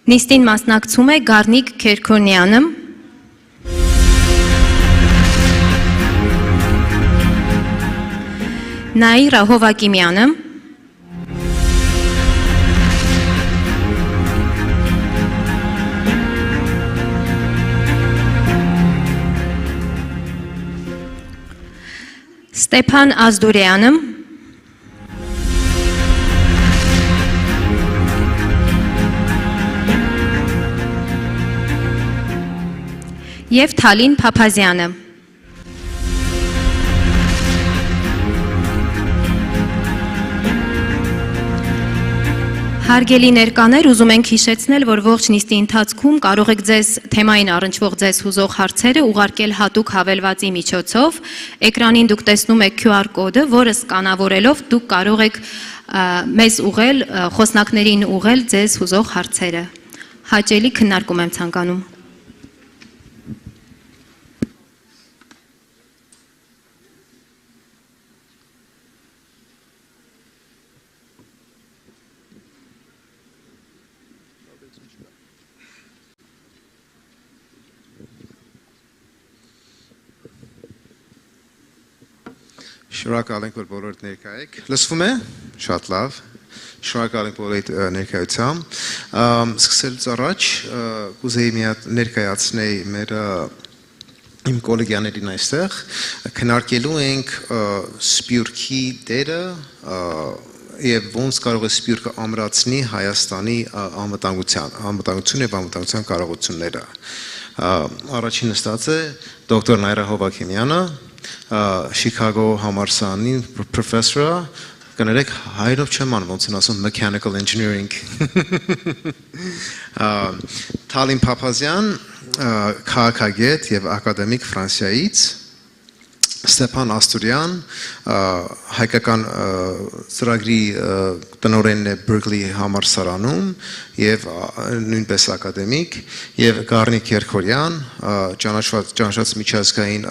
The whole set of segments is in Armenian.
Նիստին մասնակցում է Գառնիկ Քերքորնյանը, Նաիրա Հովակիմյանը, Ստեփան Ազդուրյանը, և Թալին Փափազյանը։ Հարգելի ներկաներ, ուզում ենք հիշեցնել, որ ողջ նիստի ընթացքում կարող եք ձեզ թեմային առնչվող ձեզ հուզող հարցերը ուղարկել հատուկ հավելվածի միջոցով։ Էկրանին դուք տեսնում եք QR կոդը, որը սկանավորելով դուք կարող եք մեզ ուղղել, խոսնակներին ուղղել ձեզ հուզող հարցերը։ Հաճելի քննարկում եմ ցանկանում։ Շնորհակալ ենք, որ բոլորդ ներկա եք։ Լսվում է։ Շատ լավ։ Շնորհակալ ենք բոլորիդ ներկայությամբ։ Սկսելուց առաջ կուզեի մի հատ ներկայացնել մեր իմ կոլեգաներին այստեղ, քննարկելու ենք Սփյուռքի դերը եւ ոնց կարող է Սփյուռքը ամրացնի Հայաստանի անվտանգություն եւ անվտանգության կարողությունները։ Առաջին նստած է դոկտոր Նաիրա Հովակիմյանը, Chicago համալսարանի պրոֆեսոր, կներեք հայերով չեմ անում, ոնց են ասում mechanical engineering։ Թալին Փափազյան, քաղաքագետ եւ ակադեմիկ Ֆրանսիայից, Ստեփան Ազդուրյան, հայկական ծրագրի տնօրենն է Բերկլի համալսարանում եւ նույնպես ակադեմիկ, եւ Գառնիկ Քերքորյան, ճանաչված միջազգային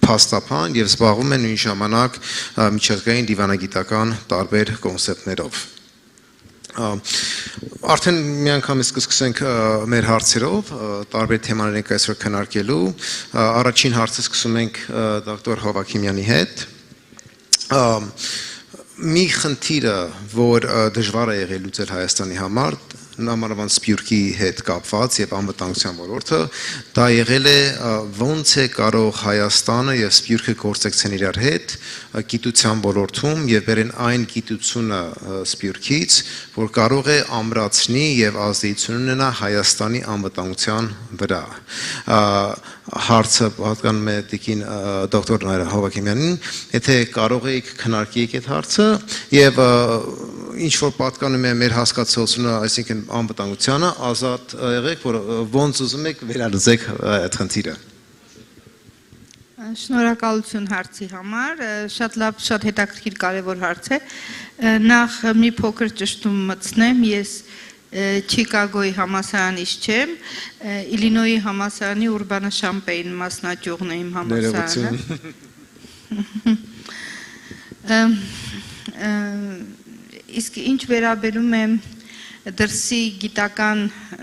փաստաբան եւ զբաղվում է նույն ժամանակ միջազգային դիվանագիտական տարբեր կոնցեպտներով։ Արդեն մի անգամից կսկսենք մեր հարցերով, տարբեր թեմաներ ենք այսօր քննարկելու։ Առաջին հարցը սկսում ենք դոկտոր Հովակիմյանի հետ։ Մի խնդիրը, որ դժվար է եղել լուծել Հայաստանի համար, նամանավանդ Սփյուռքի հետ կապված եւ անվտանգության ոլորտը, դա եղել է ոնց է կարող Հայաստանը եւ Սփյուռքը գործակցեն իրար հետ գիտության ոլորտում եւ բերեն այն գիտությունը Սփյուռքից, որ կարող է ամրացնի եւ ազդեցություն ունենա Հայաստանի անվտանգության վրա։ Հարցը պատկանում է տիկին դոկտոր Նաիրա Հովակիմյանին, եթե կարող եք քննարկեք այդ հարցը եւ ինչ որ պատկանում է մեր հասկացությունը, այսինքն անվտանգությանը, ազատ եղեք, որ ոնց ուզում եք վերալուծեք այդ խնդիրը։ Շնորհակալություն հարցի համար, շատ լավ, շատ հետաքրքիր կարևոր հարց է։ Նախ մի փոքր ճշտում մտցնեմ, ես Չիկագոյի համալսարանից չեմ, Իլինոյի համալսարանի Ուրբանա Շամպեին մասնաճյուղն է իմ համալսարանը։ Իսկ ինչ վերաբերում է դրսի գիտական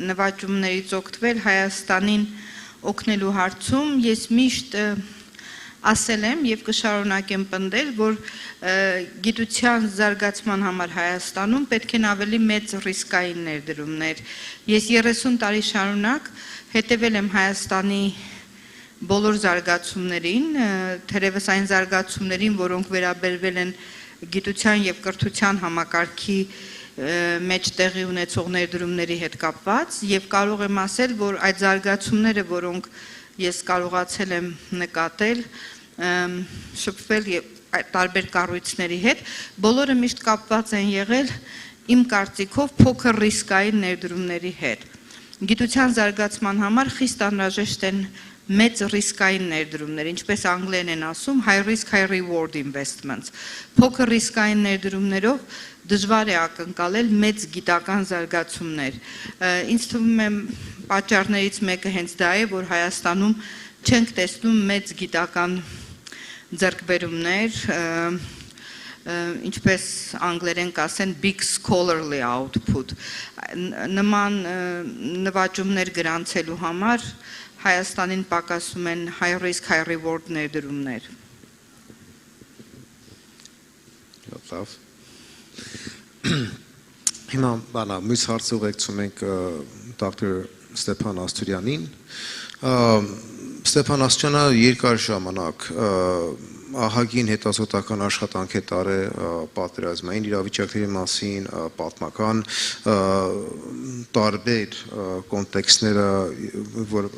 նվաճումներից օգտվել Հայաստանին օգնելու հարցում, ես միշտ ասել եմ եւ կշարունակեմ պնդել, որ գիտության զարգացման համար Հայաստանում պետք են ավելի մեծ ռիսկային ներդրումներ։ Ես 30 տարի շարունակ հետևել եմ Հայաստանի բոլոր զարգացումներին, թերևս այն զարգացումներին, որոնք վերաբերվել են գիտության եւ կրթության համակարգի մեջ տեղի ունեցող ներդրումների հետ կապված եւ կարող եմ ասել, որ այդ զարգացումները, որոնք ես կարողացել եմ նկատել, շփվել եւ տարբեր կառույցների հետ, բոլորը միշտ կապված են եղել իմ կարծիքով փոքր ռիսկային ներդրումների հետ։ Գիտության զարգացման համար խիստ անհրաժեշտ են մեծ ռիսկային ներդրումներ, ինչպես անգլերեն են ասում, high risk, high reward investments։ Փոքր ռիսկային ներդրումներով դժվար է ակնկալել մեծ գիտական զարգացումներ։ Ինձ թվում է պատճառներից մեկը հենց դա է, որ Հայաստանում չենք տեսնում մեծ գիտական ձեռքբերումներ, ինչպես անգլերեն կասեն big scholarly output նման նվաճումներ գրանցելու համար Հայաստանին պակասում են high risk high reward ներդրումներ Լավ Հիմա բանա մյուս հարցը ուղեկցում ենք դոկտոր Ստեփան Աստուրյանին Ստեփան Աստուրյանը երկար ժամանակ ահագին հետազոտական աշխատանք է տարել պատերազմային իրավիճակների մասին, պատմական տարբեր կոնտեքստները, որ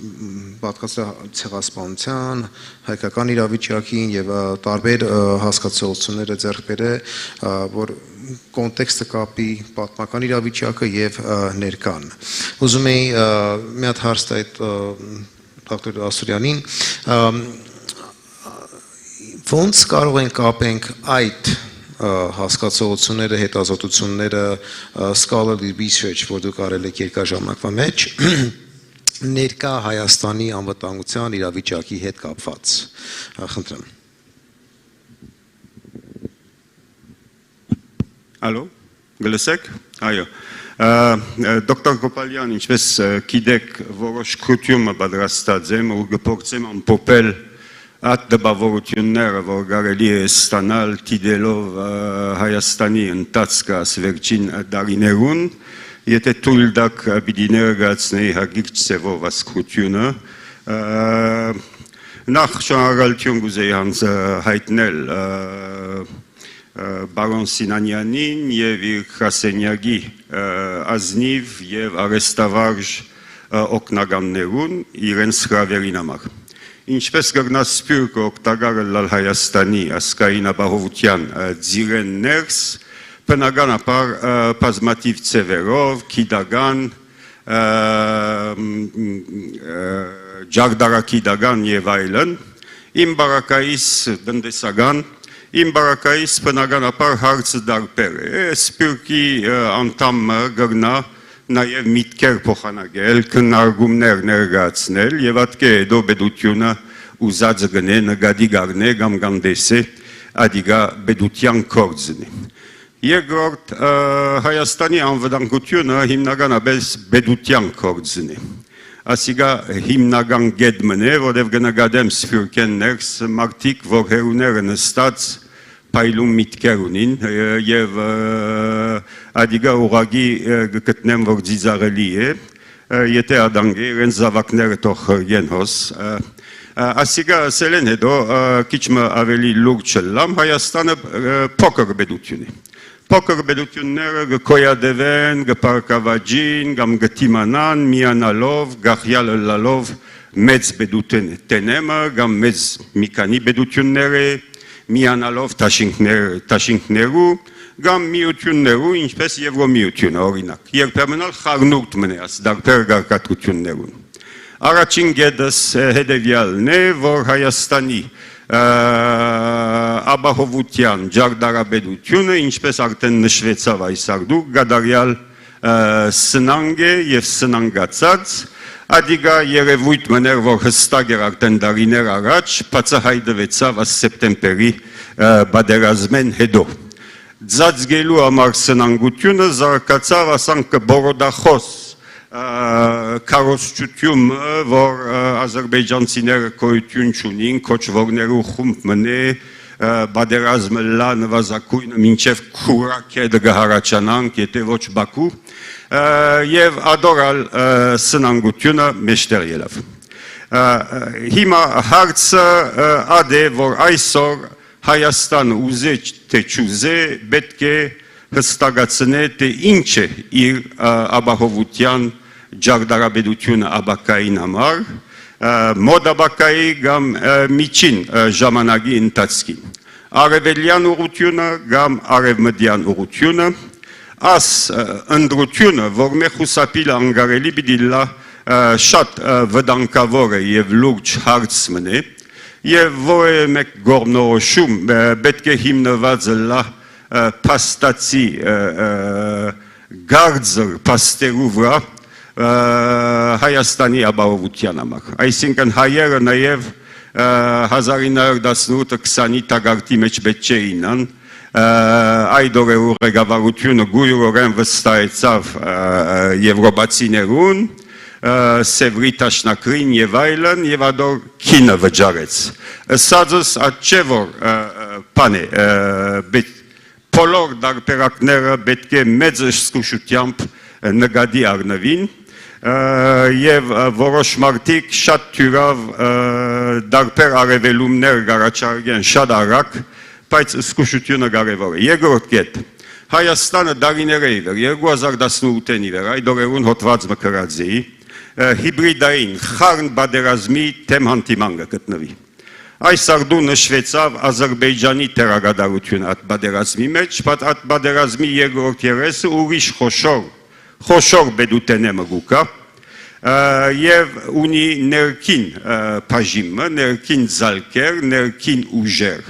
պատկասել ցեղասպանության, հայկական իրավիճակին եւ տարբեր հասկացությունները ձեռք բերել, որ կոնտեքստը կապի պատմական իրավիճակը եւ ներկան։ Ուզում եի մի հատ հարց տալ դոկտոր Աստուրյանին Ոնց կարող ենք կապենք այդ հասկացությունները, հետազոտությունները, scholarly research, որ դուք արել եք երկար ժամանակվա մեջ, ներկա Հայաստանի անվտանգության իրավիճակի հետ կապված։ Խնդրեմ։ Ալո, գլսեք։ Այո։ Դոկտոր Գոպալյան, ինչպես գիտեք, որոշ քրություն պատրաստած եմ ու գործեմ ամփոփել Այդ դպավորությունները, որ կարելի է ստանալ դիտելով Հայաստանի ընթացքը ասվերջին դարիներուն, եթե թույլ տաք պիտի ներկայացնեի հագիր ծևով ասկրությունը, նախ շնորհակալություն կուզեի հայտնել բարոն Սինանյանին եւ իր գրասենյակի ազնիվ եւ արհեստավարժ օգնականներուն իրենց հրավերին համար Ինչպես կգնաց սպյուրքը օգտակարը լալ Հայաստանի ասկային ապահովության ձիրեն ներս, բնականաբար բազմաթիվ ծևերով, գիտական, ջարդարակիդական եւ այլն, իմ բարակայիս տնտեսական, իմ բարակայիս բնականաբար հարցը դարբեր է, սպյուրքի անդամը կգնա նաև միտքեր փոխանակել, քննարկումներ ներկայացնել եւ ատկե հետո պետությունը ուզածը գնե նկատի գարնե կամ գանդեսե ադիգա պետության կորձնի։ Երկրորդ Հայաստանի անվտանգությունը հիմնականապես պետության կորձնի։ Ասիգա հիմնական գեդմն է, որտեղ կնկատեմ սփյուռքեն ներս մարդիկ, որ հերուները նստած Պայլում միտքեր ունին եւ ադիգա ուղագի գտնեմ որ ձիզաղելի է եթե ադանգե իրեն զավակները թող հրգեն հոս ասիգա ասել են հետո քիչ ավելի լուրջ լամ Հայաստանը փոքր պետություն է փոքր պետությունները գկոյադևեն գպարկավաջին կամ գտիմանան միանալով գախյալ լալով մեծ պետությունները կամ մեծ մի քանի պետությունները միանալով տաշինքներու կամ միություններու, ինչպես Եվրոմիությունը, օրինակ, երբեմն խառնուրդ մնե դարբեր գարկատություններուն։ Առաջին գեդս հետևյալն է, որ Հայաստանի ապահովության ջարդարապետությունը, ինչպես արդեն նշվեցավ այս արդուկ, գադարյալ սնանկ է և սնանգացած, Ադիգա երևույթ մներ, որ հստակ էր արդեն դարիներ առաջ, բացահայտվեցավ սեպտեմբերի պատերազմեն հետո։ Ձածգելու համար սնանկությունը զարգացավ ասանք բորոդախոս քարոզչություն, որ ազերբայջանցիները գոյություն չունին, քոչվորներու խումբ մնե, պատերազմը լա նվազագույնը մինչև քուրակեդը կհառաջանանք, եթե ոչ Բաքու, եւ ադորալ սնանկությունը մեջտեղ ելավ։ Հիմա հարցը ад է, որ այսօր Հայաստանը ուզե թե չուզե պետք է հստակացնե թե ինչ է իր ապահովության ջարդարապետությունը ապակային համար, մոտ ապակայի կամ միջին ժամանակի ընթացքին։ Արևելյան ուղղությունը կամ արևմտյան ուղղությունը Աս ընդրությունը, որ մեկ խուսապիլ անգարելի պիտի լա շատ վտանգավոր է և լուրջ հարց մնե, և որ է մեկ գորնորոշում պետք է հիմնված լա պաստացի գարձր պաստերու վրա Հայաստանի ապահովության համար։ Այսինքն հայերը նաև 1918-20-ի տագարտի մեջ պետք չէինան, այդ օրերու ղեկավարությունը գույրորեն վստահեցավ եվրոպացիներուն, Սևրի տաշնակրին եւ այլն եւ ադոր քինը վճարեց։ Սածս աչե որ բան է բոլոր դարբերակները պետք է մեծ զսկուշությամբ նկատի առնվին եւ որոշ մարդիկ շատ թյուրավ դարբեր արևելումներ գարաչարգեն շատ արագ, բայց զսկուշությունը կարևոր է։ Երկրորդ կետ Հայաստանը դարիներ է իվեր 2018-ին իվեր այդ օրերուն հոդված մկրածի հիբրիդային խառն բادرազմի թեմ հանդիման գտնվի։ Այս արդու նշվեցավ Ադրբեջանի թերագադարությունը այդ բادرազմի մեջ, բայց այդ բادرազմի երկրորդ երեսը ուրիշ խոշոր բեդուտենե մգուկա եւ ունի ներքին բաժիմը, ներքին զալկեր, ներքին ուժեր։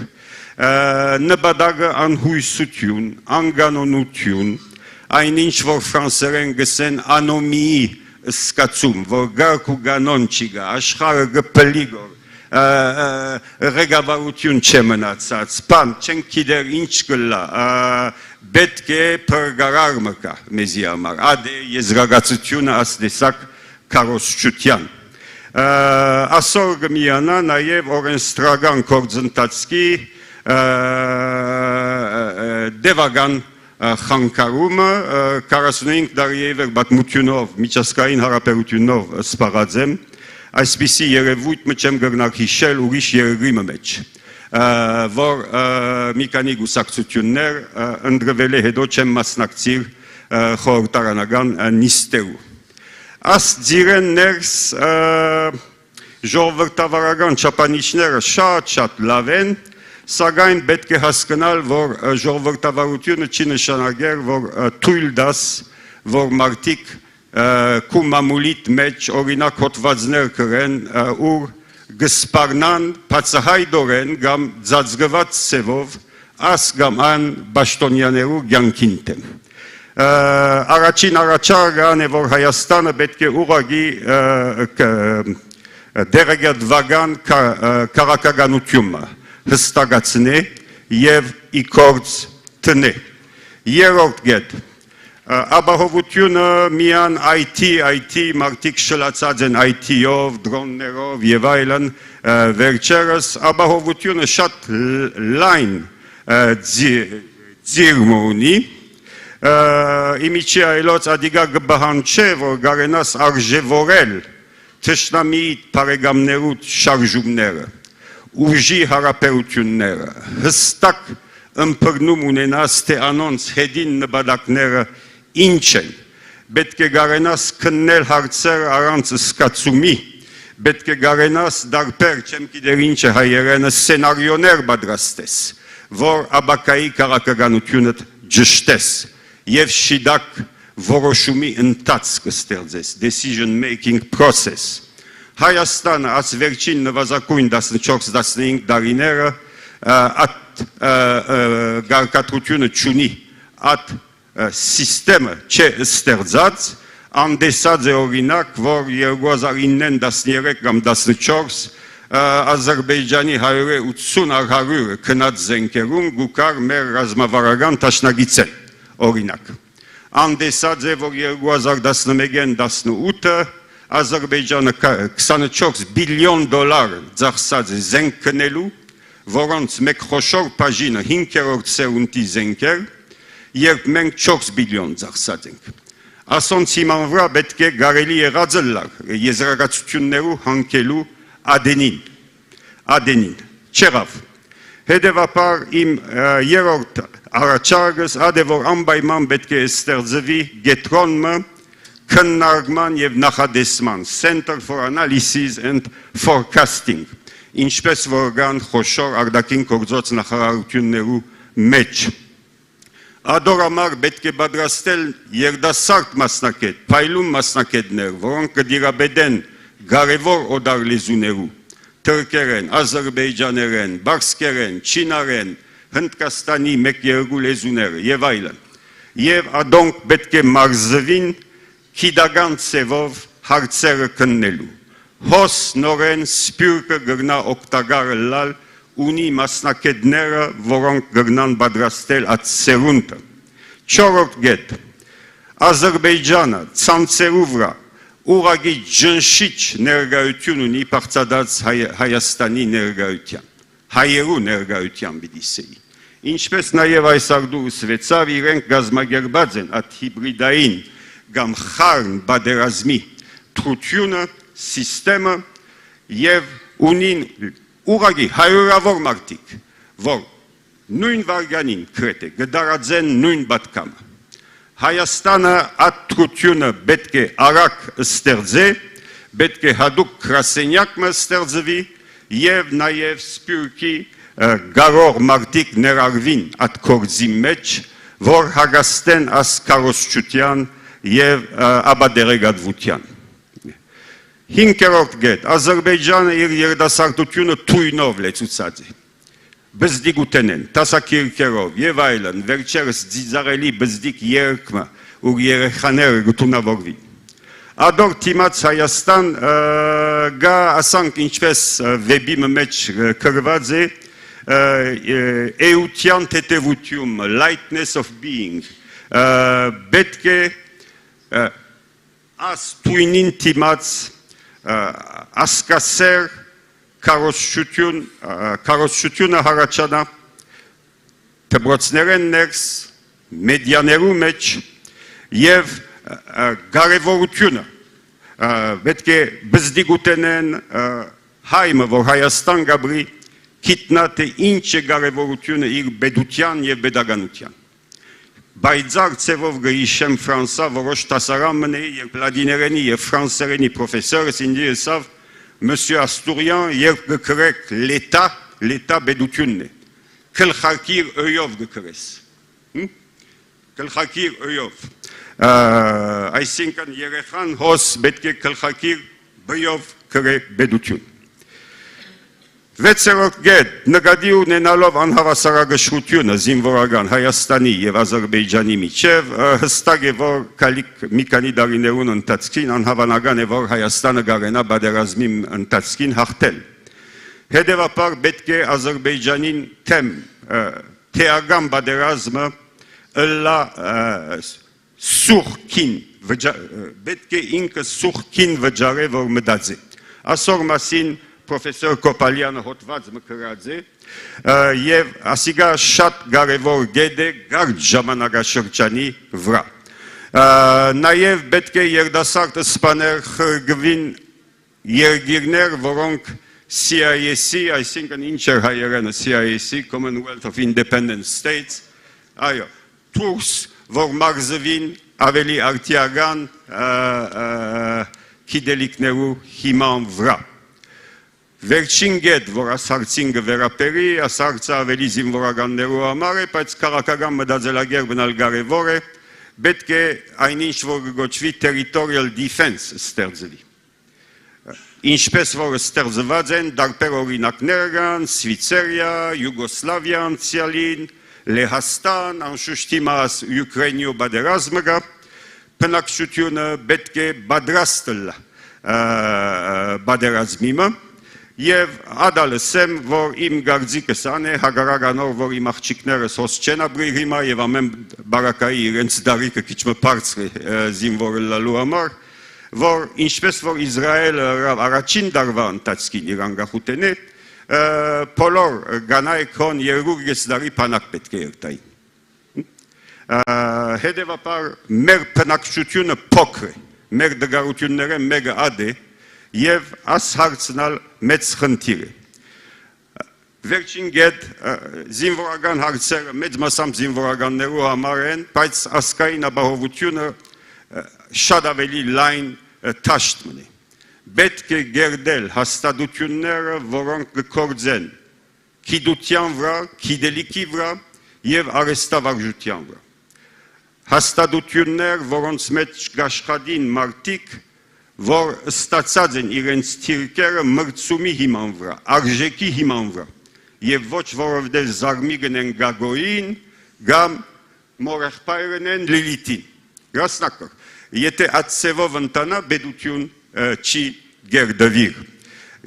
Նպատակը անհույսություն, անկանոնություն, այնինչ որ ֆրանսերեն գսեն անոմիի սկացում, որ գարկ ու գանոն չի գա, աշխարը գպլիգոր, ղեկավարություն չէ մնացած, պան չենք գիտեր ինչ կլա, պետք է փրկարար մկա մեզի համար, ադե եզրակացությունը ասնեսակ քարոզչության։ Ասոր կմիանա նաև օրենսդրական գործընթացի դևական խանգարումը 45 տարի է պատմությունով, միջազգային հարաբերությունով սպառած եմ, այսպիսի երևույթը չեմ կրնակ հիշել ուրիշ երկրի մեջ, որ մի քանի գուսակցություններ ընդրվել է հետո չեմ մասնակցիր խորհրդարանական նիստերու։ Աստ ձիրեն ներս ժողովրդավարական չափանիշները շատ լավ են, սակայն պետք է հասկանալ, որ ժողովրդավարությունը չի նշանակեր, որ թույլ դաս, որ մարդիկ կու մամուլիտ մեջ օրինակ հոտվածներ կրեն, ուր գսպարնան բացահայտորեն կամ ձածգված սևով, աս կամ ան բաշտոնյաներու կյանքին թեմ։ Առաջին առաջարկն է, որ Հայաստանը պետք է ուղղակի դերեկատվական քաղաքականությունը հստակացնե եւ իքորձ տնե։ Երրորդ կետ ապահովությունը միան IT մարդիկ շլացած են IT-ով, դրոններով եւ այլն վերջերս ապահովությունը շատ լայն ձիրմ ունի իմիջի այլոց ադիգա գբահան չէ որ գարենաս արժևորել թշնամի բարեկամներու շարժումները ուժի հարաբերությունները հստակ ըմբռնում ունենաս թե անոնց հետին նպատակները ինչ են պետք է գարենաս քննել հարցեր առանց սկացումի պետք է գարենաս դարբեր չեմ գիտեր ինչ է հայերենը սցենարիոներ պատրաստես որ աբակայի քաղաքականությունը ճշտես եւ շիդակ որոշումի ընթացք ստեղծես decision making process Հայաստանը աց վերջին նվազագույն 14-15 տարիները at գարկատրությունը չունի at սիստեմը չէ ստեղծած անդեսած է օրինակ որ 2009-ին 13 կամ 14 Ադրբեջանի 180 100 քնած զենքերում գուկար մեր ռազմավարական տաշնագիցեն օրինակ անդեսած է որ 2011-ին 18 Ադրբեջանը 24 բիլիոն դոլար ծախսած է զենք քնելու, որոնց մեկ խոշոր բաժինը 5-րդ սերունդի զենքեր, երբ մենք 4 բիլիոն ծախսած ենք։ Ասոնց հիման վրա պետք է կարելի եղածը լար եզրակացություններու հանգելու ադենին, չեղավ։ Հետևաբար իմ երրորդ առաջարկս ադե որ անպայման պետք է ստեղծվի գետրոնը քննարկման եւ նախադեսման Center for Analyses and Forecasting ինչպես որ կան խոշոր արտաքին գործոց նախարարություններու մեջ Ադորամար պետք է պատրաստել երդասարդ մասնակետ, փայլուն մասնակետներ, որոնք կդիրաբեդեն կարևոր օդար լեզուներու, թրկերեն, ադրբեջաներեն, բարսկերեն, չինարեն, Հնդկաստանի մեկ-երկու լեզուները եւ այլն։ Եվ ադոնք պետք է մարզվին քիդական ծևով հարցերը քննելու։ Հոս նորեն սպյուրկը գրնա օգտակարը լալ ունի մասնակետները, որոնք կգնան պատրաստել այդ սերունդը։ Չորրորդ կետ, Ադրբեջանը ցանցերու վրա ուղղակի ջնշիչ ներկայություն ունի բացադարձ Հայաստանի ներկայության, հայերու ներկայության պիտի ասեի։ Ինչպես նաև այս արգդուրը սվեցավ, իրենք գազմագերբած են այդ հիբրիդային կամ խառն բادرազմի թրությունը, սիստեմը եւ ունին ուղղակի հայրավոր մարդիկ, որ նույն վարգանին կրեթե գդարածեն նույն պատկամը։ Հայաստանը այդ թրությունը պետք է արագ ստեղծե, պետք է հատուկ գրասենյակը ստեղծվի եւ նաեւ սպյուրքի գարող մարդիկ ներառվին այդ կորձի մեջ, որ հագաստեն աս կարոսչության եւ աբադերեգատվության։ Հինգերորդ կետ, Ադրբեջանը իր երիտասարդությունը թույնով լեցուցած է։ Բզդիգուտենեն, տասակիրքերով եւ այլն, վերջերս ձիծաղելի բզդիկ երգը ու երեխաները գտունավորվին։ Ադոր թիմած Հայաստան գա ասանք ինչպես վեբի մեջ գրված է էության թեթևություն, lightness of being, պետք է աս թույնին թիմած ասկասեր կարոշչությունը հարաճանա թբրոցներեն ներս, մեդիաներու մեջ և գարևորությունը պետք է բզդիգուտենեն հայմը, որ Հայաստան գաբրի կիտնա թե ինչ է գարևորությունը իր բեդության և բեդագանության։ Բայձար ծևով գհիշեմ Ֆրանսա որոշ տասարան մնեի, երբ լադիներենի և ֆրանսերենի պրոֆեսորս ինձ եսավ Monsieur Asturian, երբ գկրեք լետա բեդությունն է, կլխակիր øյով գկրես, կլխակիր øյով, այսինքն երեխան հոս պետք է կլխակիր բյով կրե բեդություն։ Վեցերորդ գետ, նկատի ունենալով անհավասարակշռությունը զինվորական Հայաստանի և Ադրբեջանի միջև, հստակ է, որ մի քանի տարիներուն ընթացքին անհավանական է, որ Հայաստանը կարենա պատերազմի ընթացքին հաղթել։ Հետևաբար պետք է Ադրբեջանին թեական պատերազմը ըլլա սուղքին, պետք է ինքը սուղքին վճարե, որ մտածի։ Ասոր մասին Պրոֆեսոր Կոպալյանը հոտված մկրած է և ասիգա շատ կարևոր գետ է կարճ ժամանակաշրջանի վրա։ Նաև պետք է երդասարդ սպաներ խրգվին երգիրներ, որոնք CIS-ի, այսինքն ինչ էր հայերենը CIS-ի, Commonwealth of Independent States, այո, թուրս, որ մարզվին ավելի արտիական գիտելիքներու հիման վրա։ Վերջին գետ, որ ասարցին գվերապերի, ասարցը ավելի զինվորականներու համար է, բայց քաղաքական մտածելակերպ բնալ կարևոր է, պետք է այնինչ որ գոչվի territorial defense ստեղծվի։ Ինչպես որ ստեղծված են տարբեր օրինակներ կան, Շվեյցարիա, Յուգոսլավիա անցյալին, Լեհաստան, անշուշտ իմաց Ուկրաինայու պատերազմը կա, բնակչությունը պետք է պատրաստ լա պատերազմիմը։ Եվ ադալսեմ, որ իմ գարձիկս ան է, հագարականով, որ իմ աղջիկներս հոս չեն ապրի հիմա և ամեն բարակայի իրենց դարիքը քիչ մը բարձր է զինվորը լալու համար, որ ինչպես որ Իսրայելը առաջին տարվա ընթացքին իր անկախութեն է, բոլոր գանայքոն 2 տարի բանակ պետք է երթային։ Հետևաբար մեր բնակչությունը փոքր է, մեր դգարությունները մեկը ադ է, և աս հարցնալ մեծ խնդիր է։ Վերջին գետ զինվորական հարցերը մեծ մասամբ զինվորականներու համար են, բայց ասկային ապահովությունը շատ ավելի լայն թաշտ մնի։ Պետք է գերդել հաստատությունները, որոնք կգործեն գիտության վրա, գիտելիքի վրա և արհեստավարժության վրա։ Հաստատություններ, որոնց մեջ կաշխատին մարդիկ, որ ստացած են իրենց թիրքերը մրցումի հիման վրա, արժեքի հիման վրա, և ոչ որովհետև զարմիկն են Գագոյին, կամ մորեղբայրն են Լիլիթին։ Գրասնակոր, եթե այդ սևով ընտանա, բեդություն չի գերդվիր։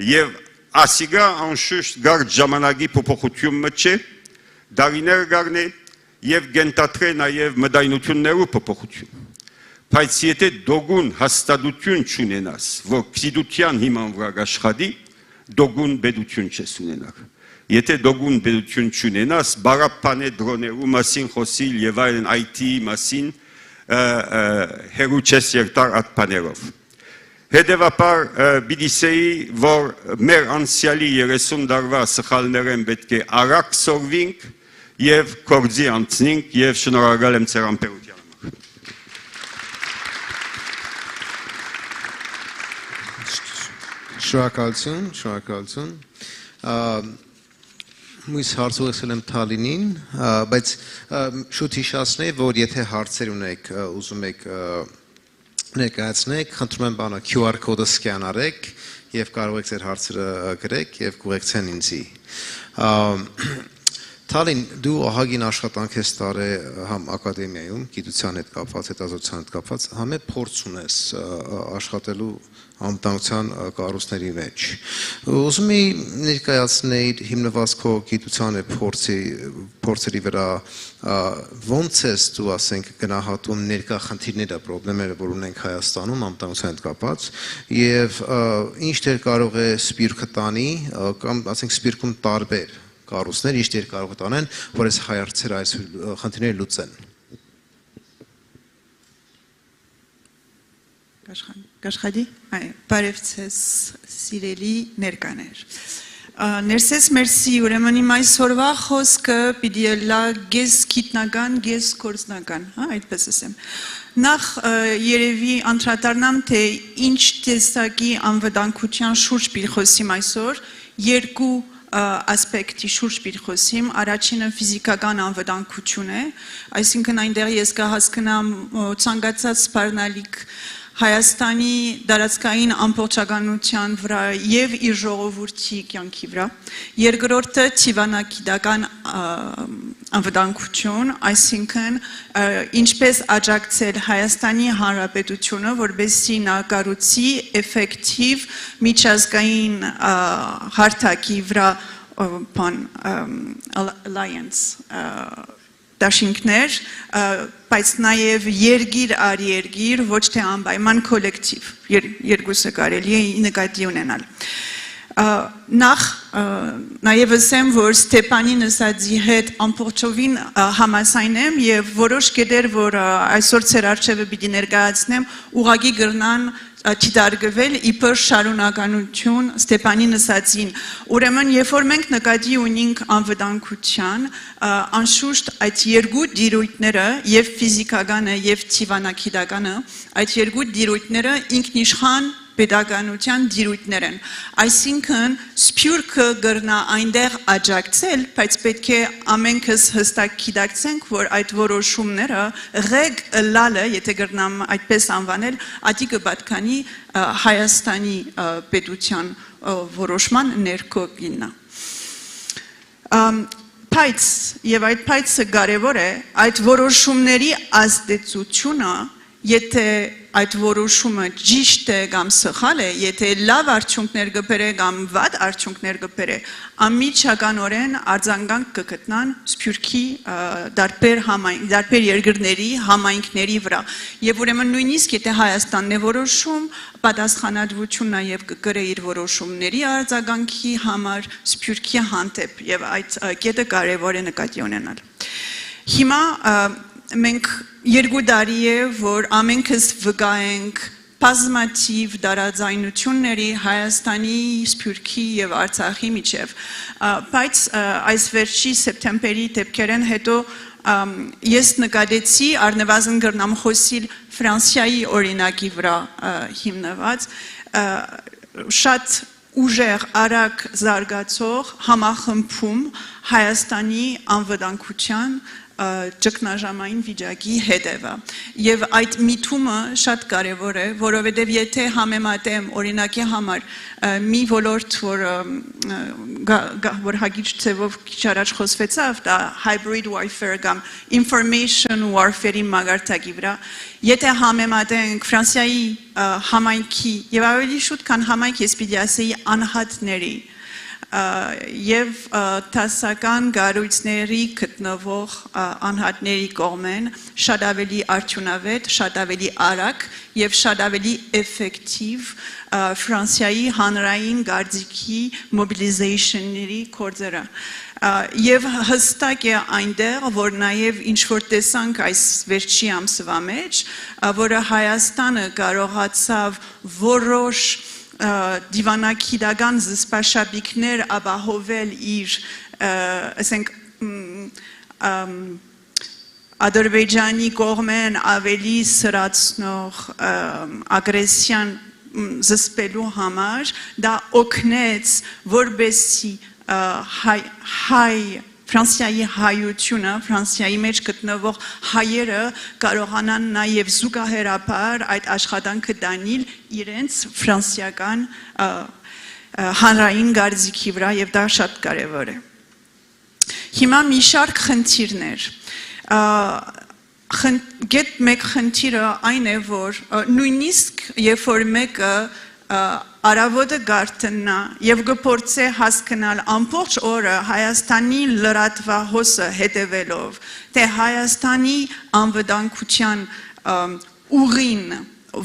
Եվ ասիգա անշուշտ գար ժամանակի փոփոխությունը չէ, դարիներ գարնե եւ գենտատրե նաեւ մդայնություններու փոփոխություն։ Բայց եթե դոգուն հաստատություն չունենաս, որ քիդության հիման վրա աշխատի, դոգուն բեդություն չես ունենալ։ Եթե դոգուն բեդություն չունենաս, բարապանե դրոներու մասին խոսիլ եւ այլն IT մասին հերու չես երտար այդ բաներով։ Հետևաբար բիդիսեի, որ մեր անցյալի 30 դարվա սխալներեն պետք է արագ սորվինք եւ կորձի անցնենք եւ շնորհակալ եմ ձեր ամբերության համար։ Շնորհակալություն։ Մույս հարցով եսել եմ Թալինին, բայց շուտ հիշացնեի, որ եթե հարցեր ունեք, ուզում եք ներկայացնեք, խնդրում եմ բանը QR կոդը սկյան արեք եւ կարող եք ձեր հարցերը գրեք եւ կուղեկցեն ինձի։ Թալին, դու ահագին աշխատանք ես տարել համ ակադեմիայում, գիտության հետ կապված, հետազոտության հետ կապված, համ է փորձ ունես աշխատելու անվտանգության կառույցների մեջ։ Ուզում եի ներկայացնել հիմնված քո գիտության եւ փորձերի վրա ոնց ես դու ասենք գնահատում ներկա խնդիրները, խնդիրները, որ ունենք Հայաստանում անվտանգության հետ կապած եւ ինչ դեր կարող է սպիրկը տանի կամ ասենք սպիրկում տարբեր կառույցներ ինչ դեր կարող տանեն, որ այս հայարցերը այս խնդիրները լուծեն։ Կաշխատի, բարևձեզ սիրելի ներկաներ։ Ներսես մերսի, ուրեմն իմ այսօրվա խոսքը պիտի լա գես գիտնական, գես կորձնական, այդպես ասեմ։ Նախ երևի անդրադառնամ, թե ինչ տեսակի անվտանգության շուրջ պիտի խոսիմ այսօր, երկու ասպեկտի շուրջ պիտի խոսիմ, առաջինը ֆիզիկական անվտանգություն է, այսինքն այնտեղ ես կհասկանամ ցանկացած սպառնալիք Հայաստանի դարածքային ամբողջականության վրա եւ իր ժողովրդի կյանքի վրա, երկրորդը թիվանագիտական անվտանգություն, այսինքն ինչպես աջակցել Հայաստանի Հանրապետությունը, որպեսզի նա կառուցի էֆեկտիվ միջազգային հարթակի վրա alliance դաշինքներ, բայց նաև երգիր առ երգիր, ոչ թե անպայման կոլեկտիվ, երկուսը կարելի է նկատի ունենալ։ Նախ նաև ասեմ, որ Ստեփանի նսածի հետ ամբողջովին համաձայն եմ եւ որոշ կետեր, որ այսօր ձեր առջևը պիտի ներկայացնեմ, ուղղակի գրնան չդարգվել իբր շարունակականություն Ստեփանի նսածին։ Ուրեմն, երբ որ մենք նկատի ունենք անվտանգության, անշուշտ այդ երկու դիրույթները, եւ ֆիզիկականը եւ թիվանագիտականը, այդ երկու դիրույթները ինքնիշխան պետականության դիրույթներ են։ Այսինքն սփյուռքը գրնա այնտեղ աջակցել, բայց պետք է ամենքս հստակ գիտակցենք, որ այդ որոշումները ղեկ լալը, եթե գրնամ այդպես անվանել, ադի կպատկանի Հայաստանի պետության որոշման ներքո գինա։ Բայց եւ այդ փայծը կարեւոր է, այդ որոշումների ազդեցությունը, եթե այդ որոշումը ճիշտ է կամ սխալ է, եթե լավ արդյունքներ կբերե կամ վատ արդյունքներ կբերե, անմիջականորեն արձագանք կգտնան Սփյուռքի դարբեր երկրների համայնքների վրա։ Եվ ուրեմն նույնիսկ եթե Հայաստանն է որոշում, պատասխանատվություն նաև կգրե իր որոշումների արձագանքի համար Սփյուռքի հանդեպ, եւ այդ կետը կարևոր է նկատի ունենալ։ Հիմա մենք երկու տարի է, որ ամենքս վկա ենք բազմաթիվ դարաձայնությունների Հայաստանի, Սփյուռքի եւ Արցախի միջև, բայց այս վերջի սեպտեմբերի դեպքերեն հետո ես նկատեցի առնվազն գրնամ խոսիլ Ֆրանսիայի օրինակի վրա հիմնված շատ ուժեղ արագ զարգացող համախմբում Հայաստանի անվտանգության ճգնաժամային վիճակի հետևը։ Եվ այդ միտումը շատ կարևոր է, որովհետև եթե համեմատեմ օրինակի համար մի ոլորտ, որ հագիչ ձևով քիչ առաջ խոսվեցավ, դա hybrid warfare կամ information warfare-ի մագարտակի վրա, եթե համեմատենք Ֆրանսիայի համայնքի եւ ավելի շուտ քան համայնք, ես պիտի ասեի անհատների եւ տասական գարույցների գտնվող անհատների կողմեն շատ ավելի արդյունավետ, շատ ավելի արագ եւ շատ ավելի էֆեկտիվ Ֆրանսիայի հանրային գարձիկի mobilization-ների կորձերը եւ հստակ է այնտեղ որ նաեւ ինչ որ տեսանք այս վերջի ամսվա մեջ որը Հայաստանը կարողացավ որոշ դիվանագիտական զսպաշաբիկներ ապահովել իր ասենք Ադրբեջանի կողմեն ավելի սրացնող ագրեսիան զսպելու համար դա օգնեց որբեսի Ֆրանսիայի հայությունը, Ֆրանսիայի մեջ գտնվող հայերը կարողանան նաև զուգահեռաբար այդ աշխատանքը դանել իրենց ֆրանսիական հանրային գարզիքի վրա եւ դա շատ կարեւոր է։ Հիմա մի շարք խնդիրներ։ Գետ մեկ խնդիրը այն է, որ նույնիսկ երբ որ մեկը Արավոտը գարտնա եւ գործե հասկանալ ամբողջ օրը Հայաստանի լրատվահոսը հետևելով թե Հայաստանի անվտանգության ուղին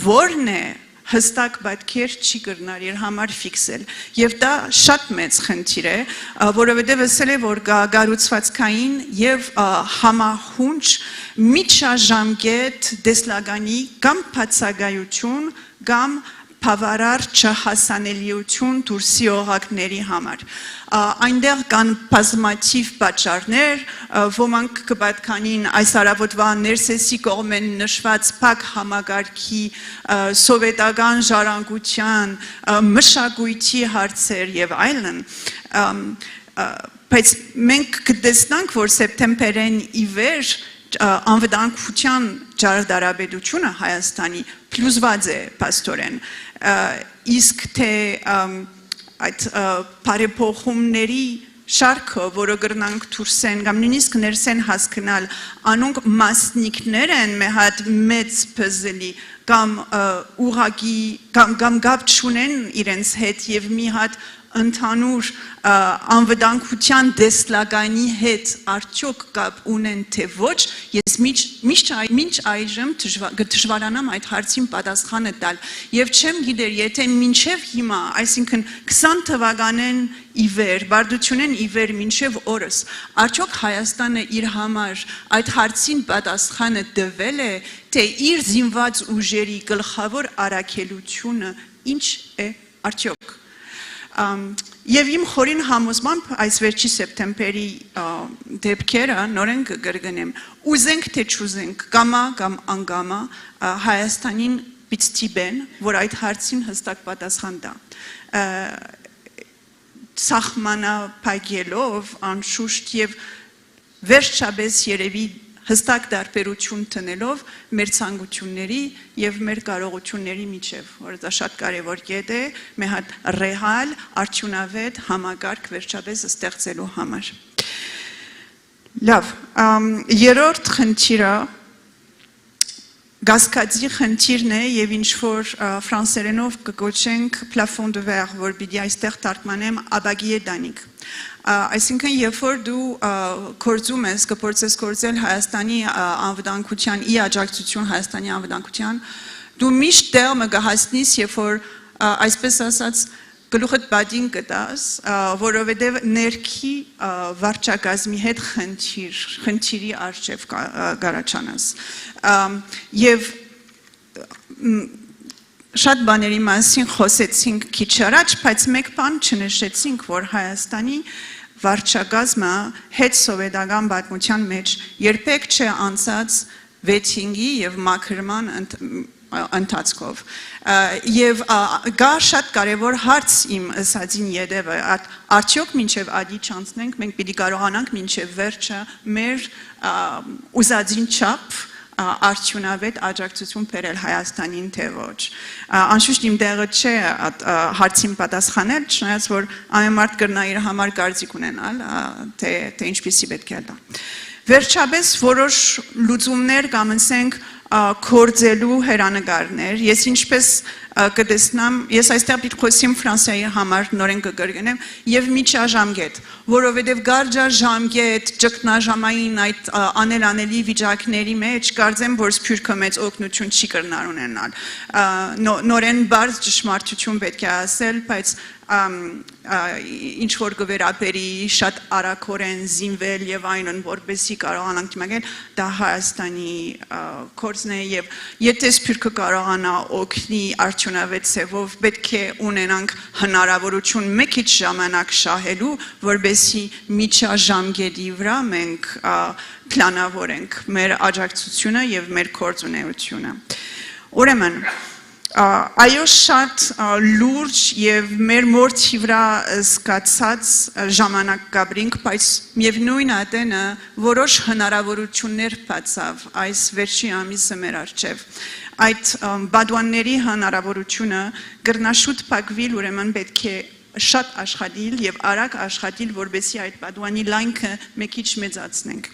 որն է հստակ պատկեր չի կրնար իր համար ֆիքսել եւ դա շատ մեծ խնդիր է որովհետեւ ասել է որ գառուցվածքային եւ համահունչ միջաժամկետ դեսլագանի կամ բացակայություն կամ Բավարար չհասանելիություն դուրսի օղակների համար։ Այնտեղ կան բազմաթիվ պատճառներ, ոմանք կպատկանին այս արավոտվա ներսեսի կողմեն նշված փակ համագարքի սովետական ժառանգության մշակույթի հարցեր եւ այլն, բայց մենք կտեսնանք, որ սեպտեմբերին ի վեր անվտանգության ճարտարապետությունը Հայաստանի փլուզված է պաստորեն իսկ թե այդ բարեփոխումների շարքը, որը կրնանք դուրսեն կամ նույնիսկ ներսեն հասկանալ, անոնք մասնիկներ են մի հատ մեծ puzzle-ի կամ ուղղակի կամ գապ չունեն իրենց հետ եւ մի հատ ընդհանուր անվտանգության դեսլագանի հետ արդյոք կապ ունեն թե ոչ, ես մինչ այժմ դժվարանամ այդ հարցին պատասխանը տալ եւ չեմ գիտեր եթե մինչեւ հիմա, այսինքն 20 թվականին ի վեր, բարդությունեն ի վեր մինչեւ օրս, արդյոք Հայաստանը իր համար այդ հարցին պատասխանը տվել է, թե իր զինված ուժերի գլխավոր առաքելությունը ինչ է արդյոք Եվ իմ խորին համոզմամբ այս վերջի սեպտեմբերի դեպքերը նորեն կգրգնեմ ուզենք թե չուզենք կամա կամ անգամա Հայաստանին պիտի որ այդ հարցին հստակ պատասխան տա սահմանափակելով անշուշտ եւ վերջապես երևի հստակ դարբերություն տնելով մեր ցանկությունների եւ մեր կարողությունների միջև, որ դա շատ կարեւոր կետ է, մի հատ ռեալ, արդյունավետ համակարգ վերջապես ստեղծելու համար։ Լավ, երրորդ խնդիրը Գասկադի խնդիրն է եւ ինչ որ ֆրանսերենով կկոչենք plafond de verre, որ պիտի այստեղ թարգմանեմ աբագիե դանիկ։ Այսինքն երբ որ դու կորձում ես, կփորձես կորձել Հայաստանի անվտանգության, ի աջակցություն Հայաստանի անվտանգության, դու միշտ տեղը կհասնես, երբ որ այսպես ասած գլուխդ բադին կտաս, որովհետև ներքի վարչակազմի հետ խնդիրի արժև կարաչանաս։ Եվ շատ բաների մասին խոսեցինք քիչ առաջ, բայց մեկ բան չնշեցինք, որ Հայաստանի վարչակազմը հետ սովետական պատմության մեջ երբեք չէ անցած վեթինգի եւ մաքրման ընթացքով եւ գա շատ կարեւոր հարց իմ ասածին յետևը արդյոք մինչեւ ադի չանցնենք մենք պիտի կարողանանք մինչեւ վերջը մեր ուզածին չափ արդյունավետ աջակցություն բերել Հայաստանին թե ոչ անշուշտ իմ տեղը չէ հարցին պատասխանել չնայած որ ամեն մարդ կրնա իր համար կարծիք ունենալ թե ինչպեսի պետք է դա Վերջապես որոշ լուծումներ կամ ասենք կորձելու հերանեկարներ, ես ինչպես կտեսնամ, ես այստեղ պիտի խոսեմ Ֆրանսիայի համար նորեն կգրգնեմ եւ միջաժամկետ, որովհետեւ գարջաժամկետ ճգնաժամային այդ անելանելի վիճակների մեջ կարծեմ, որ սփյուռքը մեծ օգնություն չի կրնար ունենալ։ Նորեն բարձ ճշմարտություն պետք է ասել, բայց ինչ որ կվերապերի շատ արագորեն զինվել եւ այնն որպեսի կարողանանք դիմակել դա Հայաստանի կորձն է եւ եթե սփյուռքը կարողանա օգնի արդյունավետ ծավալով պետք է ունենանք հնարավորություն մեկ քիչ ժամանակ շահելու որպեսի միջաժամկետի վրա մենք պլանավորենք մեր աջակցությունը եւ մեր կորձունեությունը ուրեմն այո շատ լուրջ եւ մեր մորթի վրա սկացած ժամանակ կաբրինք, բայց միևնույն ատենը որոշ հնարավորություններ բացավ այս վերջի ամիսը մեր առջև։ Այդ բադուանների հնարավորությունը գրնաշուտ փակվիլ ուրեմն պետք է շատ աշխատիլ եւ արագ աշխատիլ, որպեսզի այդ բադուանի լայնքը մեկ քիչ մեծացնենք։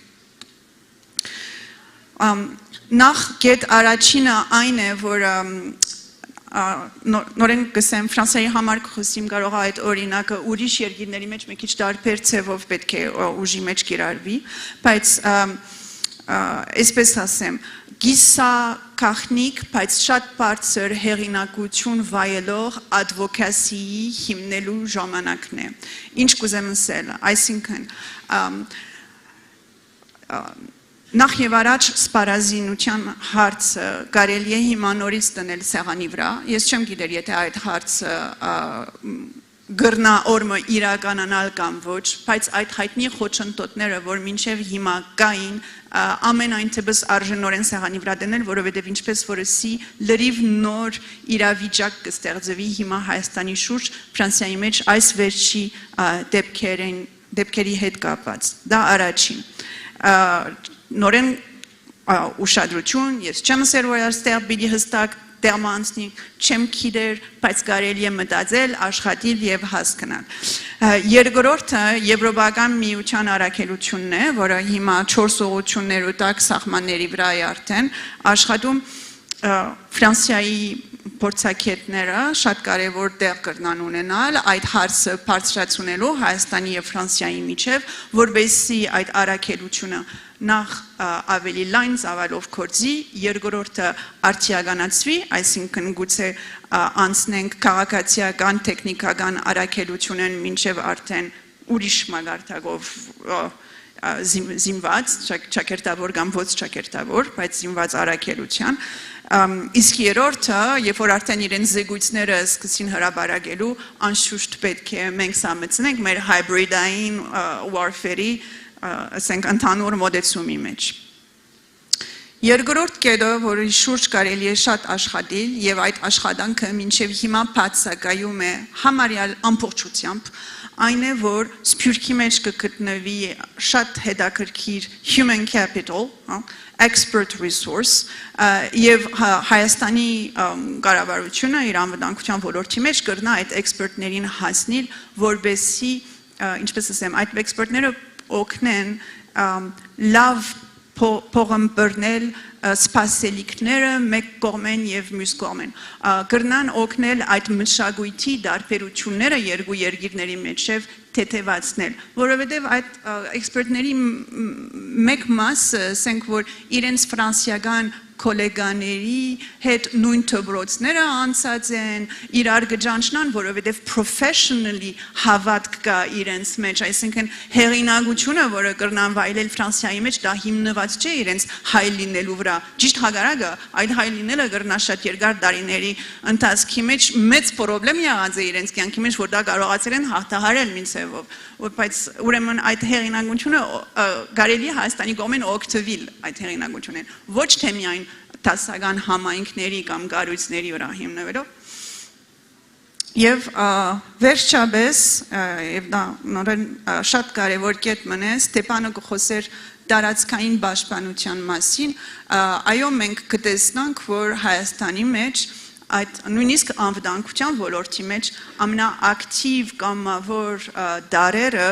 Նախ գետ առաջինը այն է, որ նորեն կսեմ Ֆրանսիայի համար խոսիմ կարող է այդ օրինակը ուրիշ երկիրների մեջ մեկ քիչ տարբեր ցևով պետք է ուժի մեջ կիրառվի, բայց այսպես ասեմ, գիսա քախնիկ, բայց շատ բարձր հեղինակություն վայելող advocacy-ի հիմնելու ժամանակն է։ Ինչ կուզեմ ասել, այսինքն Նախ եւ առաջ սպառազինության հարցը կարելի է հիմա նորից դնել սեղանի վրա։ Ես չեմ գիտեր, եթե այդ հարցը գրնա օրը իրականանալ կամ ոչ, բայց այդ հայտնի խոչընդոտները, որ մինչև հիմա կային, ամենայն թեպս արժանորեն սեղանի վրա դնել, որովհետև ինչպես որսի լրիվ նոր իրավիճակ կստեղծվի հիմա Հայաստանի շուրջ Ֆրանսիայի մեջ այս վերջի դեպքերի հետ կապված։ Դա առաջին։ Նորեն ուշադրություն, ես չեմ ասել, որ այստեղ պիտի հստակ դերմանցնի, չեմ գիտեր, բայց կարելի է մտածել, աշխատել եւ հասկանալ։ Երկրորդը Եվրոպական միության առաքելությունն է, որը հիմա 4 ուղղություններու տակ սահմանների վրա է արդեն աշխատում Ֆրանսիայի փորձագետները շատ կարևոր տեղ կրնան ունենալ այդ հարցը բարձրացնելու Հայաստանի եւ Ֆրանսիայի միջև, որովհետեւ այդ առաքելությունը նախ ավելի լայն ծավալով կորձի, երկրորդը արդիականացվի, այսինքն գուցե անցնենք քաղաքացիական, տեխնիկական առաքելությունն մինչև արդեն ուրիշ մագարտակով զինված, ճակերտավոր կամ ոչ ճակերտավոր, բայց զինված առաքելության, իսկ երրորդը, երբ որ արդեն իրենց զեկույցները սկսին հրաբարակելու, անշուշտ պետք է մենք սամեցնենք մեր հybridային warfare-ի ասենք ընդհանուր մոդեցումի մեջ։ Երկրորդ կետը, որի շուրջ կարելի է շատ աշխատել եւ այդ աշխատանքը մինչեւ հիմա բացակայում է համարյալ ամբողջությամբ, այն է, որ սփյուռքի մեջ կգտնվի շատ հետաքրքիր human capital, expert resource, եւ Հայաստանի կառավարությունը իր անվտանգության ոլորտի մեջ կրնա այդ էքսպերտներին հասնել, որբեսի, ինչպես ասեմ, այդ էքսպերտները օգնեն լավ փողամբռնել սպասելիքները մեկ կողմեն եւ մյուս կողմեն կրնան օգնել այդ մշակույթի դարբերությունները երկու երկիրների միջև թեթևացնել որովհետեւ այդ էքսպերտների մեկ մասը ասենք որ իրենց ֆրանսիական կոլեգաների հետ նույն դպրոցները անցած են իրար գճանչնան որովհետև professionally հավատք կա իրենց մեջ այսինքն հեղինակությունը որը կրնան վայելել Ֆրանսիայի մեջ դա հիմնված չէ իրենց հայ լինելու վրա ճիշտ հակառակը այդ հայ լինելը կրնա շատ երկար տարիների ընթացքի մեջ մեծ խնդրեմ եղած է իրենց կյանքի մեջ որ դա կարողացել են հաղթահարել մինչեւ բայց ուրեմն այդ հեղինակությունը կարելի է Հայաստանի կողմեն օգտվել այդ հեղինակությունեն ոչ թե միայն տասական համայնքների կամ կառույցների վրա հիմնվելով եւ վերջապես եւ դա նորեն շատ կարեւոր կետ մնա Ստեփանը կխոսեր տարածքային պաշտպանության մասին այո մենք կտեսնանք որ Հայաստանի մեջ այդ նույնիսկ անվտանգության ոլորտի մեջ ամենաակտիվ կամավոր դարերը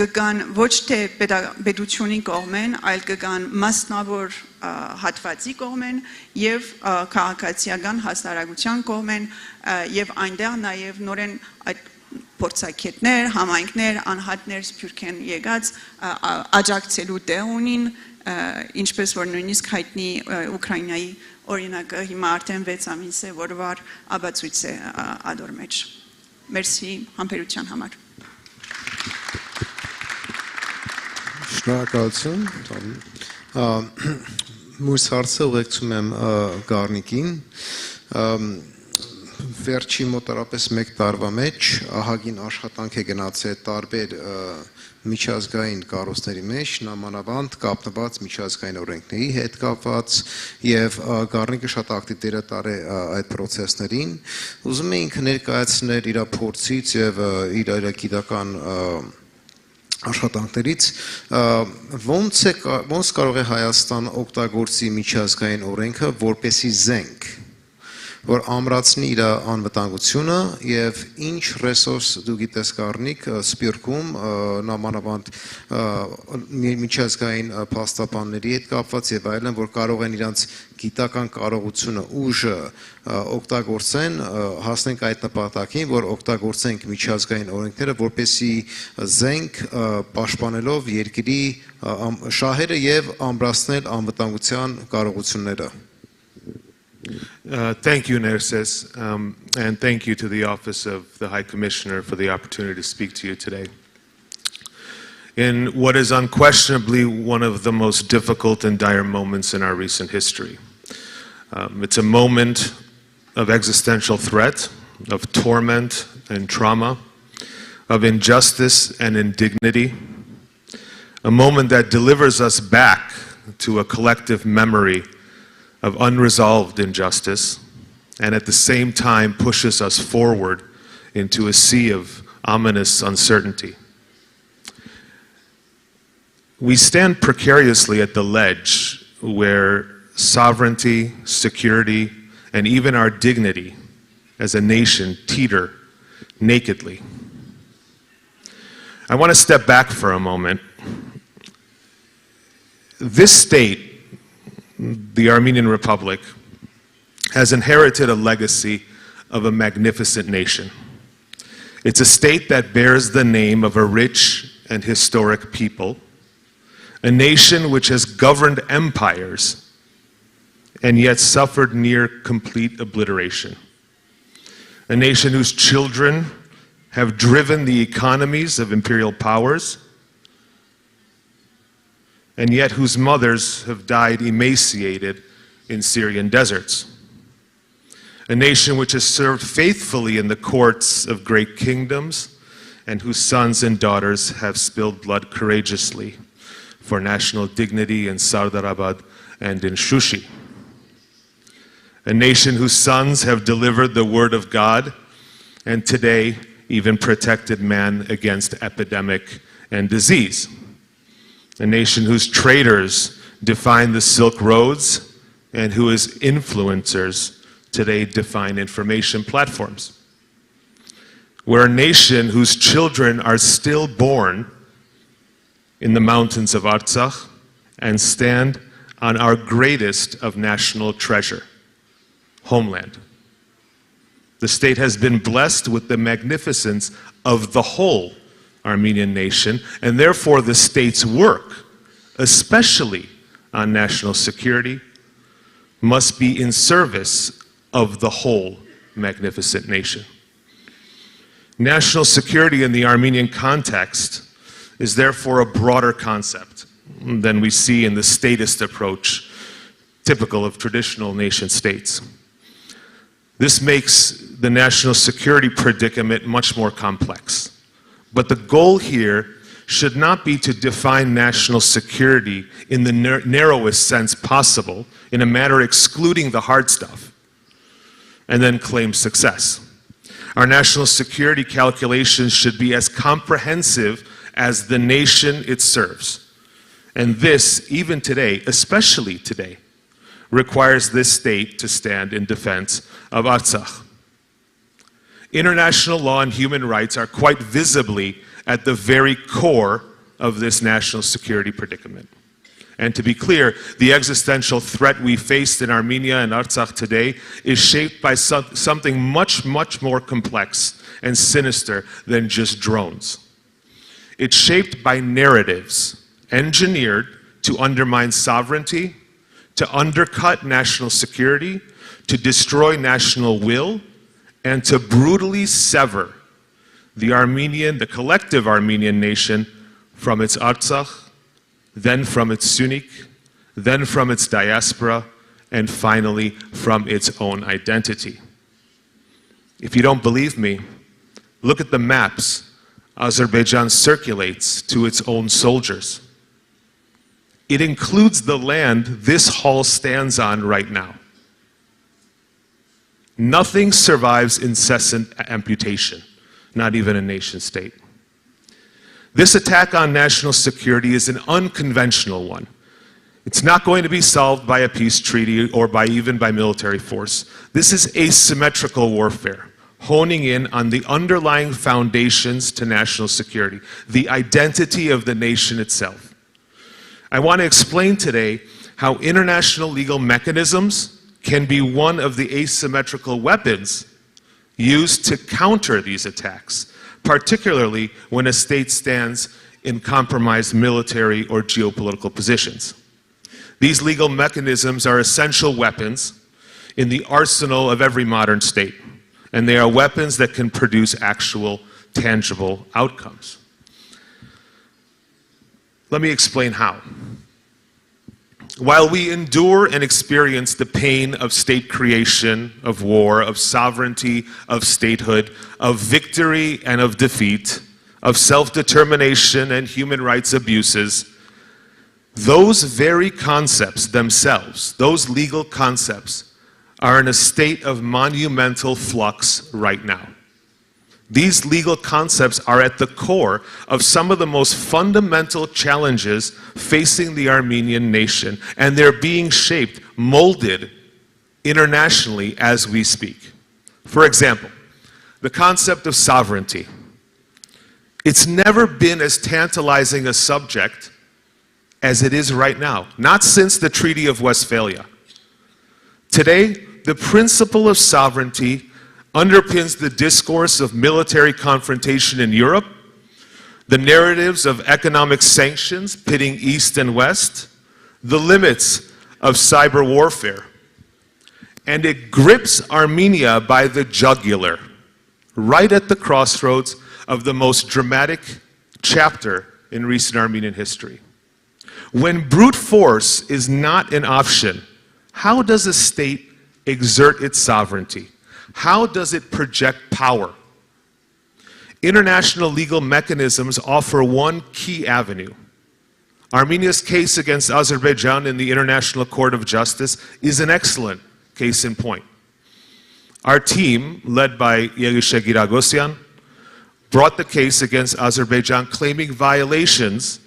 կգան ոչ թե պետությունի կողմեն, այլ կգան մասնավոր հատվածի կողմեն եւ քաղաքացիական հասարակության կողմեն եւ այնտեղ նաեւ նորեն այդ փորձակետներ, համայնքներ, անհատներ սփյուռքեն եկած աջակցելու տեղ ունին, ինչպես որ նույնիսկ հայտնի Ուկրաինայի օրինակը հիմա արդեն 6 ամիս է, որ վար աբացույց է ադոր մեջ։ Մերսի համբերության համար։ Շնորհակալություն։ Մյուս հարցը ուղեկցում եմ Գառնիկին։ Վերջի մոտարապես 1 տարվա մեջ ահագին աշխատանք է գնացել տարբեր միջազգային կառույցների մեջ, նամանավանդ կապնված միջազգային օրենքների հետ կապված եւ Գառնիկը շատ ակտիվ դեր է տարել այդ process-ներին։ Ուզում եմ ինքը ներկայացնել իր փորձից եւ իր գիտական աշխատանքներից ոնց կարող է Հայաստան օգտագործի միջազգային օրենքը որպեսզի զենք որ ամրացնի իր անվտանգությունը եւ ինչ ռեսուրս դու գիտես Գառնիկ սպյուրքում նամանավանդ միջազգային փաստաբանների հետ կապված եւ այլն որ կարող են իրանց գիտական կարողությունը ուժը օգտագործեն հասնենք այդ նպատակին որ օգտագործենք միջազգային օրենքները որպեսզի զենք պաշտպանելով երկրի շահերը եւ ամրացնել անվտանգության կարողությունները Thank you, Analyses, and thank you to the Office of the High Commissioner for the opportunity to speak to you today. In what is unquestionably one of the most difficult and dire moments in our recent history. It's a moment of existential threat, of torment and trauma, of injustice and indignity, a moment that delivers us back to a collective memory of unresolved injustice, and at the same time pushes us forward into a sea of ominous uncertainty. We stand precariously at the ledge where sovereignty, security, and even our dignity as a nation teeter nakedly. I want to step back for a moment. This state, the Armenian Republic, has inherited a legacy of a magnificent nation. It's a state that bears the name of a rich and historic people, a nation which has governed empires and yet suffered near complete obliteration, a nation whose children have driven the economies of imperial powers, and yet whose mothers have died emaciated in Syrian deserts. A nation which has served faithfully in the courts of great kingdoms and whose sons and daughters have spilled blood courageously for national dignity in Sardarabad and in Shushi. A nation whose sons have delivered the word of God and today even protected man against epidemic and disease. A nation whose traders define the Silk Roads and whose influencers today define information platforms. We're a nation whose children are still born in the mountains of Artsakh and stand on our greatest of national treasure, homeland. The state has been blessed with the magnificence of the whole Armenian nation, and therefore the state's work, especially on national security, must be in service of the whole magnificent nation. National security in the Armenian context is therefore a broader concept than we see in the statist approach typical of traditional nation states. This makes the national security predicament much more complex. But the goal here should not be to define national security in the narrowest sense possible, in a manner excluding the hard stuff, and then claim success. Our national security calculations should be as comprehensive as the nation it serves. And this, even today, especially today, requires this state to stand in defense of Artsakh. International law and human rights are quite visibly at the very core of this national security predicament. And to be clear, the existential threat we faced in Armenia and Artsakh today is shaped by something much, much more complex and sinister than just drones. It's shaped by narratives engineered to undermine sovereignty, to undercut national security, to destroy national will, and to brutally sever the collective Armenian nation from its Artsakh, then from its Sunnik, then from its diaspora, and finally from its own identity. If you don't believe me, look at the maps Azerbaijan circulates to its own soldiers. It includes the land this hall stands on right now. Nothing survives incessant amputation, not even a nation state. This attack on national security is an unconventional one. It's not going to be solved by a peace treaty or even by military force. This is asymmetrical warfare, honing in on the underlying foundations to national security, the identity of the nation itself. I want to explain today how international legal mechanisms can be one of the asymmetrical weapons used to counter these attacks, particularly when a state stands in compromised military or geopolitical positions. These legal mechanisms are essential weapons in the arsenal of every modern state, and they are weapons that can produce actual, tangible outcomes. Let me explain how. While we endure and experience the pain of state creation, of war, of sovereignty, of statehood, of victory and of defeat, of self-determination and human rights abuses, those very concepts themselves, those legal concepts, are in a state of monumental flux right now. These legal concepts are at the core of some of the most fundamental challenges facing the Armenian nation, and they're being shaped, molded internationally as we speak. For example, the concept of sovereignty. It's never been as tantalizing a subject as it is right now, not since the Treaty of Westphalia. Today, the principle of sovereignty underpins the discourse of military confrontation in Europe, the narratives of economic sanctions pitting East and West, the limits of cyber warfare. And it grips Armenia by the jugular, right at the crossroads of the most dramatic chapter in recent Armenian history. When brute force is not an option, how does a state exert its sovereignty? How does it project power? International legal mechanisms offer one key avenue. Armenia's case against Azerbaijan in the International Court of Justice is an excellent case in point. Our team, led by Yelishe Giragosyan, brought the case against Azerbaijan claiming violations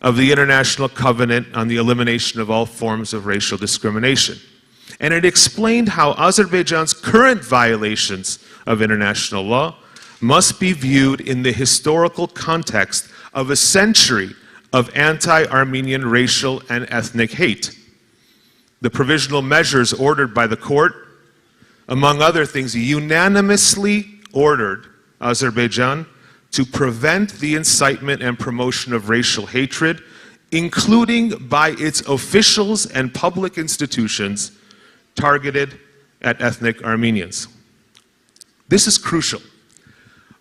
of the International Covenant on the Elimination of All Forms of Racial Discrimination. And it explained how Azerbaijan's current violations of international law must be viewed in the historical context of a century of anti-Armenian racial and ethnic hate. The provisional measures ordered by the court, among other things, unanimously ordered Azerbaijan to prevent the incitement and promotion of racial hatred, including by its officials and public institutions targeted at ethnic Armenians. This is crucial.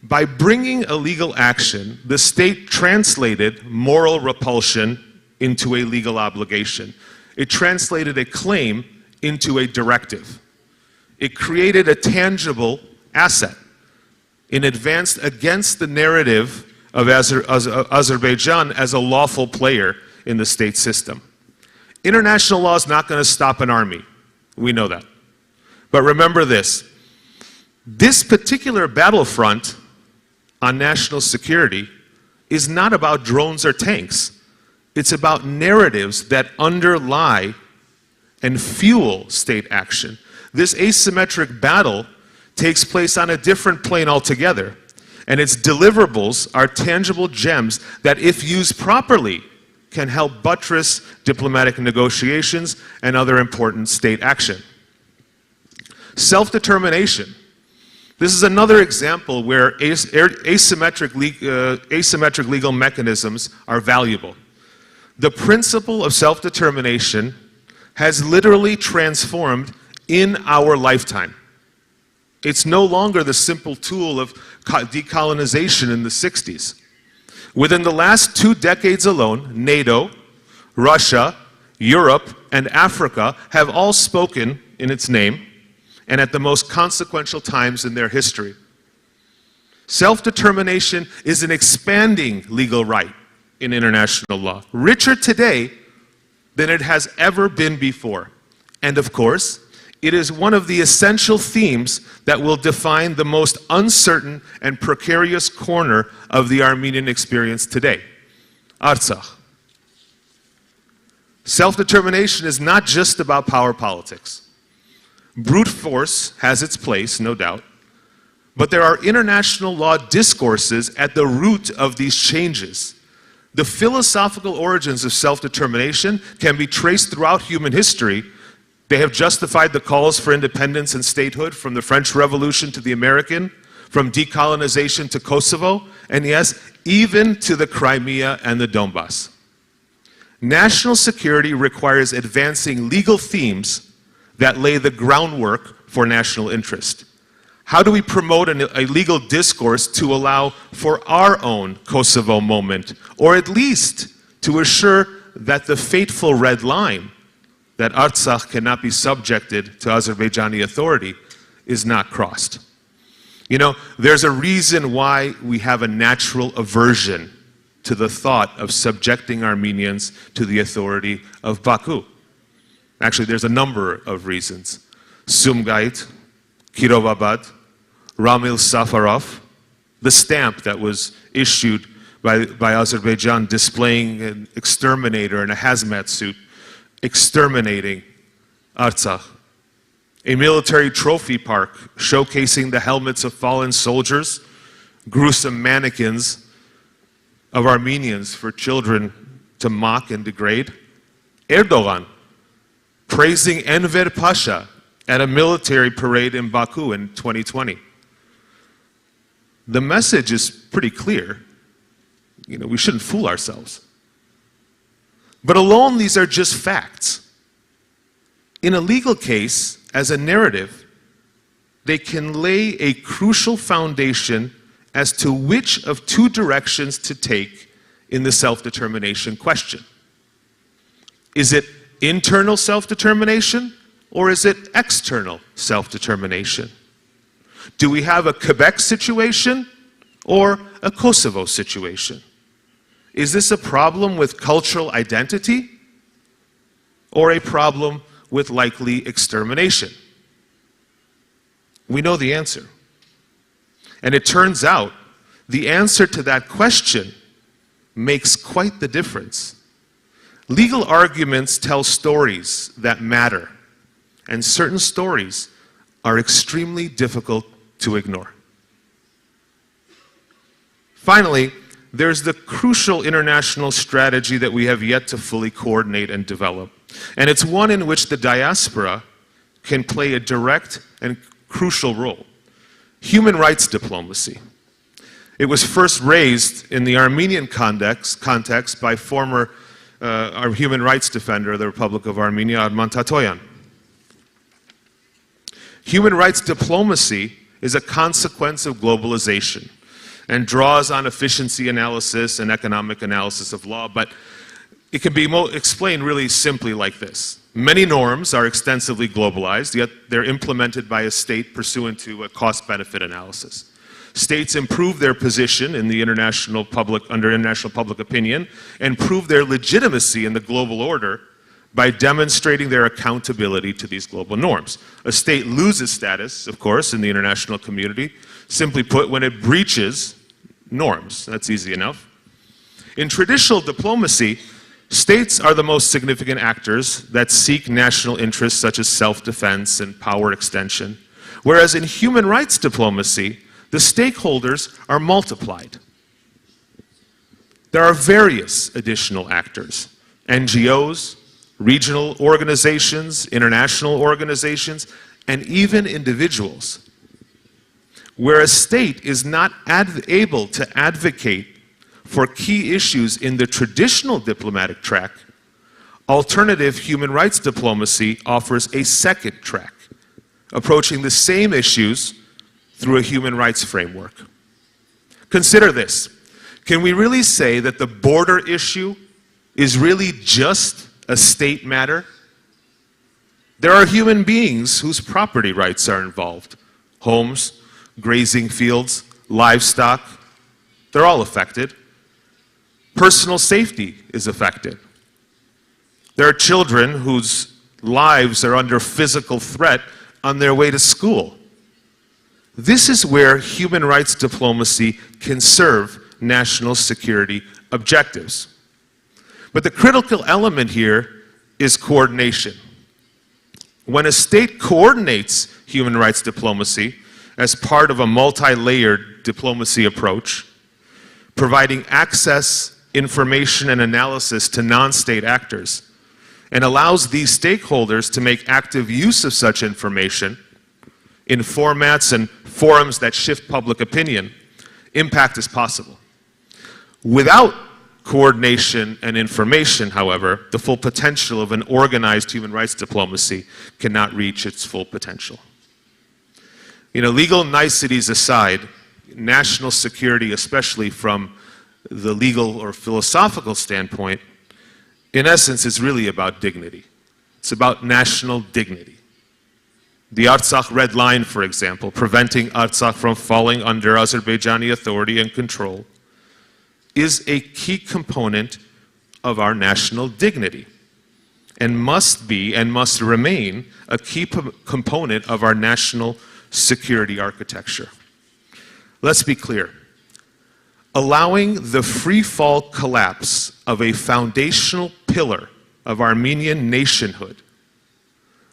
By bringing a legal action, the state translated moral repulsion into a legal obligation. It translated a claim into a directive. It created a tangible asset. It advanced against the narrative of Azerbaijan as a lawful player in the state system. International law is not going to stop an army. We know that. But remember this. This particular battlefront on national security is not about drones or tanks. It's about narratives that underlie and fuel state action. This asymmetric battle takes place on a different plane altogether. and its deliverables are tangible gems that, if used properly, can help buttress diplomatic negotiations and other important state action. Self-determination. This is another example where asymmetric legal mechanisms are valuable. The principle of self-determination has literally transformed in our lifetime. It's no longer the simple tool of decolonization in the 60s. Within the last 2 decades alone, NATO, Russia, Europe, and Africa have all spoken in its name and at the most consequential times in their history. Self-determination is an expanding legal right in international law, richer today than it has ever been before. And of course, it is one of the essential themes that will define the most uncertain and precarious corner of the Armenian experience today, Artsakh. Self-determination is not just about power politics. Brute force has its place, no doubt, but there are international law discourses at the root of these changes. The philosophical origins of self-determination can be traced throughout human history. They have justified the calls for independence and statehood, from the French Revolution to the American, from decolonization to Kosovo, and yes, even to the Crimea and the Donbass. National security requires advancing legal themes that lay the groundwork for national interest. How do we promote a legal discourse to allow for our own Kosovo moment, or at least to assure that the fateful red line, that Artsakh cannot be subjected to Azerbaijani authority, is not crossed? You know, there's a reason why we have a natural aversion to the thought of subjecting Armenians to the authority of Baku. Actually, there's a number of reasons. Sumgait, Kirovabad, Ramil Safarov, the stamp that was issued by Azerbaijan displaying an exterminator in a hazmat suit exterminating Artsakh, a military trophy park showcasing the helmets of fallen soldiers, gruesome mannequins of Armenians for children to mock and degrade, Erdogan praising Enver Pasha at a military parade in Baku in 2020. The message is pretty clear. You know, we shouldn't fool ourselves. But alone, these are just facts. In a legal case, as a narrative, they can lay a crucial foundation as to which of 2 directions to take in the self-determination question. Is it internal self-determination, or is it external self-determination? Do we have a Quebec situation or a Kosovo situation? Is this a problem with cultural identity or a problem with likely extermination? We know the answer. And it turns out the answer to that question makes quite the difference. Legal arguments tell stories that matter, and certain stories are extremely difficult to ignore. Finally, there's the crucial international strategy that we have yet to fully coordinate and develop. And it's one in which the diaspora can play a direct and crucial role. Human rights diplomacy. It was first raised in the Armenian context by former our human rights defender of the Republic of Armenia, Arman Tatoyan. Human rights diplomacy is a consequence of globalization and draws on efficiency analysis and economic analysis of law, but it can be explained really simply like this. Many norms are extensively globalized, yet they're implemented by a state pursuant to a cost-benefit analysis. States improve their position in the under international public opinion and prove their legitimacy in the global order by demonstrating their accountability to these global norms. A state loses status, of course, in the international community, simply put, when it breaches norms. That's easy enough. In traditional diplomacy, states are the most significant actors that seek national interests such as self-defense and power extension, whereas in human rights diplomacy, the stakeholders are multiplied. There are various additional actors, NGOs, regional organizations, international organizations, and even individuals. Where a state is not able to advocate for key issues in the traditional diplomatic track, alternative human rights diplomacy offers a second track, approaching the same issues through a human rights framework. Consider this. Can we really say that the border issue is really just a state matter? There are human beings whose property rights are involved. Homes, grazing fields, livestock, they're all affected. Personal safety is affected. There are children whose lives are under physical threat on their way to school. This is where human rights diplomacy can serve national security objectives. But the critical element here is coordination. When a state coordinates human rights diplomacy as part of a multi-layered diplomacy approach, providing access, information, and analysis to non-state actors, and allows these stakeholders to make active use of such information in formats and forums that shift public opinion, impact is possible. Without coordination and information, however, the full potential of an organized human rights diplomacy cannot reach its full potential. Legal niceties aside, national security, especially from the legal or philosophical standpoint, in essence, is really about dignity. It's about national dignity. The Artsakh Red Line, for example, preventing Artsakh from falling under Azerbaijani authority and control, is a key component of our national dignity and must be and must remain a key component of our national security architecture. Let's be clear. Allowing the free-fall collapse of a foundational pillar of Armenian nationhood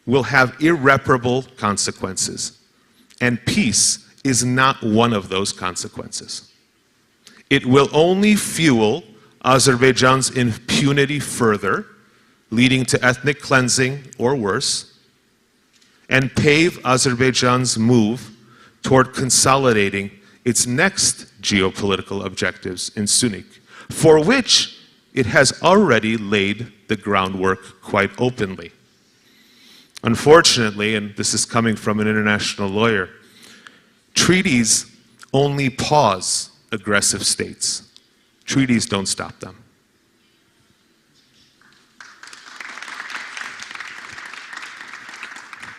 will have irreparable consequences, and peace is not one of those consequences. It will only fuel Azerbaijan's impunity further, leading to ethnic cleansing or worse, and pave Azerbaijan's move toward consolidating its next geopolitical objectives in Sunik, for which it has already laid the groundwork quite openly. Unfortunately, and this is coming from an international lawyer, treaties only pause aggressive states. Treaties don't stop them.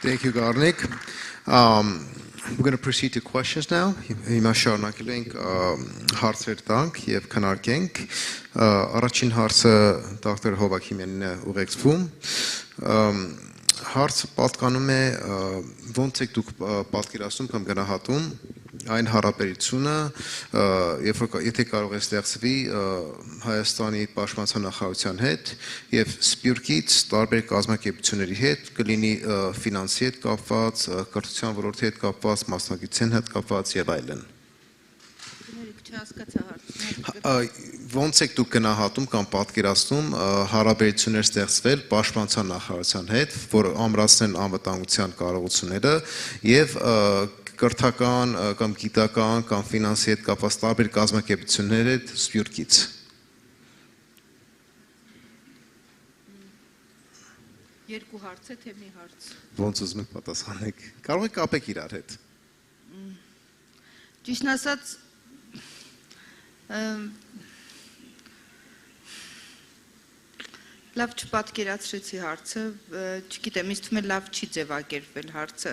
Thank you, Garnik. We're going to proceed to questions now. Հիմա շարունակելու ենք հարցեր տանք եւ քննարկենք։ Առաջին հարցը դոկտոր Հովակիմյանին է ուղեկցվում։ Հարցը պատկանում է ոնց եք դուք պատկերացնում կամ գնահատում այն հարաբերությունը, եթե կարող է ստեղծվի Հայաստանի պաշտպանության նախարարության հետ եւ Սփյուռքից տարբեր կազմակերպությունների հետ, կլինի ֆինանսի հետ կապված, կրթության ոլորտի հետ կապված, մասնագիտության հետ կապված եւ այլն։ Ոնց եք դուք գնահատում կամ պատկերացնում հարաբերություններ ստեղծվել պաշտպանության նախարարության հետ, որ ամրացնեն անվտանգության կարողությունները եւ կրթական կամ գիտական կամ ֆինանսի հետ կապված տարբեր կազմակերպություններ հետ Սփյուռքից։ Երկու հարց է, թե մի հարց։ Ոնց ուզում եք պատասխանեք։ Կարող եք կապեք իրար հետ։ Ճիշտն ասած, լավ չպատկերացրեցի հարցը, չգիտեմ, ինձ թվում է լավ չի ձևակերպվել հարցը։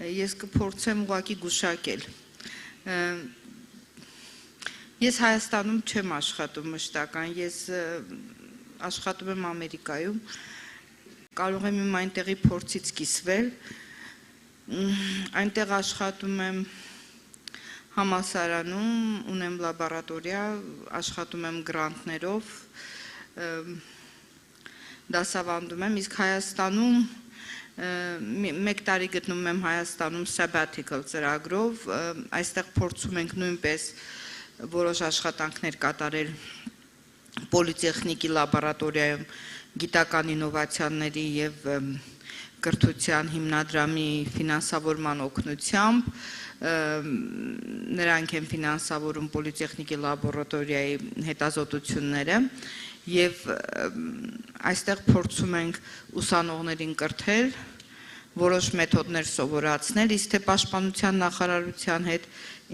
Ես կփորձեմ ուղղակի գուշակել։ Ես Հայաստանում չեմ աշխատում մշտական, ես աշխատում եմ Ամերիկայում, կարող եմ իմ այնտեղի փորձից կիսվել, այնտեղ աշխատում եմ համալսարանում, ունեմ լաբորատորիա, աշխատում եմ գրանտներով, դասավանդում եմ, իսկ Հայաստանում Մեկ տարի գտնում եմ Հայաստանում sabbatical ծրագրով, այստեղ փորձում ենք նույնպես որոշ աշխատանքներ կատարել պոլիտեխնիկի լաբորատորիայում գիտական ինովացիաների եւ կրթության հիմնադրամի ֆինանսավորման օգնությամբ նրանք են ֆինանսավորում պոլիտեխնիկի լաբորատորիայի հետազոտությունները եւ այստեղ փորձում ենք ուսանողներին կրթել, որոշ մեթոդներ սովորացնել, իսկ թե պաշտպանության նախարարության հետ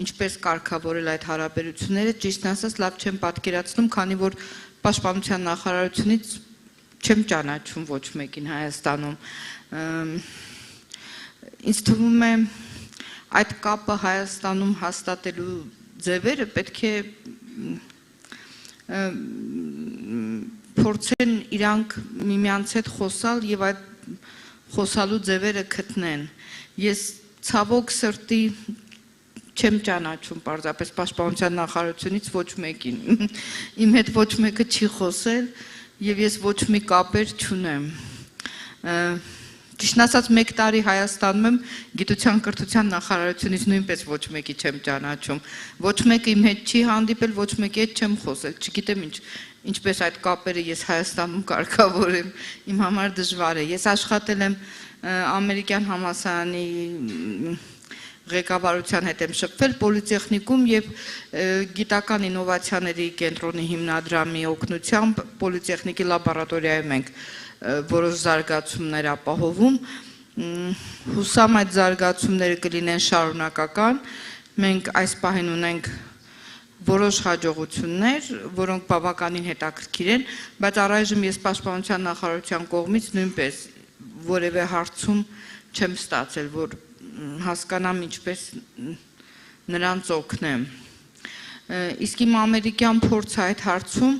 ինչպես կարգավորել այդ հարաբերությունները, ճիշտն ասած լավ չեմ պատկերացնում, քանի որ պաշտպանության նախարարությունից չեմ ճանաչում ոչ մեկին Հայաստանում։ Ինձ թվում է այդ կապը Հայաստանում հաստատելու ձևերը պետք է փորձեն իրանք միմյանց հետ խոսալ եւ այդ խոսալու ձևերը գտնեն։ Ես ցավոք սրտի չեմ ճանաչում պարզապես պաշտպանության նախարարությունից ոչ մեկին։ Իմ հետ ոչ մեկը չի խոսել եւ ես ոչ մի կապեր չունեմ։ Ճիշտն ասած մեկ տարի Հայաստանում եմ գիտության կրթության նախարարությունից նույնպես ոչ մեկի չեմ ճանաչում։ Ոչ մեկը իմ հետ չի հանդիպել, ոչ մեկի հետ չեմ խոսել, չգիտեմ ինչպես այդ կապերը ես Հայաստանում կարգավորեմ, իմ համար դժվար է։ Ես աշխատել եմ ամերիկյան համալսարանի ղեկավարության հետ եմ շփվել պոլիտեխնիկում եւ գիտական ինովացիաների կենտրոնի հիմնադրամի օգնությամբ պոլիտեխնիկի լաբորատորիայում ենք որոշ զարգացումներ ապահովում, հուսամ այդ զարգացումները կլինեն շարունակական, մենք այս պահին ունենք որոշ հաջողություններ, որոնք բավականին հետաքրքիր են, բայց առայժմ ես պաշտպանության նախարարության կողմից նույնպես որևէ հարցում չեմ ստացել, որ հասկանամ ինչպես նրանց օգնեմ։ Իսկ իմ ամերիկյան փորձը այդ հարցում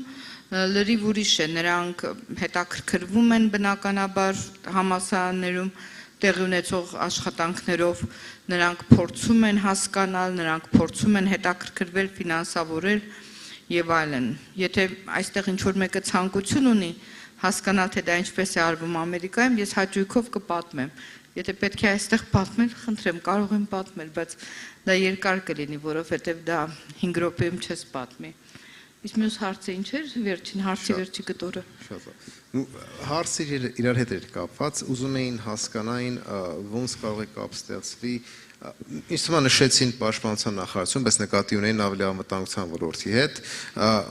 լրիվ ուրիշ է, նրանք հետաքրքրվում են բնականաբար համալսարաններում տեղի ունեցող աշխատանքներով, նրանք փորձում են հասկանալ, նրանք փորձում են հետաքրքրվել, ֆինանսավորել եւ այլն։ Եթե այստեղ ինչ-որ մեկը ցանկություն ունի հասկանալ, թե դա ինչպես է արվում Ամերիկայում, ես հաճույքով կպատմեմ։ Եթե պետք է այստեղ պատմել, խնդրեմ, կարող եմ պատմել, բայց դա երկար կլինի, որովհետեւ դա 5 րոպեում չես պատմի։ Իսկ մյուս հարցը ինչ էր, վերջին հարցի վերջի կտորը։ Հարցը իրար հետ էր կապված, ուզում էին հասկանային ոնց կարող է կապ ստեղծվի, ինձ թվում է նշեցին պաշտպանության նախարարություն, բայց նկատի ունեն ավելի անվտանգության ոլորտի հետ,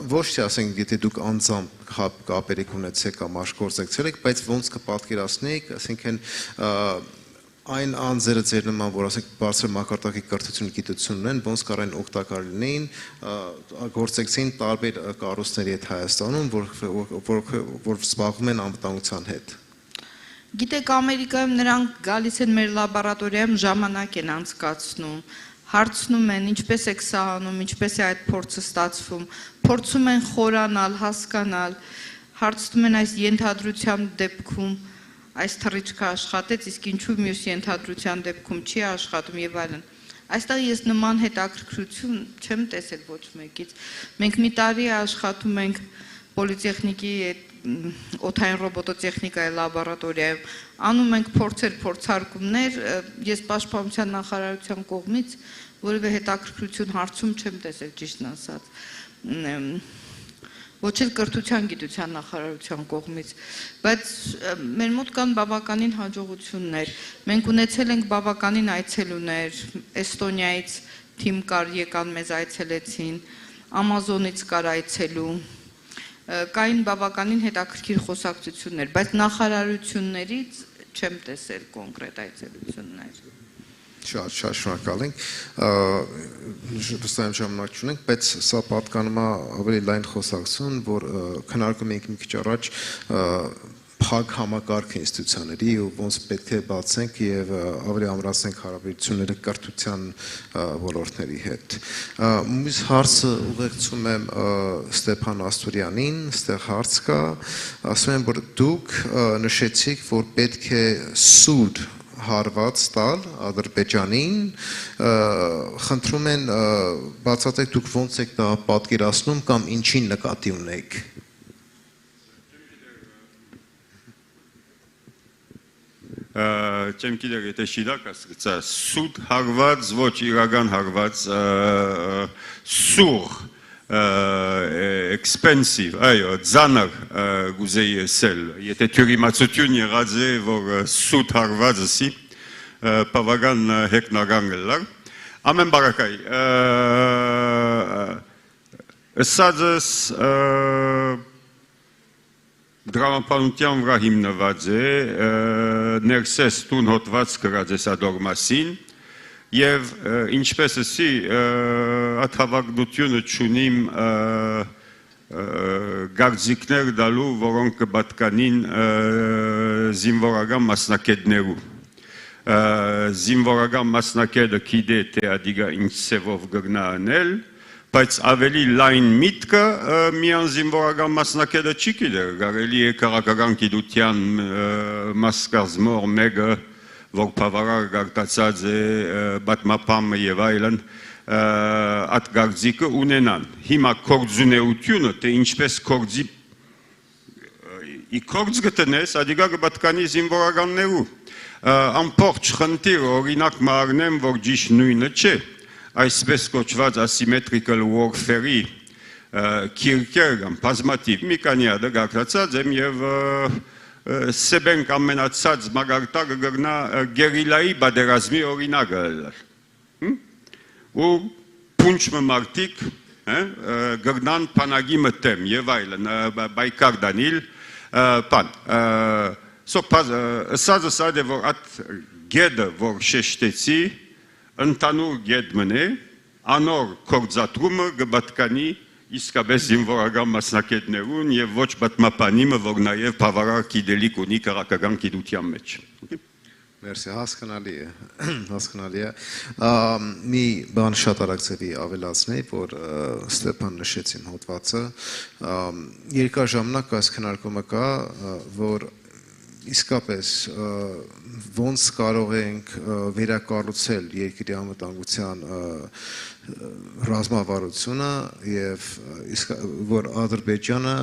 ոչ թե ասենք, եթե դուք անձամբ կապերիք ունեցեք կամ աշկորձեկցել եք, բայց ոնց կպատկերացնեիք, ասենքն այն անձերը ձեր նման, որ ասենք բարձր մակարդակի կրթություն գիտություն ունեն, ոնց կարան օգտակար լինեին, գործեկցին տարբեր կառույցների հետ Հայաստանում, որ զբաղվում են անվտանգության հետ։ Գիտեք, Ամերիկայում նրանք գալիս են մեր լաբորատորիայում ժամանակ են անցկացնում, հարցնում են ինչպես եք սա անում, ինչպես է այդ փորձը ստացվում, փորձում են խորանալ, հասկանալ, հարցնում են այս ենթադրության դեպքում այս թռիչքը աշխատեց, իսկ ինչու մյուս ենթադրության դեպքում չի աշխատում եւ այլն։ Այստեղ ես նման հետաքրքրություն չեմ տեսել ոչ մեկից։ Մենք մի տարի աշխատում ենք պոլիտեխնիկի օդային ռոբոտոտեխնիկայի լաբորատորիայում, անում ենք փորձեր, փորձարկումներ, ես պաշտպանության նախարարության կողմից որևէ հետաքրքրություն հարցում չեմ տեսել, ճիշտն ասած։ Ոչ էլ կրթության գիտության նախարարության կողմից, բայց մեր մոտ կան բավականին հաջողություններ։ Մենք ունեցել ենք բավականին այցելուներ, Էստոնիայից թիմ կար, եկան մեզ այցելեցին, Ամազոնից կար այցելու, կային բավականին հետաքրքիր խոսակցություններ, բայց նախարարություններից չեմ տեսել կոնկրետ այցելություններ։ Շատ շնորհակալ ենք, վստահ եմ ժամանակ չունենք, բայց սա պատկանում է ավելի լայն խոսակցություն, որ քննարկում ենք մի քիչ առաջ փակ համակարգ ինստիտուցիաների ու ոնց պետք է բացենք եւ ավելի ամրացնենք հարաբերությունները կրթության ոլորտների հետ։ Մյուս հարցը ուղեկցում եմ Ստեփան Աստուրյանին, ստեղ հարց կա, ասում եմ, որ դուք նշեցիք, որ պետք է սուր հարված տալ Ադրբեջանին, խնդրում են բացատրեք դուք ոնց եք դա պատկերացնում կամ ինչին նկատի ունեք։ չեմ գիտեր եթե շիդակ ասկցա սուտ հարված ոչ իրական հարված սուր expensive այո ձանր գուզեի ասել եթե թյուրիմացություն եղած է որ սուտ հարված ասի բավական հեգնական գլար ամեն բարակայ ասածս դրամապանության վրա հիմնված է ներսես տուն հոտված գրած է սադոր մասին եւ ինչպես ասի աթավագնությունը ճունիմ գարձիկներ դալու որոնք կբատկանին զինվորական մասնակետներու զինվորական մասնակետը գիտե թե ադիգա ինչ ծևով կգնա անել բայց ավելի լայն միտքը միան զինվորական մասնակետը չի գիտեր կարելի է քաղաքական գիտության մասկազմոր մեկը որ բավարար գարտացած է բատմապամը եւ այլն այդ գարձիկը ունենան հիմա կորձունեությունը թե ինչպես կորձի ի կորձ գտնես ադիգա կբատկանի զինվորականներու ամբողջ խնդիրը օրինակ մարնեմ որ ճիշտ նույնը չէ այսպես կոչված asymmetrical warfare-ի քիրքեր կամ բազմաթիվ մի քանի հատ գակրացած եմ եւ սեբենք ամենացած մագարտակը գտնա գերիլայի բادرազմի օրինակը ու փունչը մարտիկ գտնան փանագի մտեմ եւ այլն բայկար դանիլ բան սա սա որ at գեդը որ շեշտեցի ընտանուր գեդ մնե անոր կորձատրումը գբատկանի իսկապես զինվորական մասնակետներուն եւ ոչ բատմապանիմը որ նաեւ բավարար գիտելիք ունի քաղաքական գիտության մեջ Մերսի հասկանալի է մի բան շատ արագ ավելացնեի որ Ստեփան նշեցին հոդվածը երկար ժամանակ այս քննարկումը կա որ իսկապես ոնց կարող ենք վերակառուցել երկրի անվտանգության ռազմավարությունը եւ որ Ադրբեջանը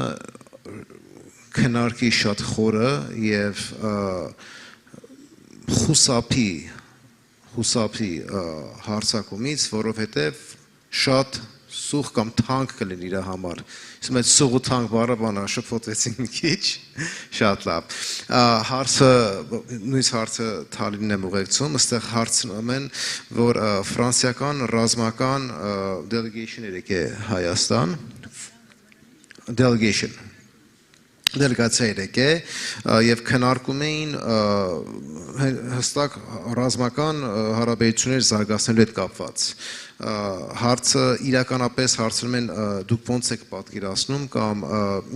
քննարկի շատ խորը եւ խուսափի հարցակումից որովհետեւ շատ սուղ կամ թանկ կլինի իր համար Իսկ մեծ սուղ ու թանկ բառը բանա շփոթեցին մի քիչ շատ լավ հարցը նույնիսկ հարցը Թալինն եմ ուղեկցում այստեղ հարցնում են որ ֆրանսիական ռազմական delegation եկե Հայաստան դելեգացիա եկե եւ քննարկում էին հստակ ռազմական հարաբերություններ զարգացնելու հետ կապված հարցը իրականապես հարցնում են դուք ոնց եք պատկերացնում կամ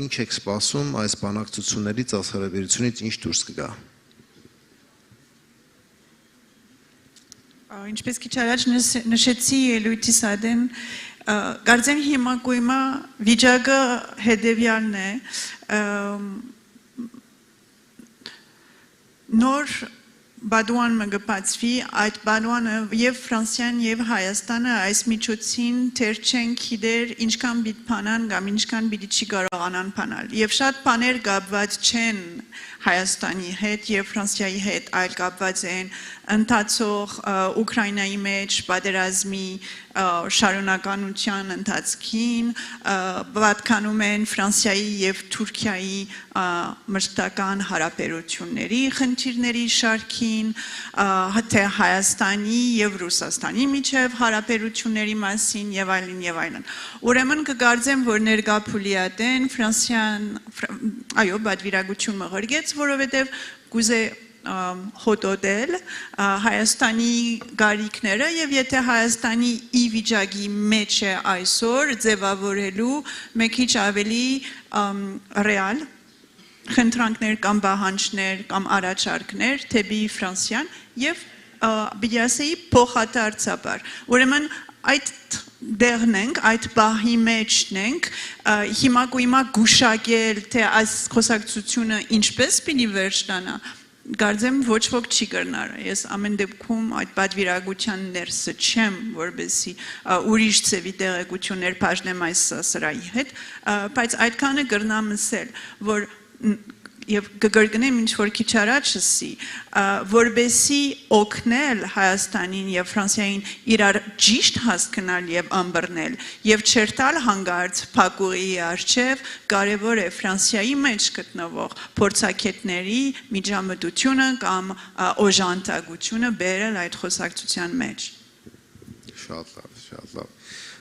ինչ եք սպասում այս բանակցություններից հարաբերությունից ինչ դուրս կգա Ինչպես քիչ առաջ նշեցի ելույթի սադեն Կարծեմ հիմա գույմա վիճակը հետևյալն է նոր բադուան մգպացվի այդ բադուանը եւ Ֆրանսիան եւ Հայաստանը այս միջոցին թեր չեն գիտեր ինչքան պիտի փանան կամ ինչքան պիտի չի կարողանան փանալ եւ շատ բաներ կապված չեն Հայաստանի հետ եւ Ֆրանսիայի հետ այլ կապված են ընթացող Ուկրաինայի մեջ պատերազմի շարունակականության ընթացքին պատկանում են Ֆրանսիայի եւ Թուրքիայի մշտական հարաբերությունների խնդիրների շարքին թե Հայաստանի եւ Ռուսաստանի միջև հարաբերությունների մասին եւ այլն ուրեմն կգարձեմ որ ներկա փուլիատեն Ֆրանսիան այո բادرագություն մղրգեց որովհետեւ գուզե հոտոդել Հայաստանի գարիկները եւ եթե Հայաստանի ի վիճակի մեջ է այսօր ձևավորելու մեկ քիչ ավելի ռեալ խնդրանքներ կամ բահանջներ կամ առաջարկներ թեպի Ֆրանսիան եւ պիտի ասեի փոխադարձաբար ուրեմն այդ դերն ենք այդ բահի մեջն ենք հիմա գույմա գուշակել թե այս խոսակցությունը ինչպես պիտի վերջ տանա Գարձեմ ոչ ոք չի կրնար ես ամեն դեպքում այդ պատվիրակության ներսը չեմ որբեսի ուրիշ ծևի տեղեկություններ բաժնեմ այս սրայի հետ բայց այդքանը կրնամ ասել որ եւ կգրկնեմ ինչ որ քիչ առաջսի որբեսի օգնել Հայաստանին եւ Ֆրանսիային իրար ճիշտ հասկանալ եւ ամբռնել եւ չերտալ հանգարց փակուղի արչեւ կարեւոր է Ֆրանսիայի մեջ գտնվող փորձակետների միջամտությունը կամ օժանդակությունը բերել այդ խոսակցության մեջ Շատ լավ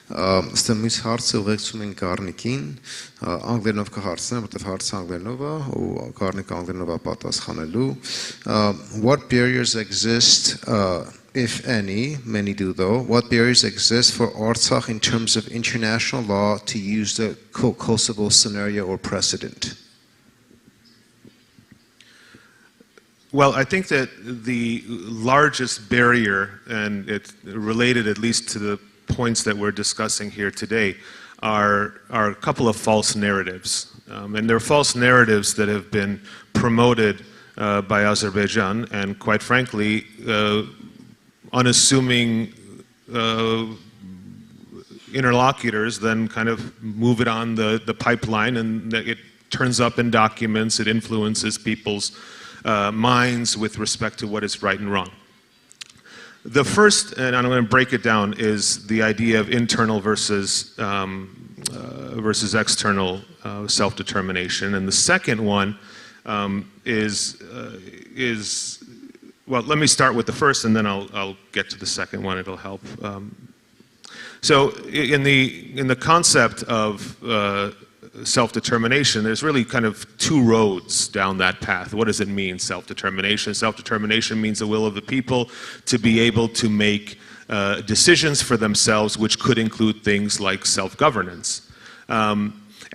Ըստ մյուս հարցը ուղեկցում են Գառնիկին, անգլերենով կհարցնեմ, որտեղ հարցը անգլերենով է, ու Գառնիկը անգլերենով է պատասխանելու. What barriers exist, if any, many do though, what barriers exist for Artsakh in terms of international law to use the Kosovo scenario or precedent? Well, I think that the largest barrier, and it's related at least to the points that we're discussing here today, are a couple of false narratives. And they're false narratives that have been promoted by Azerbaijan and, quite frankly, unassuming interlocutors then kind of move it on the pipeline, and it turns up in documents, it influences people's minds with respect to what is right and wrong. The first, and I'm going to break it down, is the idea of internal versus external self-determination, and the second one is well. Let me start with the first, and then I'll get to the second one. It'll help. So, in the concept of self-determination, there's really kind of two roads down that path. What does it mean, self-determination? Self-determination means the will of the people to be able to make decisions for themselves, which could include things like self-governance. And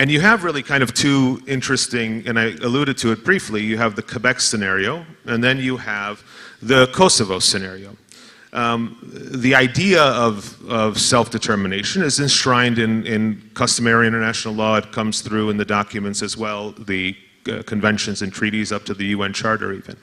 you have really kind of two interesting, and I alluded to it briefly, you have the Quebec scenario, and then you have the Kosovo scenario. The idea of self-determination is enshrined in customary international law. It comes through in the documents as well, the conventions and treaties up to the UN Charter even.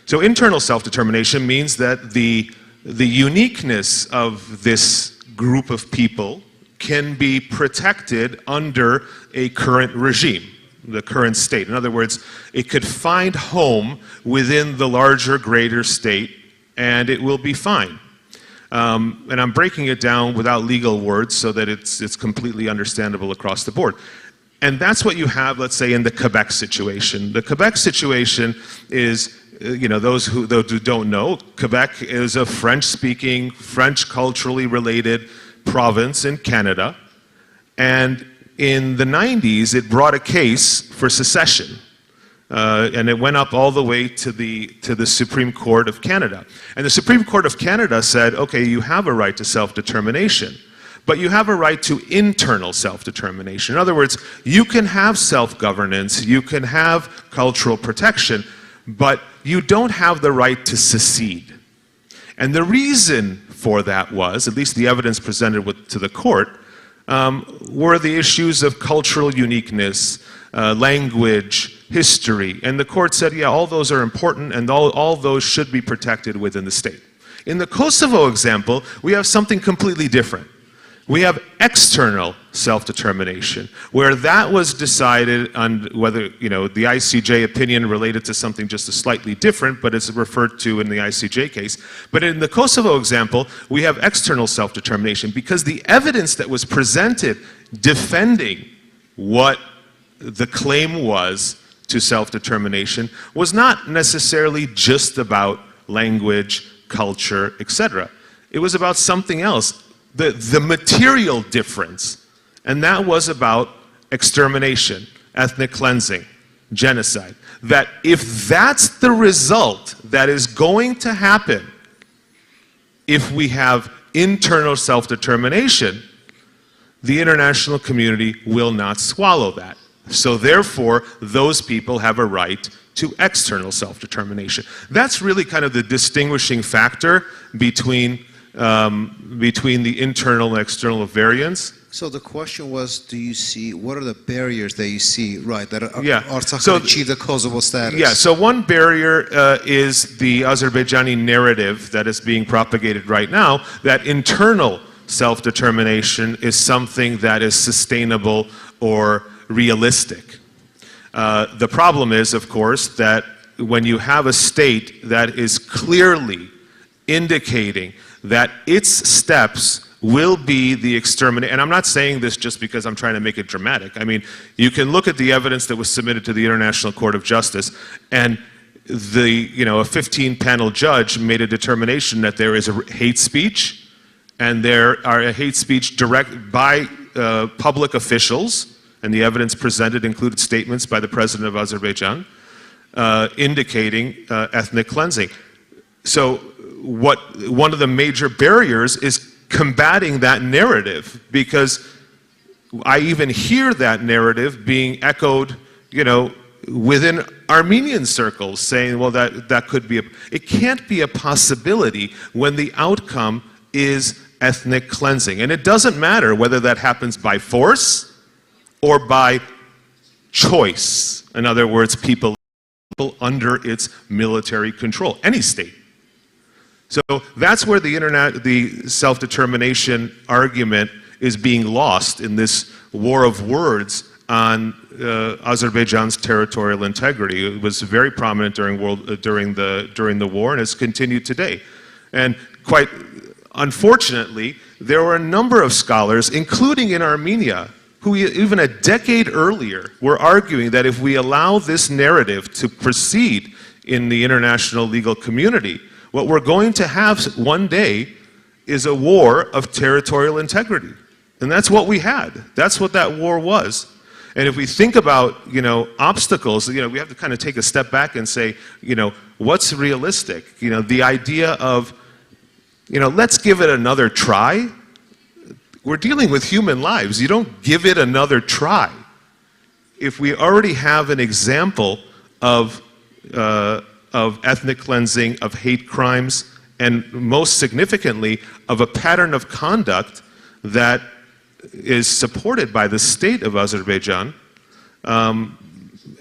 So internal self-determination means that the uniqueness of this group of people can be protected under a current regime, the current state. In other words, it could find home within the larger, greater state, and it will be fine. And I'm breaking it down without legal words so that it's completely understandable across the board. And that's what you have, let's say, in the Quebec situation. The Quebec situation is, those who don't know, Quebec is a French-speaking, French culturally related province in Canada. And in the 90s, it brought a case for secession. And it went up all the way to the Supreme Court of Canada. And the Supreme Court of Canada said, okay, you have a right to self-determination, but you have a right to internal self-determination. In other words, you can have self-governance, you can have cultural protection, but you don't have the right to secede. And the reason for that was, at least the evidence presented to the court, were the issues of cultural uniqueness, language, history. And the court said, yeah, all those are important and all those should be protected within the state. In the Kosovo example, we have something completely different. We have external self-determination, where that was decided on whether, the ICJ opinion related to something just slightly different, but it's referred to in the ICJ case. But in the Kosovo example, we have external self-determination because the evidence that was presented defending what the claim was to self-determination was not necessarily just about language, culture, etc. It was about something else, the material difference, and that was about extermination, ethnic cleansing, genocide. That if that's the result that is going to happen if we have internal self-determination, the international community will not swallow that. So therefore, those people have a right to external self-determination. That's really kind of the distinguishing factor between the internal and external variants. So the question was, what are the barriers that you see, right, that Artsakh so, can achieve the Kosovo status? Yeah, so one barrier is the Azerbaijani narrative that is being propagated right now, that internal self-determination is something that is sustainable or realistic. The problem is, of course, that when you have a state that is clearly indicating that its steps will be the extermination, and I'm not saying this just because I'm trying to make it dramatic. I mean, you can look at the evidence that was submitted to the International Court of Justice, and a 15-panel judge made a determination that there is a hate speech, and there are a hate speech direct by public officials, and the evidence presented included statements by the president of Azerbaijan indicating ethnic cleansing. So one of the major barriers is combating that narrative, because I even hear that narrative being echoed, within Armenian circles, saying, well, that could be it can't be a possibility when the outcome is ethnic cleansing. And it doesn't matter whether that happens by force or by choice. In other words, people under its military control, any state. So that's where the self-determination argument is being lost in this war of words on Azerbaijan's territorial integrity. It was very prominent during the war, and has continued today. And quite unfortunately, there were a number of scholars, including in Armenia, who even a decade earlier were arguing that if we allow this narrative to proceed in the international legal community, what we're going to have one day is a war of territorial integrity. And that's what we had. That's what that war was. And if we think about, obstacles, we have to kind of take a step back and say, what's realistic? The idea of, let's give it another try. We're dealing with human lives. You don't give it another try. If we already have an example of ethnic cleansing, of hate crimes, and most significantly, of a pattern of conduct that is supported by the state of Azerbaijan, and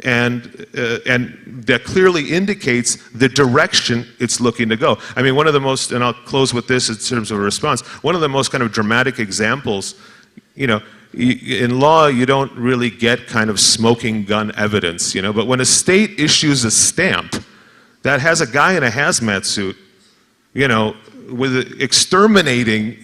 that clearly indicates the direction it's looking to go. I mean, one of the most, and I'll close with this in terms of a response, one of the most kind of dramatic examples, in law, you don't really get kind of smoking gun evidence, but when a state issues a stamp that has a guy in a hazmat suit, with exterminating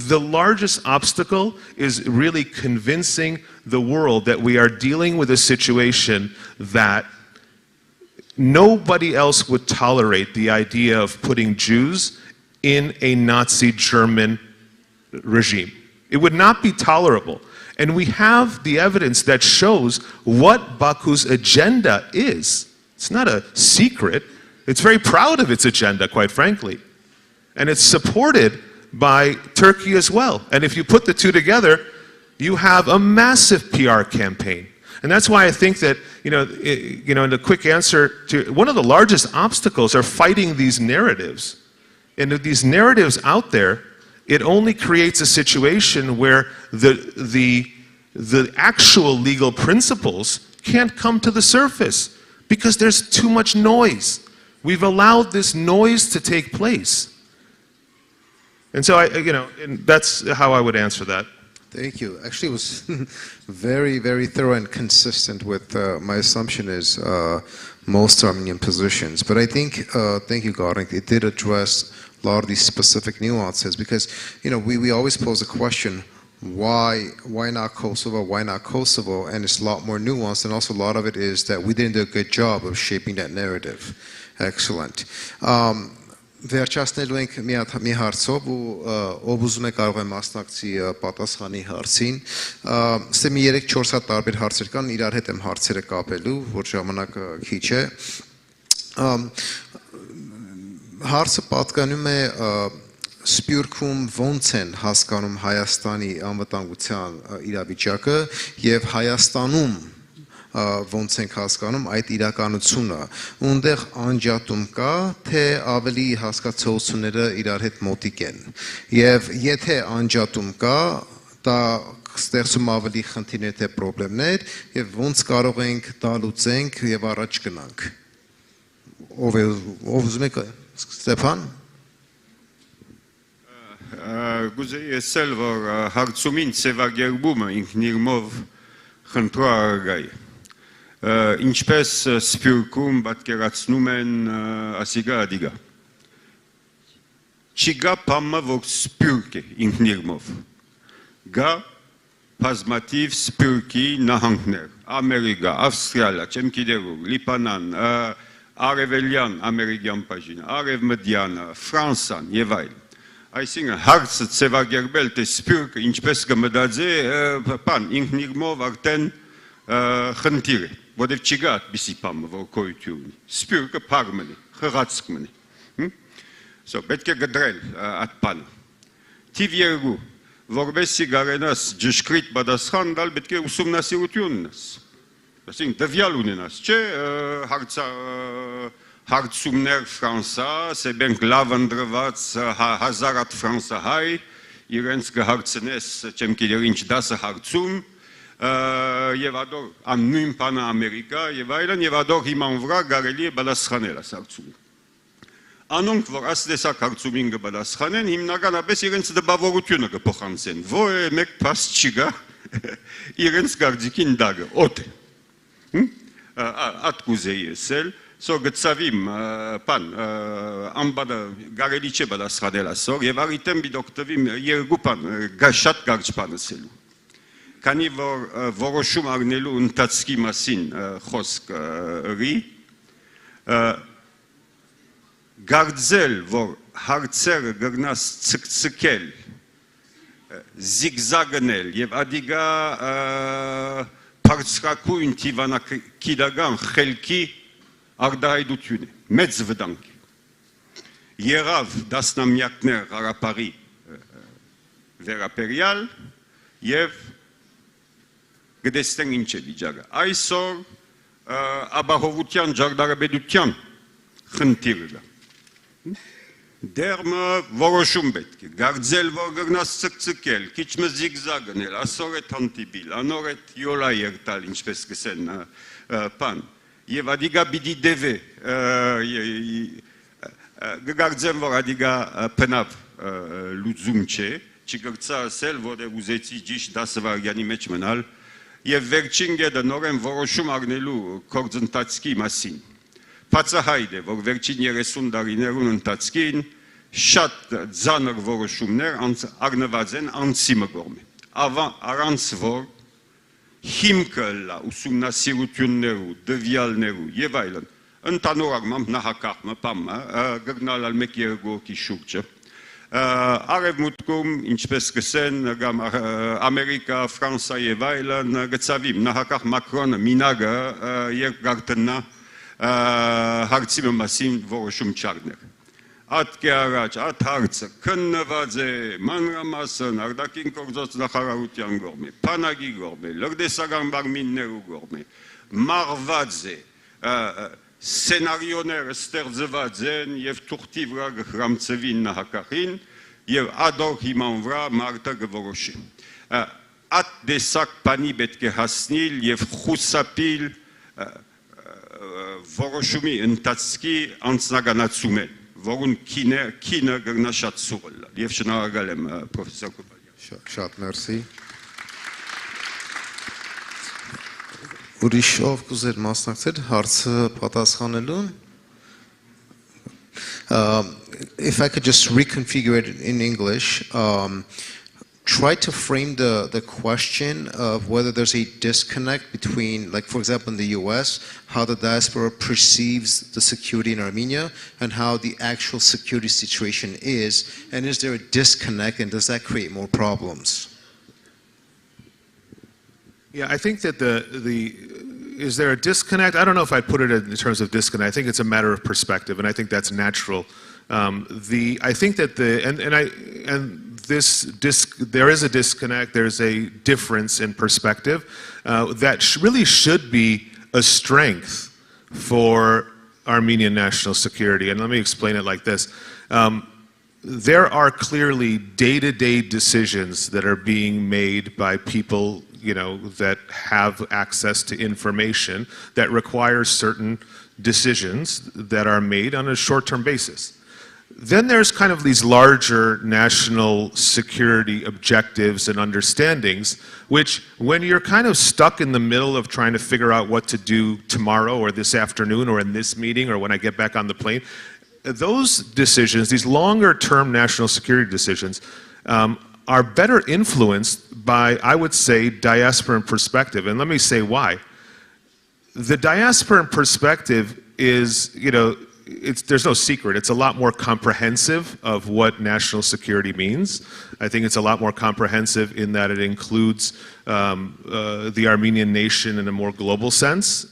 the largest obstacle is really convincing the world that we are dealing with a situation that nobody else would tolerate the idea of putting Jews in a Nazi German regime. It would not be tolerable. And we have the evidence that shows what Baku's agenda is. It's not a secret. It's very proud of its agenda, quite frankly. And it's supported by Turkey as well. And if you put the two together, you have a massive PR campaign. And that's why I think that, in the quick answer to, one of the largest obstacles are fighting these narratives. And with these narratives out there, it only creates a situation where the actual legal principles can't come to the surface because there's too much noise. We've allowed this noise to take place. And so, and that's how I would answer that. Thank you. Actually, it was very, very thorough and consistent with my assumption is most Armenian positions. But I think, thank you, Garing, it did address a lot of these specific nuances because, we always pose a question, why not Kosovo, why not Kosovo? And it's a lot more nuanced, and also a lot of it is that we didn't do a good job of shaping that narrative. Excellent. Վերջացնելու ենք մի հարցով ու ով ուզում է կարող է մասնակցի պատասխանի հարցին։ Ստե մի 3-4 հատ տարբեր հարցեր կան, իրար հետ եմ հարցերը կապելու, որ ժամանակը քիչ է։ Հարցը պատկանում է Սփյուռքում ոնց են հասկանում Հայաստանի անվտանգության իրավիճակը եւ Հայաստանում ոնց ենք հասկանում այդ իրականությունը, ունտեղ անջատում կա, թե ավելի հասկացությունները իրար հետ մոտիկ են։ Եվ եթե անջատում կա, դա ստեղծում ավելի խնդիրներ թե խնդիրներ եւ ոնց կարող ենք դա լուծենք եւ առաջ գնանք։ Ով ուզում է Ստեփան։ գուզեի եսել, որ հարցումին ծևագերբումը ինքն իրմով խնդրարագայ ինչպես սպյուրքում պատկերացնում են ասիգա ադիգա չիգա պամը որ սպյուրք է ինքն իրմով գա բազմաթիվ սպյուրքի նահանգներ Ամերիկա, Ավստրալիա, չեմ գիտերում, Լիբանան, Արևելյան ամերիկյան բաժինը, Արևմտյանը, Ֆրանսան եւ այլն Այսինքն հարցը ծևագերբել թե սպյուրքը ինչպես կմտածի բան ինքն իրմով արդեն խնդիր է որտեղ չկա այդպիսի բան որ գոյություն ունի սպյուրքը փակ մնի խղացք մնի So պետք է գդրել այդ բանը Թիվ 2 որովհետեւ գարենաս ճշգրիտ պատասխան տալ պետք է ուսումնասիրություն ունես Այսինքն տվյալ ունենաս չէ հարցումներ Ֆրանսա, սեբենք լավ ընդրված հազարատ ֆրանսահայ, իրենց կհարցնես, չեմ գիտեր ինչ դասը հարցում, եւ ադոր աննույն բանը Ամերիկա եւ այլն եւ ադոր հիման վրա կարելի է պատասխանել այս հարցումը։ Անոնք որ աստեսակ հարցումին կպատասխանեն, հիմնականապես իրենց դպավորությունը կփոխանցեն, որ մեկ փաս չկա, իրենց կարծիքին դագը, օդ է։ Ատկուզեի եսել So գծավիմ պան ամբադը գարելի չէ պատասխանել ասոր եւ արիտեմ բիդոկտվիմ երկու պան շատ կարճ բան ասելու քանի որ որոշում առնելու ընթացքի մասին խոսք ըրի գարձել որ հարցերը գրնաս ցկցկել զիգզագնել եւ ադիգա բարձրակույն թիվանակիրական խելքի Ardaydutyuni, մեծ վտանգ եղավ դասնամյակներ Ղարաբաղի վերապերյալ եւ գտեսնենք ինչ է վիճակը այսօր ապահովության ջարդարաբեդության խնդիրը կա դերմը որոշում պետք է գարձել որ գրնաս ցկցկել քիչ մը զիգզագնել ասոր է թանտիբիլ անոր է յոլա երտալ ինչպես կսեն բան Եվ ադիգա բիդի դևե գգարձեմ որ ադիգա պնավ լուծում չէ չգրծա ասել որ ուզեցի ճիշտ 10 վայրկյանի մեջ մնալ եւ վերջին գեդը նորեն որոշում առնելու կորձընթացքի մասին բացահայտ է որ վերջին 30 տարիներուն ընթացքին շատ ծանր որոշումներ առնված են անցի մգորմի առանց որ հիմքը լա ուսումնասիրություններու, դվյալներու եւ այլն ընդանուր առմամբ նահակախմը պամը գտնալալ մեկ երկու շուրջը արևմուտքում ինչպես կսեն Ամերիկա, Ֆրանսա եւ այլն գծավիմ նահակախ Մակրոնը մինագը երբ գարտնա հարցի մասին որոշում չառներ Ատկե առաջ, ատ հարցը քննված է մանրամասն արտաքին գործոց նախարարության կողմի, փանագի կողմի, լրտեսական բարմիններու կողմի, մաղված է, սցենարիոները ստեղծված են եւ թուղթի վրա կհրամցվին նահակախին եւ ադոր հիման վրա մարտը կորոշի։ Ատ դեսակ բանի պետք է հասնել եւ խուսափիլ որոշումի ընթացքի անձնականացում են որուն քինը գրնա շատ սուղլ եւ շնորհակալ եմ պրոֆեսոր Կոպալյան Շատ մերսի Ուրիշ ով կուզեր մասնակցել հարցը պատասխանելուն If I could just reconfigure it in English try to frame the question of whether there's a disconnect between, like for example in the US, how the diaspora perceives the security in Armenia and how the actual security situation is, and is there a disconnect and does that create more problems? Yeah, I think that is there a disconnect? I don't know if I'd put it in terms of disconnect. I think it's a matter of perspective, and I think that's natural. I think that there is a disconnect. There's a difference in perspective that really should be a strength for Armenian national security. And let me explain it like this. There are clearly day-to-day decisions that are being made by people, you know, that have access to information that require certain decisions that are made on a short-term basis. Then there's kind of these larger national security objectives and understandings, which when you're kind of stuck in the middle of trying to figure out what to do tomorrow or this afternoon or in this meeting or when I get back on the plane, those decisions, these longer term national security decisions, are better influenced by, I would say, diasporan perspective. And let me say why. The diasporan perspective is, there's no secret. It's a lot more comprehensive of what national security means. I think it's a lot more comprehensive in that it includes the Armenian nation in a more global sense.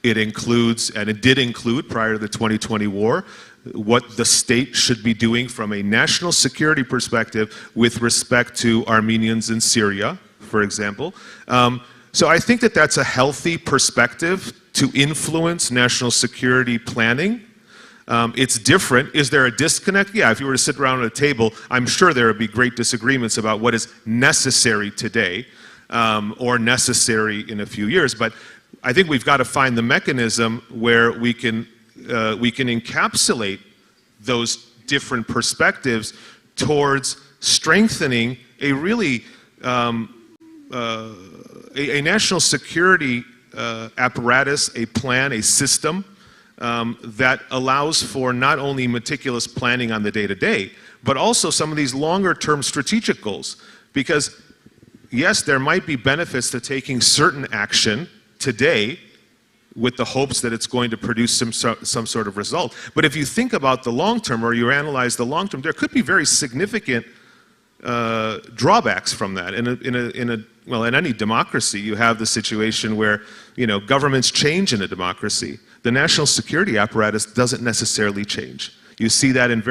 It includes, and it did include prior to the 2020 war, what the state should be doing from a national security perspective with respect to Armenians in Syria, for example. So I think that that's a healthy perspective to influence national security planning. It's different. Is there a disconnect? Yeah, if you were to sit around at a table, I'm sure there would be great disagreements about what is necessary today or necessary in a few years. But I think we've got to find the mechanism where we can encapsulate those different perspectives towards strengthening a really a national security apparatus, a plan, a system that allows for not only meticulous planning on the day-to-day, but also some of these longer-term strategic goals. Because yes, there might be benefits to taking certain action today with the hopes that it's going to produce some sort of result. But if you think about the long term, or you analyze the long term, there could be very significant drawbacks from that. In any democracy, you have the situation where governments change in a democracy. The national security apparatus doesn't necessarily change. You see that in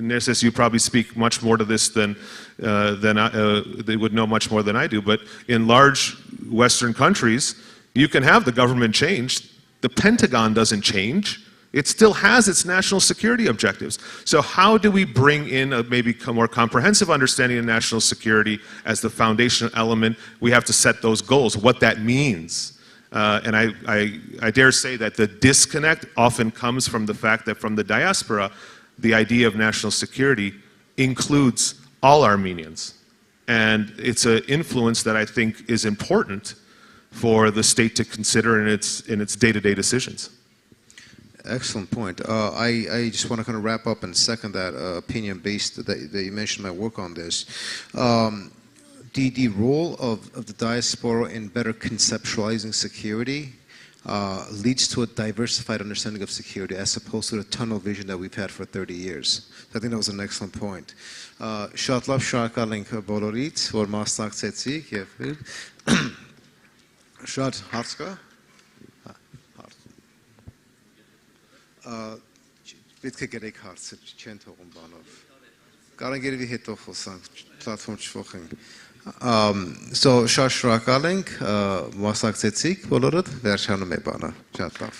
Narcissus, you probably speak much more to this than they would know much more than I do. But in large Western countries, you can have the government change. The Pentagon doesn't change. It still has its national security objectives. So how do we bring in a maybe more comprehensive understanding of national security as the foundational element? We have to set those goals, what that means. And I dare say that the disconnect often comes from the fact that from the diaspora, the idea of national security includes all Armenians. And it's an influence that I think is important for the state to consider in its day-to-day decisions. Excellent point. I just want to kind of wrap up and second that opinion based that you mentioned my work on this. The role of the diaspora in better conceptualizing security leads to a diversified understanding of security as opposed to the tunnel vision that we've had for 30 years. I think that was an excellent point. Շատ լավ շնորհակալ ենք բոլորից, որ մասնակցեցիք եւ շատ հարց կա։ Պետք է գրեք հարցը չեն թողում բանով։ Կարող երևի հետո խոսանք, պլատֆորմ չփոխենք։ So շատ շնորհակալ ենք, մասնակցեցիք բոլորդ, վերջանում է բանը։ Շատ լավ։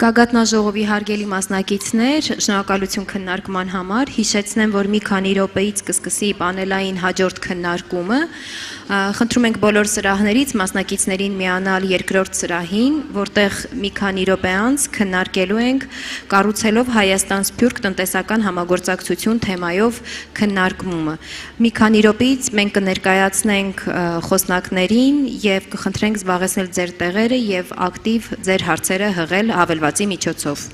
Գագաթնաժողովի հարգելի մասնակիցներ, շնորհակալություն քննարկման համար, հիշեցնեմ, որ մի քանի րոպեից կսկսի պանելային հաջորդ քննարկումը, խնդրում ենք բոլոր սրահներից մասնակիցներին միանալ երկրորդ սրահին, որտեղ մի քանի րոպե անց քննարկելու ենք կառուցելով Հայաստան-Սփյուռք տնտեսական համագործակցություն թեմայով քննարկումը։ Մի քանի րոպեից մենք կներկայացնենք խոսնակներին եւ կխնդրենք զբաղեցնել ձեր տեղերը եւ ակտիվ ձեր հարցերը հղել հավելվածի միջոցով։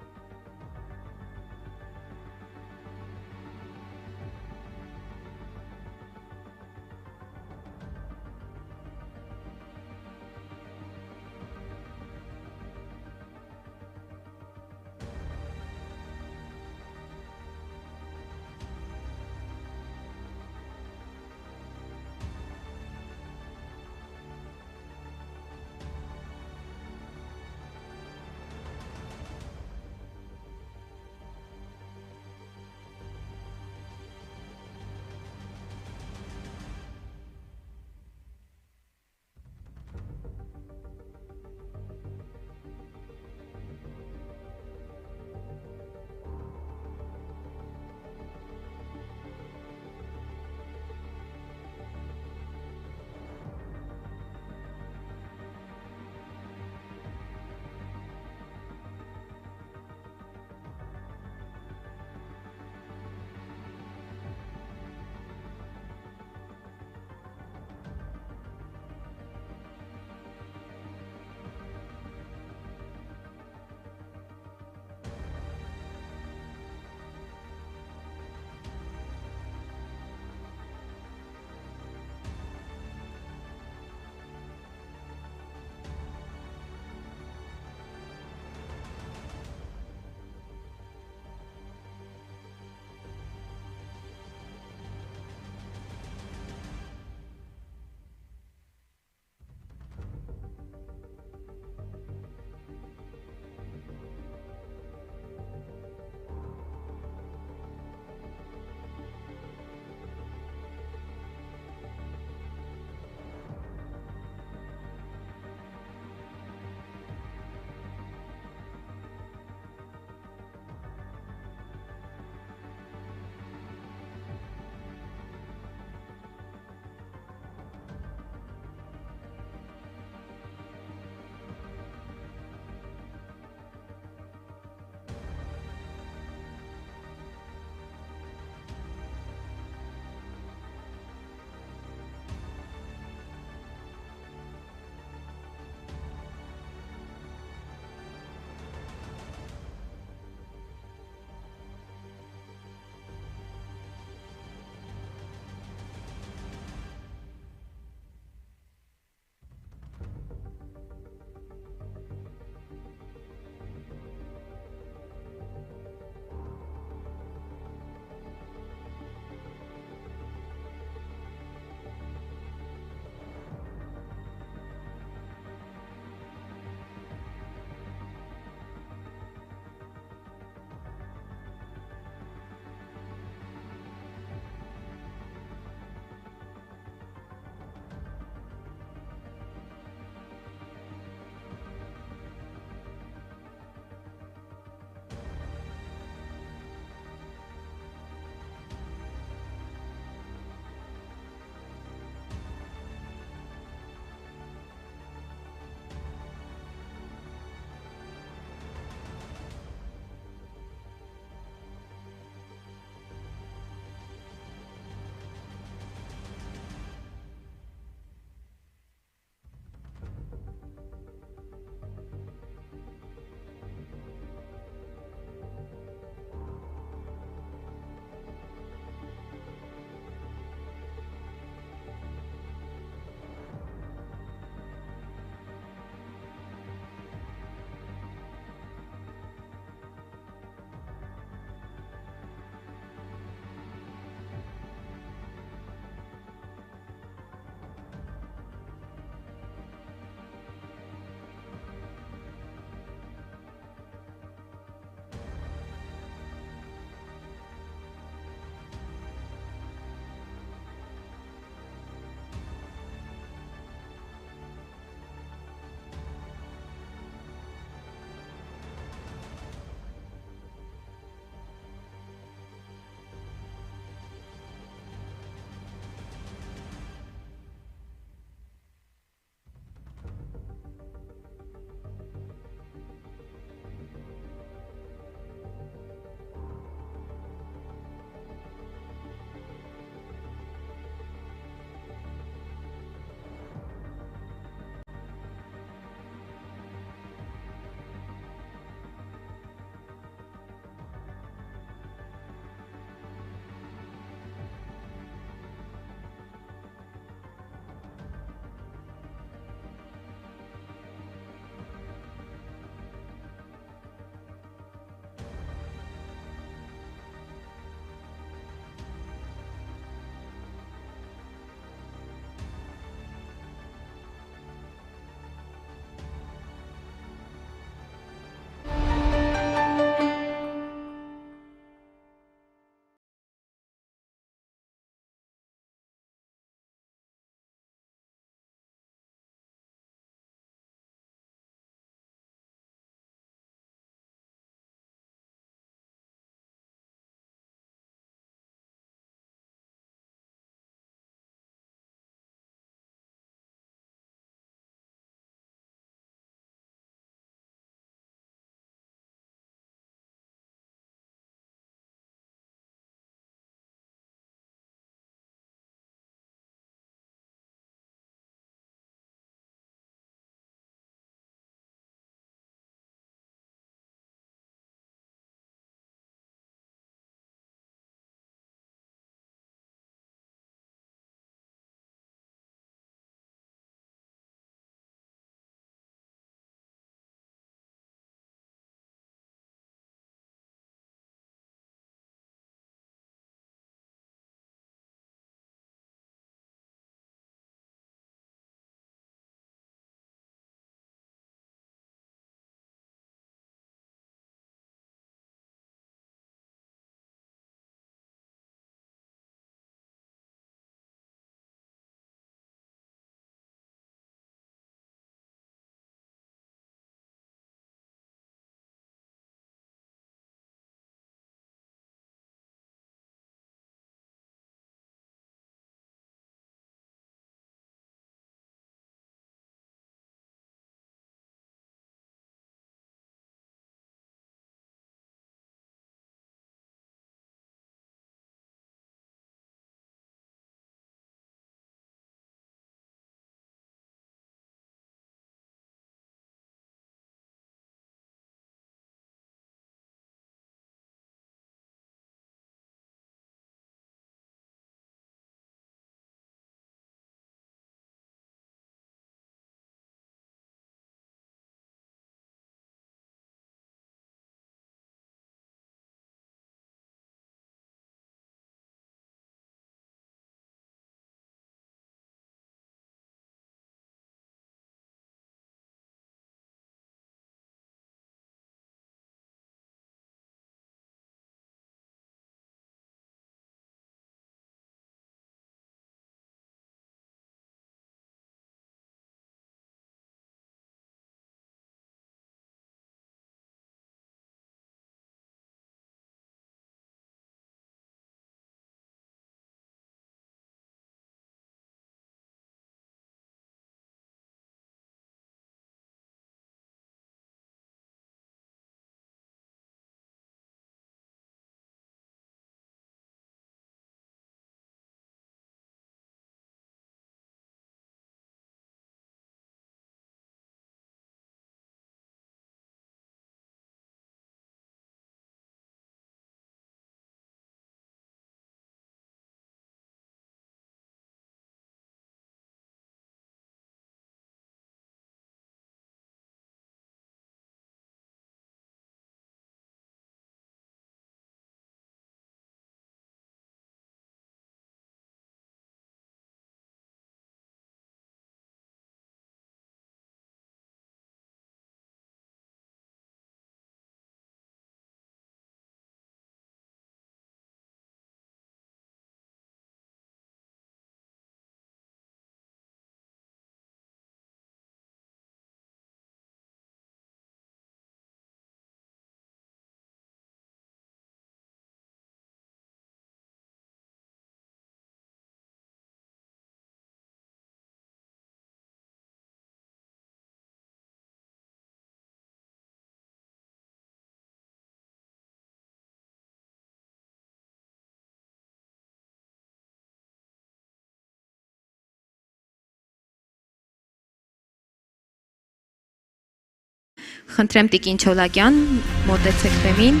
Խնդրեմ Տիկին Չոլակյան, մոտեցեք բեմին։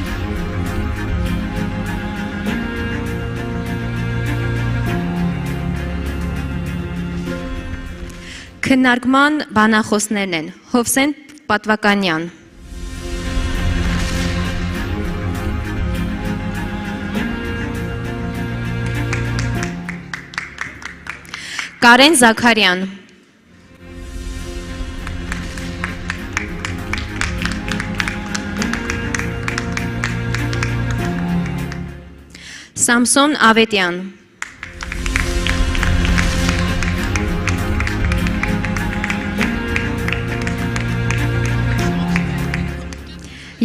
Քննարկման բանախոսներն են Հովսեն Պատվականյան, Կարեն Զաքարյան, Սամսոն Ավետյան,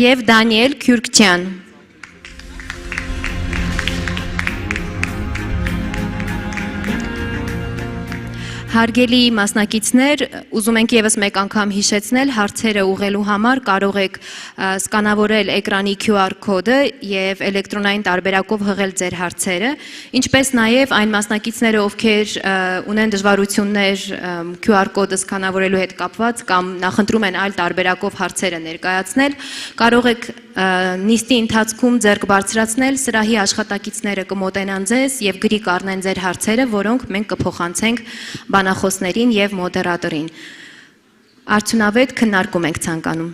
և Դանիել Քյուրքչյան։ Հարգելի մասնակիցներ, ուզում ենք ևս մեկ անգամ հիշեցնել, հարցերը ուղղելու համար կարող եք սկանավորել էկրանի QR կոդը և էլեկտրոնային տարբերակով հղել ձեր հարցերը, ինչպես նաև այն մասնակիցները, ովքեր ունեն դժվարություններ QR կոդը սկանավորելու հետ կապված կամ նախընտրում են այլ տարբերակով հարցերը ներկայացնել, կարող եք նիստի ընթացքում ձեռք բարձրացնել, սրահի աշխատակիցները կմոտենան ձեզ և գրի կառնեն ձեր հարցերը, որոնք մենք կփոխանցենք բանախոսներին և մոդերատորին։ Արդյունավետ քննարկում ենք ցանկանում։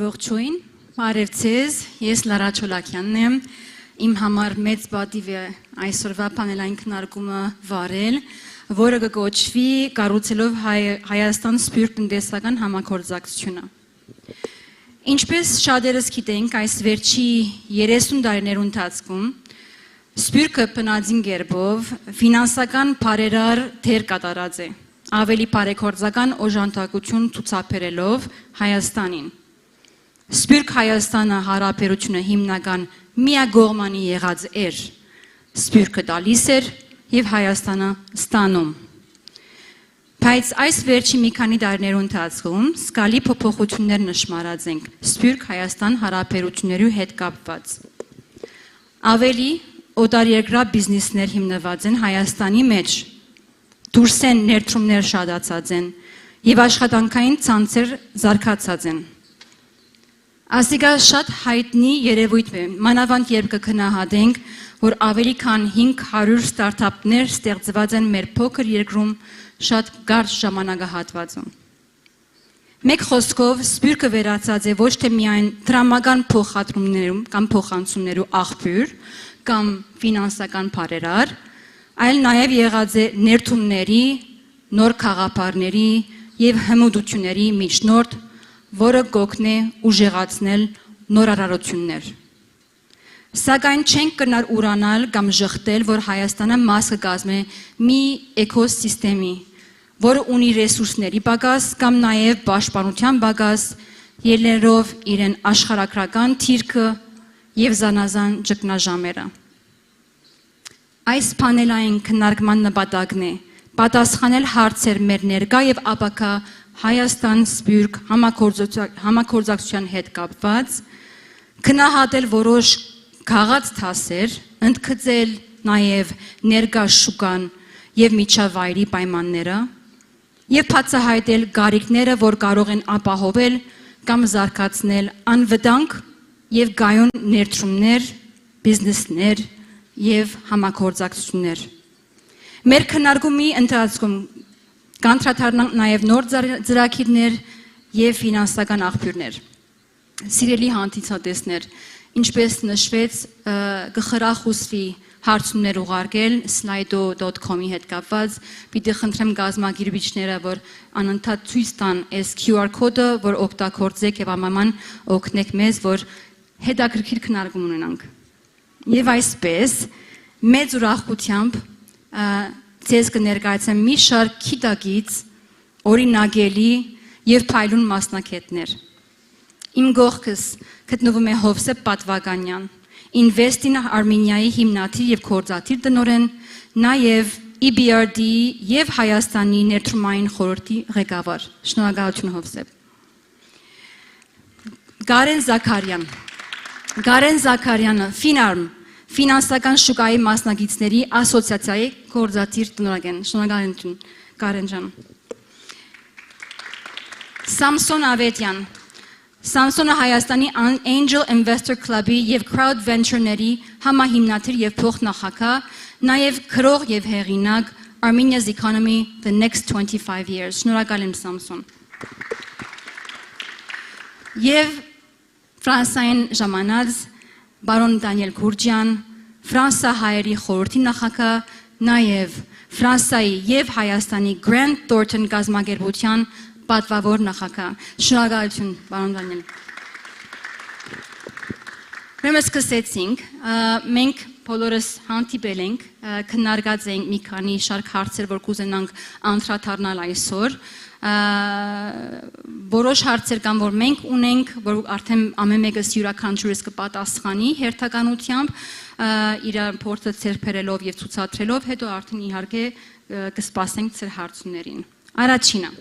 Ողջույն, բարև ձեզ, ես Լարա Չոլակյանն եմ, իմ համար մեծ պատիվ է այսօրվա պանելային քննարկումը վարել, որը կկոչվի կառուցելով Հայաստան սփյուռք տնտեսական համագործակցությունը։ Ինչպես շատերս գիտենք, այս վերջի 30 տարիներու ընթացքում սփյուռքը բնածին կերպով ֆինանսական բարերար դեր կատարած է, ավելի բարեգործական օժանդակություն ցուցաբերելով Հայաստանին։ Սփյուռք Հայաստանը հարաբերությունը հիմնական միակողմանի եղած էր, սփյուռքը տալիս էր եւ Հայաստանը ստանում։ Բայց այս վերջի մի քանի տարիներու ընթացքում զգալի փոփոխություններ նշмарած ենք Սփյուռք Հայաստան հարաբերություններու հետ կապված։ Ավելի օտարերկրյա բիզնեսներ հիմնված են Հայաստանի մեջ, դուրս են ներդրումներ շատացած են եւ աշխատանքային ցանցեր զարգացած են։ Ասիկա շատ հայտնի երևույթ է, մանավանդ երբ կգնահատենք, որ ավելի քան 500 ստարտափներ ստեղծված են մեր փոքր երկրում շատ կարճ ժամանակահատվածում։ Մեկ խոսքով սփյուռքը վերածած է ոչ թե միայն դրամական փոխադրումներում կամ փոխանցումներու աղբյուր կամ ֆինանսական բարերար, այլ նաև եղած է ներդրումների, նոր խաղապարների եւ հմուտությունների միջնորդ, որը կօգնի ուժեղացնել նորարարություններ։ Սակայն չենք կնար ուրանալ կամ ժխտել, որ Հայաստանը մաս կկազմի մի էկոսիստեմի, որը ունի ռեսուրսների պակաս կամ նաև պաշտպանության պակաս, ելներով իրեն աշխարհագրական թիրքը եւ զանազան ճգնաժամերը։ Այս պանելային քննարկման նպատակն է պատասխանել հարցեր մեր ներկա եւ ապագա Հայաստան-Սփյուռք համագործակցության հետ կապված, քննադատել որոշ քաղաց թասեր, ընդգծել նաև ներկա շուկան եւ միջավայրի պայմանները եւ բացահայտել գարիկները, որ կարող են ապահովել կամ զարգացնել անվտանգ եւ գայուն ներդրումներ, բիզնեսներ եւ համագործակցություններ։ Մեր քննարկումի ընթացքում կանդրադառնանք նաև նոր ծրագիրներ եւ ֆինանսական աղբյուրներ։ Սիրելի հանդիսատեսներ, ինչպես նշվեց, կխրախուսվի հարցումներ ուղարկել slido.com-ի հետ կապված, պիտի խնդրեմ գազագիրվիչները, որ անընդհատ ցույց տան այս QR կոդը, որ օգտագործեք եւ ամաման օգնեք մեզ, որ հետաքրքիր քննարկում ունենանք։ Եվ այսպես մեծ ուրախությամբ ձեզ կներկայացեմ մի շարք գիտակից, օրինակելի եւ փայլուն մասնակիցներ։ Իմ գողքս գտնվում է Հովսե Պատվականյան, Invest in Armeniայի հիմնադիր եւ գործադիր տնօրեն, նաեւ EBRD-ի եւ Հայաստանի ներդրումային խորհրդի ղեկավար։ Շնորհակալություն Հովսե։ Կարեն Զաքարյանը, Finarm, ֆինանսական շուկայի մասնակիցների ասոցիացիայի գործադիր տնօրեն։ Շնորհակալություն Կարեն ջան։ Samson Ավետյան, Samson-ը Հայաստանի Angel Investor Club-ի եւ Crowd Venture-ների համահիմնադիր եւ փոխնախագահ, նաեւ քրող եւ հեղինակ Armenia's Economy the Next 25 Years։ Շնորհակալ եմ Samson։ Եվ Ֆրանսիային ժամանած Բարոն Դանիել Գուրջյան, Ֆրանսա հայերի խորհրդի նախագահ, նաեւ Ֆրանսիայի եւ Հայաստանի Grand Thornton գազམ་ագերբության պատվավոր նախագահ։ Շնորհակալություն, պարոն Դանիել։ Ուրեմն սկսեցինք, մենք բոլորս հանդիպել ենք, քննարկած ենք մի քանի շարք հարցեր, որ կուզենանք անդրադառնալ այսօր։ Որոշ հարցեր կան, որ մենք ունենք, որ արդեն ամեն մեկս յուրաքանչյուրս կպատասխանի հերթականությամբ, իր փորձը ցերփերելով եւ ցուցադրելով, հետո արդեն իհարկե կսպասենք ձեր հարցումներին։ Առաջինը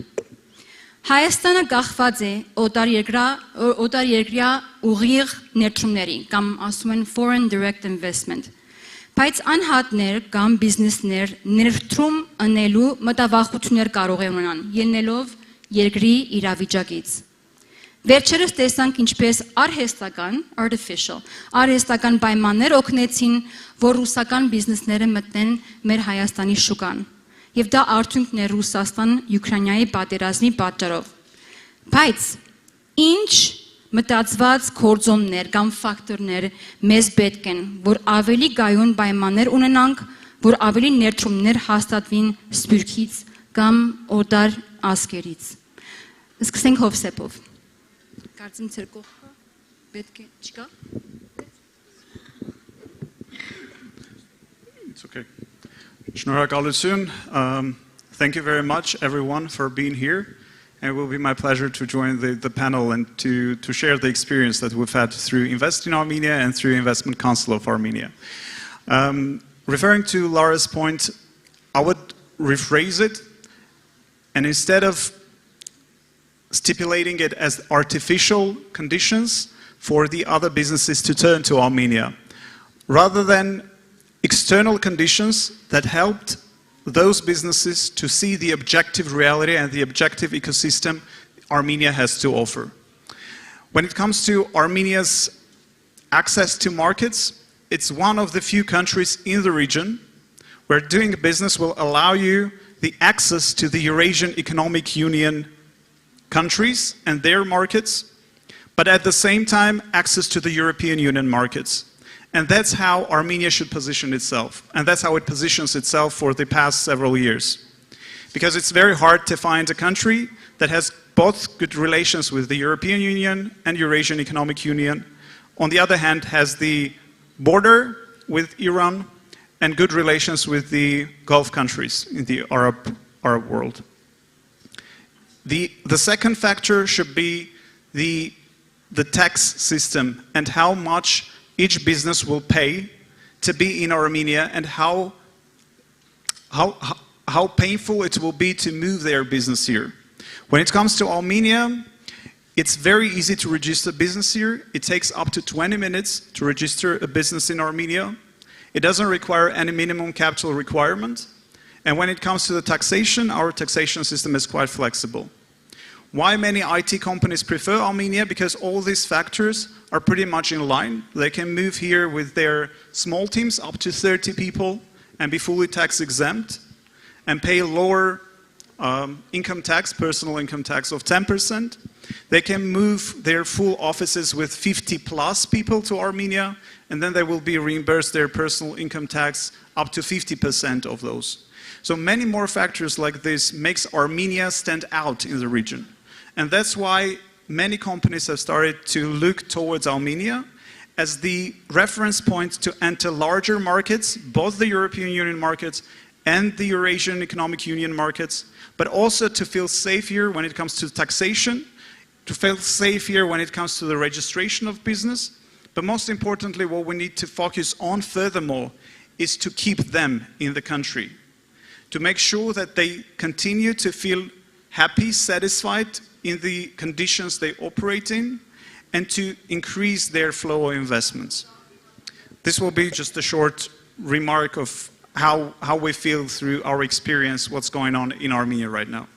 Հայաստանը գաղված է օտարերկրյա ուղիղ ներդրումների, կամ ասում են foreign direct investment, բայց անհատներ կամ բիզնեսներ ներդրում անելու մտավախություններ կարող են ունենալ, ելնելով երկրի իրավիճակից։ Վերջերս տեսանք ինչպես արհեստական պայմաններ օգնեցին, որ ռուսական բիզնեսները մտնեն մեր Հայաստանի շուկան։ Եվ դա արդյունքն է Ռուսաստան-Ուկրաինայի պատերազմի պատճառով։ Բայց ինչ մտածված գործոններ կամ ֆակտորներ մեզ պետք են, որ ավելի գայուն պայմաններ ունենանք, որ ավելի ներդրումներ հաստատվին Սփյուռքից կամ օտար ազգերից։ Սկսենք Հովսեփով։ Կարծեմ ձեր կողքը պետք է չկա։ It's okay. Shnorakalutsun, thank you very much, everyone, for being here. And it will be my pleasure to join the panel and to share the experience that we've had through Invest in Armenia and through Investment Council of Armenia. Referring to Laura's point, I would rephrase it, and instead of stipulating it as artificial conditions for the other businesses to turn to Armenia, rather than external conditions that helped those businesses to see the objective reality and the objective ecosystem Armenia has to offer. When it comes to Armenia's access to markets, it's one of the few countries in the region where doing business will allow you the access to the Eurasian Economic Union countries and their markets, but at the same time access to the European Union markets. And that's how Armenia should position itself. And that's how it positions itself for the past several years. Because it's very hard to find a country that has both good relations with the European Union and Eurasian Economic Union. On the other hand, has the border with Iran and good relations with the Gulf countries in the Arab world. The second factor should be the tax system and how much each business will pay to be in Armenia and how painful it will be to move their business here. When it comes to Armenia, it's very easy to register business here. It takes up to 20 minutes to register a business in Armenia. It doesn't require any minimum capital requirement. And when it comes to the taxation, our taxation system is quite flexible. Why many IT companies prefer Armenia? Because all these factors are pretty much in line. They can move here with their small teams up to 30 people and be fully tax exempt and pay lower income tax, personal income tax of 10%. They can move their full offices with 50 plus people to Armenia, and then they will be reimbursed their personal income tax up to 50% of those. So many more factors like this makes Armenia stand out in the region. And that's why many companies have started to look towards Armenia as the reference point to enter larger markets, both the European Union markets and the Eurasian Economic Union markets, but also to feel safe here when it comes to taxation, to feel safe here when it comes to the registration of business. But most importantly, what we need to focus on furthermore is to keep them in the country, to make sure that they continue to feel happy, satisfied in the conditions they operate in, and to increase their flow of investments. This will be just a short remark of how we feel through our experience, what's going on in Armenia right now.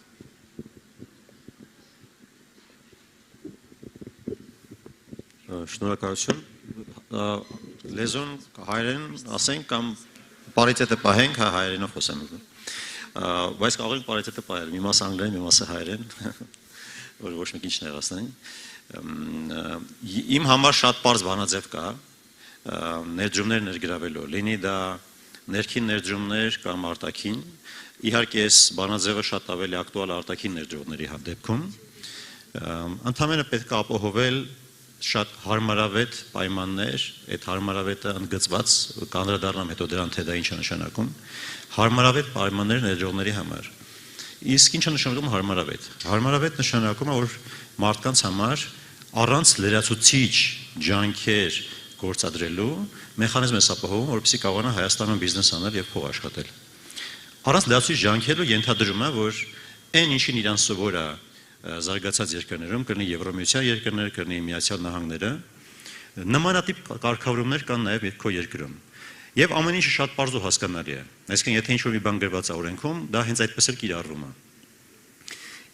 Շնորհակալություն։ Լեզուն հայերեն ասենք կամ պարիտետը պահենք, հա հայերենով խոսեմ։ Բայց կարող ենք պարիտետը պահել, մի մասը անգլերեն, մի մասը հայերեն, որ ոչ մեկ ինչ նեղացնեն։ Իմ համար շատ պարզ բանաձև կա ներդրումներ ներգրավելու, լինի դա ներքին ներդրումներ կամ արտաքին, իհարկե այս բանաձևը շատ ավելի ակտուալ արտաքին ներդրողների դեպքում, ընդհանրապես պետք է ապահովել շատ հարմարավետ պայմաններ, այդ հարմարավետը ընդգծված, կանդրադառնամ հետո դրան թե դա ինչ է նշանակում, հարմարավետ պայմաններ ներդրողների համար։ Իսկ ինչ է նշանակում հարմարավետ։ Հարմարավետ նշանակում է, որ մարդկանց համար առանց լրացուցիչ ջանքեր գործադրելու մեխանիզմ է ապահովում, որպեսզի կարողանա Հայաստանում բիզնես անել եւ փող աշխատել։ Առանց լրացուցիչ ջանքերու ենթադրում է, որ այն ինչին իրան սովոր է զարգացած երկրներում, կլինի Եվրոմիության երկրներ, կլինի Միացյալ Նահանգները, նմանատիպ կարգավորումներ կան նաև քո երկրում։ Եվ ամեն ինչը շատ պարզ ու հասկանալի է։ Այսինքն, եթե ինչ-որ մի բան գրված է օրենքում, դա հենց այդպես էլ կիրառվում է։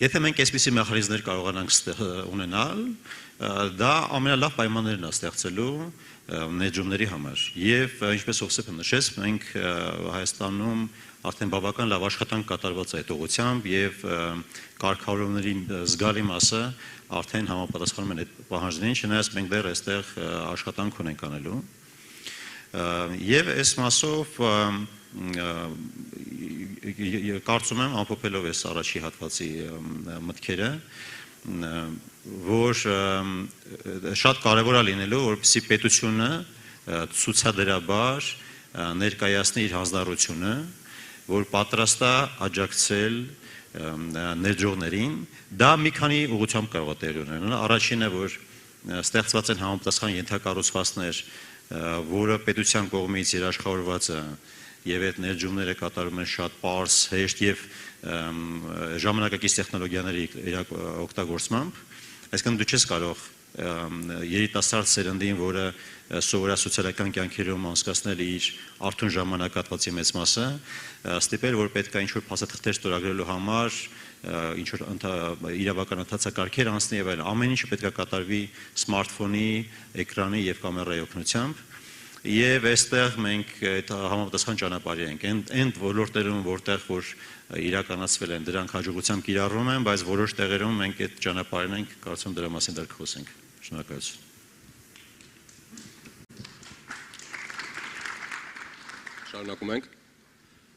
Եթե մենք այսպիսի մեխանիզմներ կարողանանք ունենալ, դա ամենալավ պայմաններն է ստեղծելու ներդրումների համար։ Եվ ինչպես Օսեփը նշեց, մենք Հայաստանում արդեն բավական լավ աշխատանք կատարված է այդ ուղղությամբ եւ կարգավորումների զգալի մասը արդեն համապատասխանում են այդ պահանջներին, չնայած մենք դեռ այստեղ աշխատանք ունենք անելու։ Եվ այս մասով կարծում եմ ամփոփելով այս առաջի հատվածի մտքերը, որ շատ կարևոր է լինելու, որպեսզի պետությունը ցուցադրաբար ներկայացնի իր հանձնառությունը, որ պատրաստ է աջակցել ներդրողներին, դա մի քանի ուղղությամբ կարող է տեղի ունենալ։ Առաջինը, որ ստեղծված են համապատասխան ենթակառուցվածքներ, որը պետության կողմից երաշխավորված է եւ այդ ներդրումները կատարում են շատ պարզ, հեշտ եւ ժամանակակից տեխնոլոգիաների օգտագործմամբ, այսինքն դու չես կարող երիտասարդ սերնդին, որը սովոր է սոցիալական կյանքերում անցկացնել իր արթուն ժամանակահատվածի մեծ մասը, ստիպել, որ պետք է ինչ-որ փաստաթղթեր ստորագրելու համար ինչ-որ իրավական ընթացակարգեր անցնի եւ այլն, ամեն ինչը պետք է կատարվի սմարթֆոնի, էկրանի եւ կամերայի օգնությամբ։ Եվ այստեղ մենք այդ համապատասխան ճանապարհի ենք, այն ոլորտերում, որտեղ որ իրականացվել են, դրանք հաջողությամբ կիրառվում են, բայց որոշ տեղերում մենք այդ ճանապարհին ենք, կարծում դրա մասին դեռ կխոսենք։ Շնորհակալություն։ Շարունակում ենք։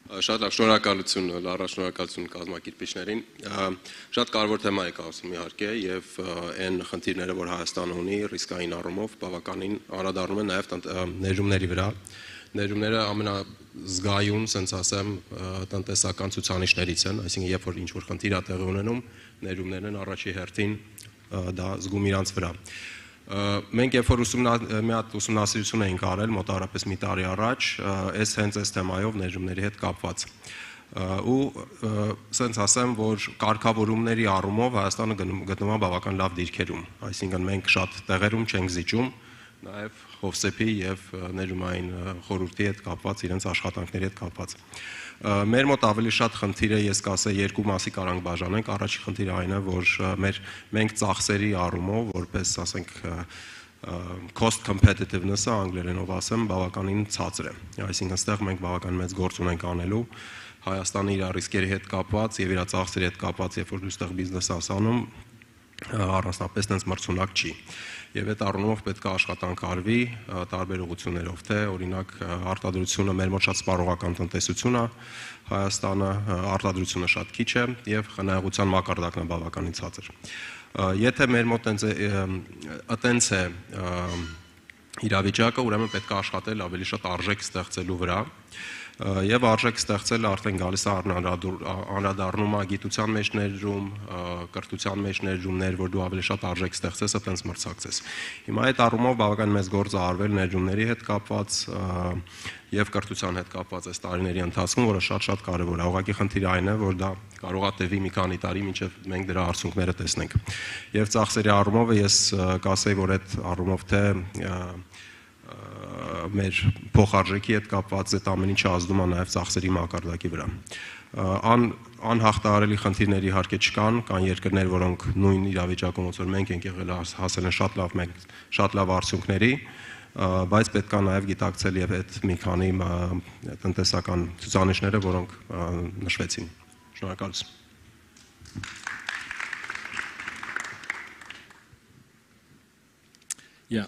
Շատ լավ, շնորհակալություն, Լարա, շնորհակալություն կազմակերպիչներին։ Շատ կարևոր թեմա է կարծում իհարկե եւ այն խնդիրները, որ Հայաստանը ունի ռիսկային առումով, բավականին անդրադառնում են նաեւ ներդրումների վրա։ Ներդրումները ամենազգայուն, ասենց ասեմ, տնտեսական ցուցանիշներից են, այսինքն երբ որ ինչ-որ խնդիր է տեղի ունենում, ներդրումներն են առաջի հերթին դա զգում իրանց վրա։ Մենք երբ որ մի հատ ուսումնասիրություն էինք արել մոտավորապես մի տարի առաջ, հենց այս թեմայով ներդրումների հետ կապված։ Ու ասենց ասեմ, որ կարգավորումների առումով Հայաստանը գտնվում է բավական լավ դիրքերում, այսինքն մենք շատ տեղերում չենք զիջում, նաև Հովսեփի եւ ներդրումային խորհրդի հետ կապված իրենց աշխատանքների հետ կապված։ Մեր մոտ ավելի շատ խնդիրը ես կասեի երկու մասի կարանք բաժանենք, առաջի խնդիրը այն է, որ մենք ծախսերի առումով, որպես ասենք cost competitiveness-ը անգլերենով ասեմ, բավականին ցածր է։ Այսինքն այստեղ մենք բավական մեծ գործ ունենք անելու Հայաստանը իր ռիսկերի հետ կապված եւ իր ծախսերի հետ կապված, երբ որ դու այստեղ բիզնես ես անում, առանձնապես տենց մրցունակ չի։ Եվ այդ առումով պետք է աշխատանք արվի տարբեր ուղղություններով, թե օրինակ արտադրությունը մեր մոտ շատ սպառողական տնտեսություն է, Հայաստանը արտադրությունը շատ քիչ է եւ խնայողության մակարդակն է բավականին ցածր։ Եթե մեր մոտ այտենց է իրավիճակը, ուրեմն պետք է աշխատել ավելի շատ արժեք ստեղծելու վրա։ Եվ արժեք ստեղծելը արդեն գալիս է անդրադառնում է գիտության մեջ ներդրում, կրթության մեջ ներդրումներ, որ դու ավելի շատ արժեք ստեղծես, այտենց մրցակցես։ Հիմա այդ առումով բավական մեծ գործ է արվել ներդրումների հետ կապված եւ կրթության հետ կապված այս տարիների ընթացքում, որը շատ կարեւոր է։ Ուղղակի խնդիրը այն է, որ դա կարող է տևի մի քանի տարի, մինչեւ մենք դրա արդյունքները տեսնենք։ Եվ ծախսերի առումով ես կասեի, որ այդ առումով թե մեր փոխարժեքի հետ կապված այդ ամեն ինչը ազդում է նաև ծախսերի մակարդակի վրա։ Անհաղթահարելի խնդիրներ իհարկե չկան, կան երկրներ, որոնք նույն իրավիճակում ոնց որ մենք ենք եղել, հասել են շատ լավ արդյունքների, բայց պետք է նաև գիտակցել եւ այդ մի քանի տնտեսական ցուցանիշները, որոնք նշվեցին։ Շնորհակալություն։ Yeah,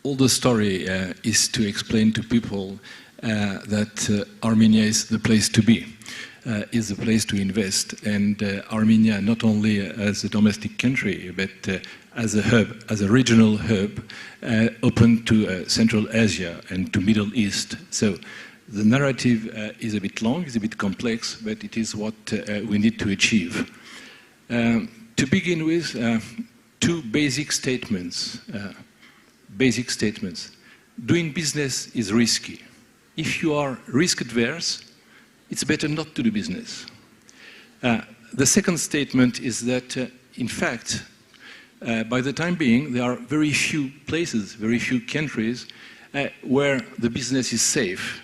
all the story is to explain to people that Armenia is the place to be, is the place to invest, and Armenia not only as a domestic country, but as a hub, as a regional hub, open to Central Asia and to Middle East. So the narrative is a bit long, is a bit complex, but it is what we need to achieve. To begin with, two basic statements. Doing business is risky. If you are risk adverse, it's better not to do business. The second statement is that, in fact, by the time being, there are very few places, very few countries where the business is safe.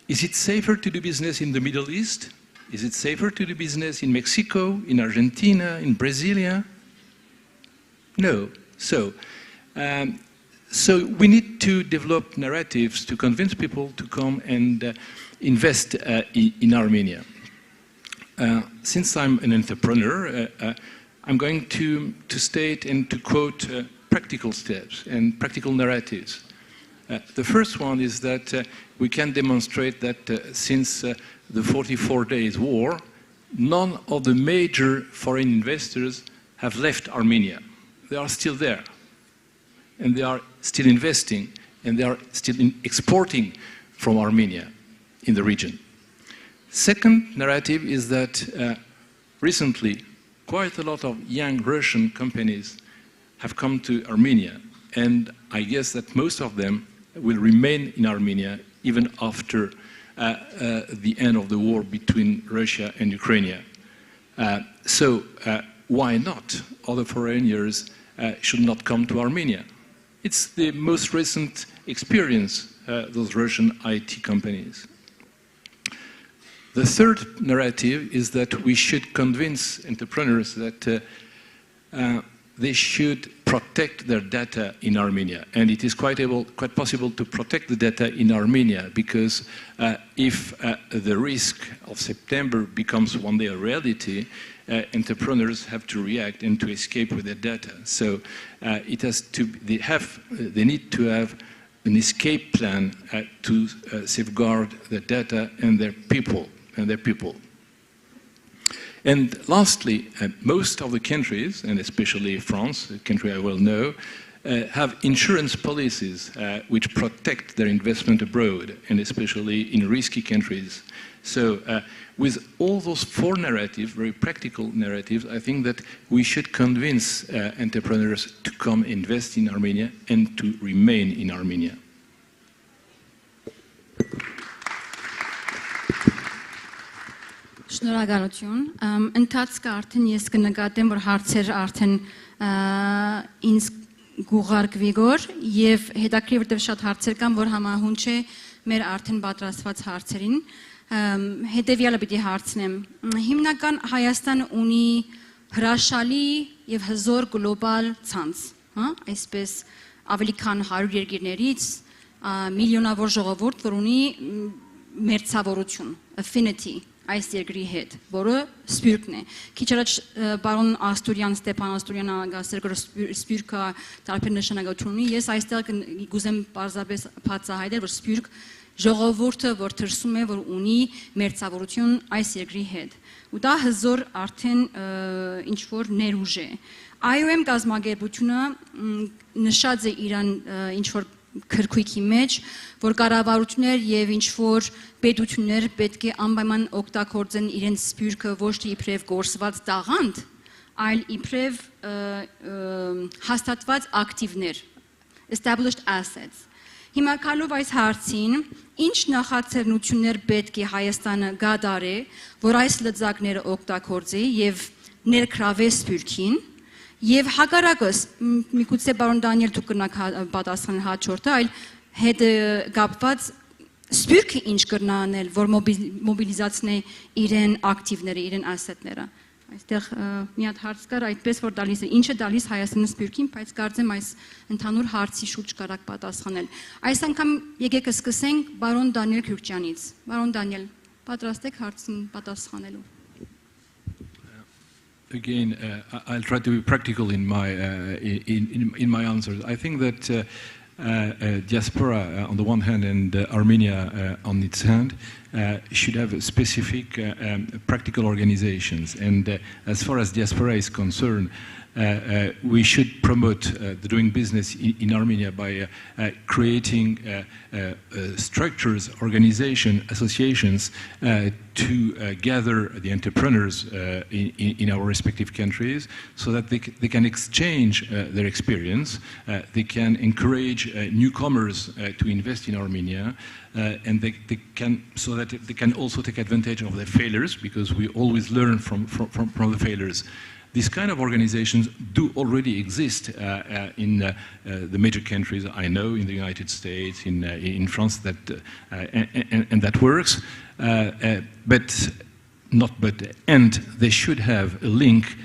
Is it safer to do business in the Middle East? Is it safer to do business in Mexico, in Argentina, in Brasilia? No. So we need to develop narratives to convince people to come and invest in Armenia. Since I'm an entrepreneur, I'm going to state and to quote practical steps and practical narratives. The first one is that we can demonstrate that since the 44 days war, none of the major foreign investors have left Armenia. They are still there, and they are still investing, and they are still exporting from Armenia in the region. Second narrative is that recently quite a lot of young Russian companies have come to Armenia, and I guess that most of them will remain in Armenia even after the end of the war between Russia and Ukraine. So why not? Other foreigners should not come to Armenia. It's the most recent experience, those Russian IT companies. The third narrative is that we should convince entrepreneurs that they should protect their data in Armenia. And it is quite possible to protect the data in Armenia, because if the risk of September becomes one day a reality, entrepreneurs have to react and to escape with their data. So they need to have an escape plan to safeguard their data and their people. And lastly, most of the countries, and especially France, a country I well know, have insurance policies which protect their investment abroad, and especially in risky countries. So with all those four narratives, very practical narratives, I think that we should convince entrepreneurs to come invest in Armenia and to remain in Armenia. Շնորհակալություն։ Ընթացքը արդեն ես կնկատեմ, որ հարցեր արդեն ինձ գուղարկվի գոր եւ հետաքրքիր որտեղ շատ հարցեր կան, որ համահունչ է մեր արդեն պատրաստված հարցերին։ Հետևյալը պիտի հարցնեմ։ Հիմնական Հայաստանը ունի հրաշալի եւ հզոր գլոբալ ցանց, այսպես ավելի քան 100 երկրներից միլիոնավոր ժողովուրդ, որ ունի մերձավորություն, affinity այս երկրի հետ, որը սպյուրքն է։ Քիչ առաջ պարոն Ստեփան Աստուրյանը ասել որ սպյուրքը տարբեր նշանակություն ունի, ես այստեղ գուզեմ պարզապես բացահայտել, որ սպյուրք ժողովուրդը, որ թրսում է, որ ունի մերձավորություն այս երկրի հետ։ Ու դա հզոր արդեն ինչ որ ներուժ է։ IOM կազմակերպությունը նշած է իրան ինչ որ քրքույկի մեջ, որ կառավարություններ եւ ինչ որ պետություններ պետք է անպայման օգտագործեն իրենց սպյուրքը ոչ թե իբրև գործված տաղանդ, այլ իբրև հաստատված ակտիվներ, established assets։ Հիմա քալով այս հարցին, ինչ նախաձեռնություններ պետք է Հայաստանը գադարի, որ այս լծակները օգտագործի եւ ներգրավի սպյուրքին, Եվ հակառակս, միգուցե պարոն Դանիել դուք կրնաք պատասխանել հաջորդը, այլ հետ կապված սպյուրքը ինչ կրնա անել, որ մոբիլիզացնի իրեն ակտիվները, իրեն ասետները։ Այստեղ մի հատ հարց կար, այդպես որ տալիս է, ինչ է տալիս Հայաստանը սպյուրքին, բայց կարծեմ այս ընդհանուր հարցի շուրջ կարաք պատասխանել։ Այս անգամ եկեք սկսենք պարոն Դանիել Քյուրքյանից։ Պարոն Դանիել, պատրաստ եք հարցին պատասխանելու։ Again, I'll try to be practical in my answers. I think that diaspora on the one hand and Armenia on its hand should have specific practical organizations. And as far as diaspora is concerned, we should promote the doing business in Armenia by creating structures, organizations, associations to gather the entrepreneurs in our respective countries so that they can exchange their experience, they can encourage newcomers to invest in Armenia, and they can, so that they can also take advantage of their failures, because we always learn from the failures. These kind of organizations do already exist in the major countries I know, in the United States, in France, and that works. And they should have a link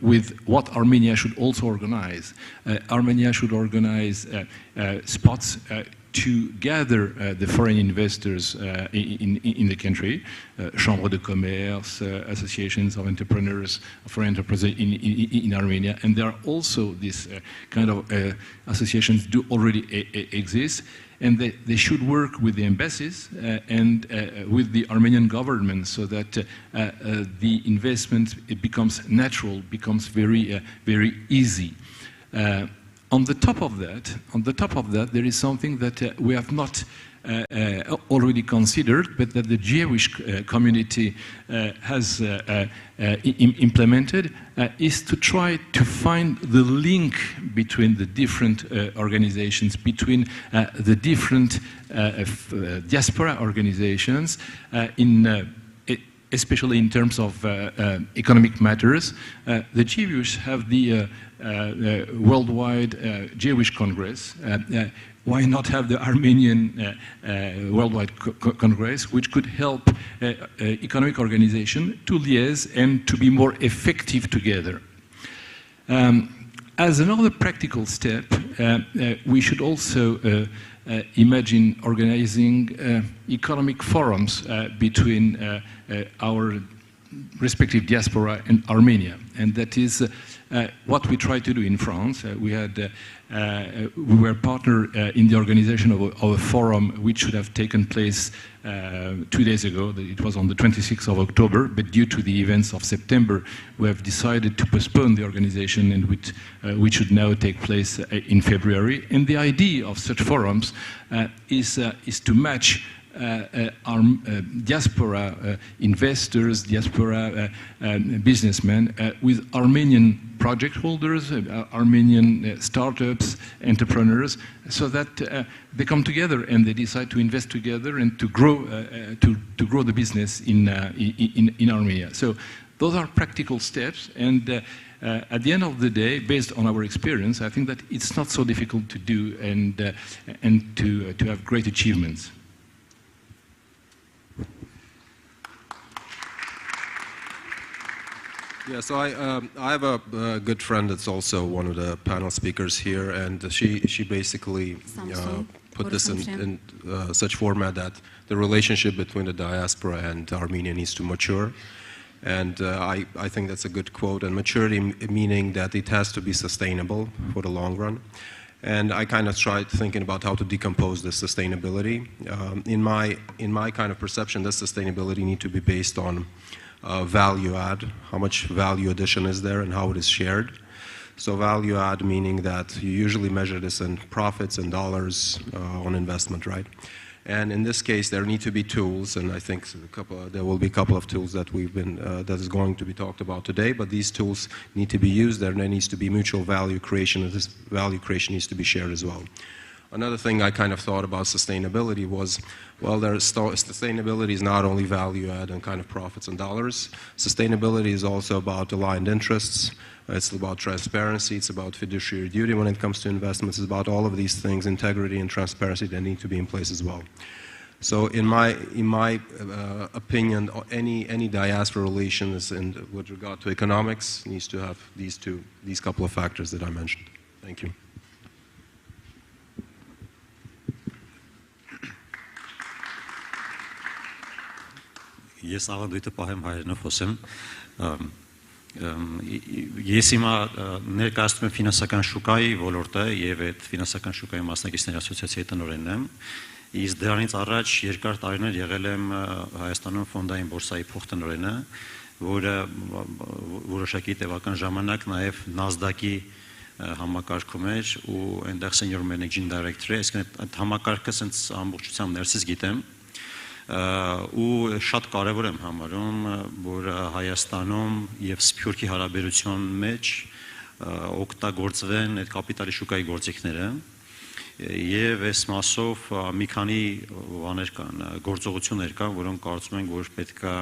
with what Armenia should also organize. Armenia should organize spots to gather the foreign investors in the country, Chambre de Commerce, associations of entrepreneurs, foreign enterprises in Armenia, and there are also these kind of associations do already exist, and they should work with the embassies and with the Armenian government so that the investment it becomes natural, becomes very easy. On the top of that, there is something that we have not already considered, but that the Jewish community has implemented, is to try to find the link between the different organizations, between the different diaspora organizations, especially in terms of economic matters. The Jewish have the Worldwide Jewish Congress. Why not have the Armenian Worldwide Congress, which could help economic organization to liaise and to be more effective together? As another practical step, we should also imagine organizing economic forums between our respective diaspora and Armenia, and that is what we try to do in France. We were partner in the organization of a forum which should have taken place 2 days ago. It was on the 26th of October, but due to the events of September, we have decided to postpone the organization, and which should now take place in February. And the idea of such forums is to match our diaspora investors, diaspora businessmen with Armenian project holders, Armenian startups, entrepreneurs, so that they come together and they decide to invest together and to grow the business in Armenia. So those are practical steps, and at the end of the day, based on our experience, I think that it's not so difficult to do and to have great achievements. Yeah, so I have a good friend that's also one of the panel speakers here, and she basically put this in such format that the relationship between the diaspora and Armenia needs to mature. And I think that's a good quote, and maturity meaning that it has to be sustainable for the long run. And I kind of tried thinking about how to decompose this sustainability. In my kind of perception, this sustainability needs to be based on value add, how much value addition is there and how it is shared. So value add meaning that you usually measure this in profits and dollars on investment, right? And in this case, there need to be tools, and I think there will be a couple of tools that that is going to be talked about today. But these tools need to be used. There needs to be mutual value creation, and this value creation needs to be shared as well. Another thing I kind of thought about sustainability was, well, sustainability is not only value add and kind of profits and dollars. Sustainability is also about aligned interests. It's about transparency. It's about fiduciary duty when it comes to investments. It's about all of these things, integrity and transparency that need to be in place as well. So, in my opinion, any diaspora relations and with regard to economics needs to have these couple of factors that I mentioned. Thank you. Ես ավանդույթը պահեմ հայերենով խոսեմ։ Ես հիմա ներկայացնում եմ ֆինանսական շուկայի ոլորտը եւ այդ ֆինանսական շուկայի մասնակիցների ասոցիացիայի տնօրենն եմ։ Իսկ դրանից առաջ երկար տարիներ եղել եմ Հայաստանում ֆոնդային բորսայի փոխտնօրենը, որը որոշակի տևական ժամանակ նաեւ NASDAQ-ի համակարգում էր ու այնտեղ senior managing director է, այսինքն այդ համակարգը ասենց ամբողջությամբ ներսից գիտեմ։ Ու շատ կարևոր եմ համարում, որ Հայաստանում եւ Սփյուռքի հարաբերության մեջ օգտագործվեն այդ կապիտալի շուկայի գործիքները եւ այս մասով մի քանի բաներ կան, գործողություններ կան, որոնք կարծում ենք, որ պետք է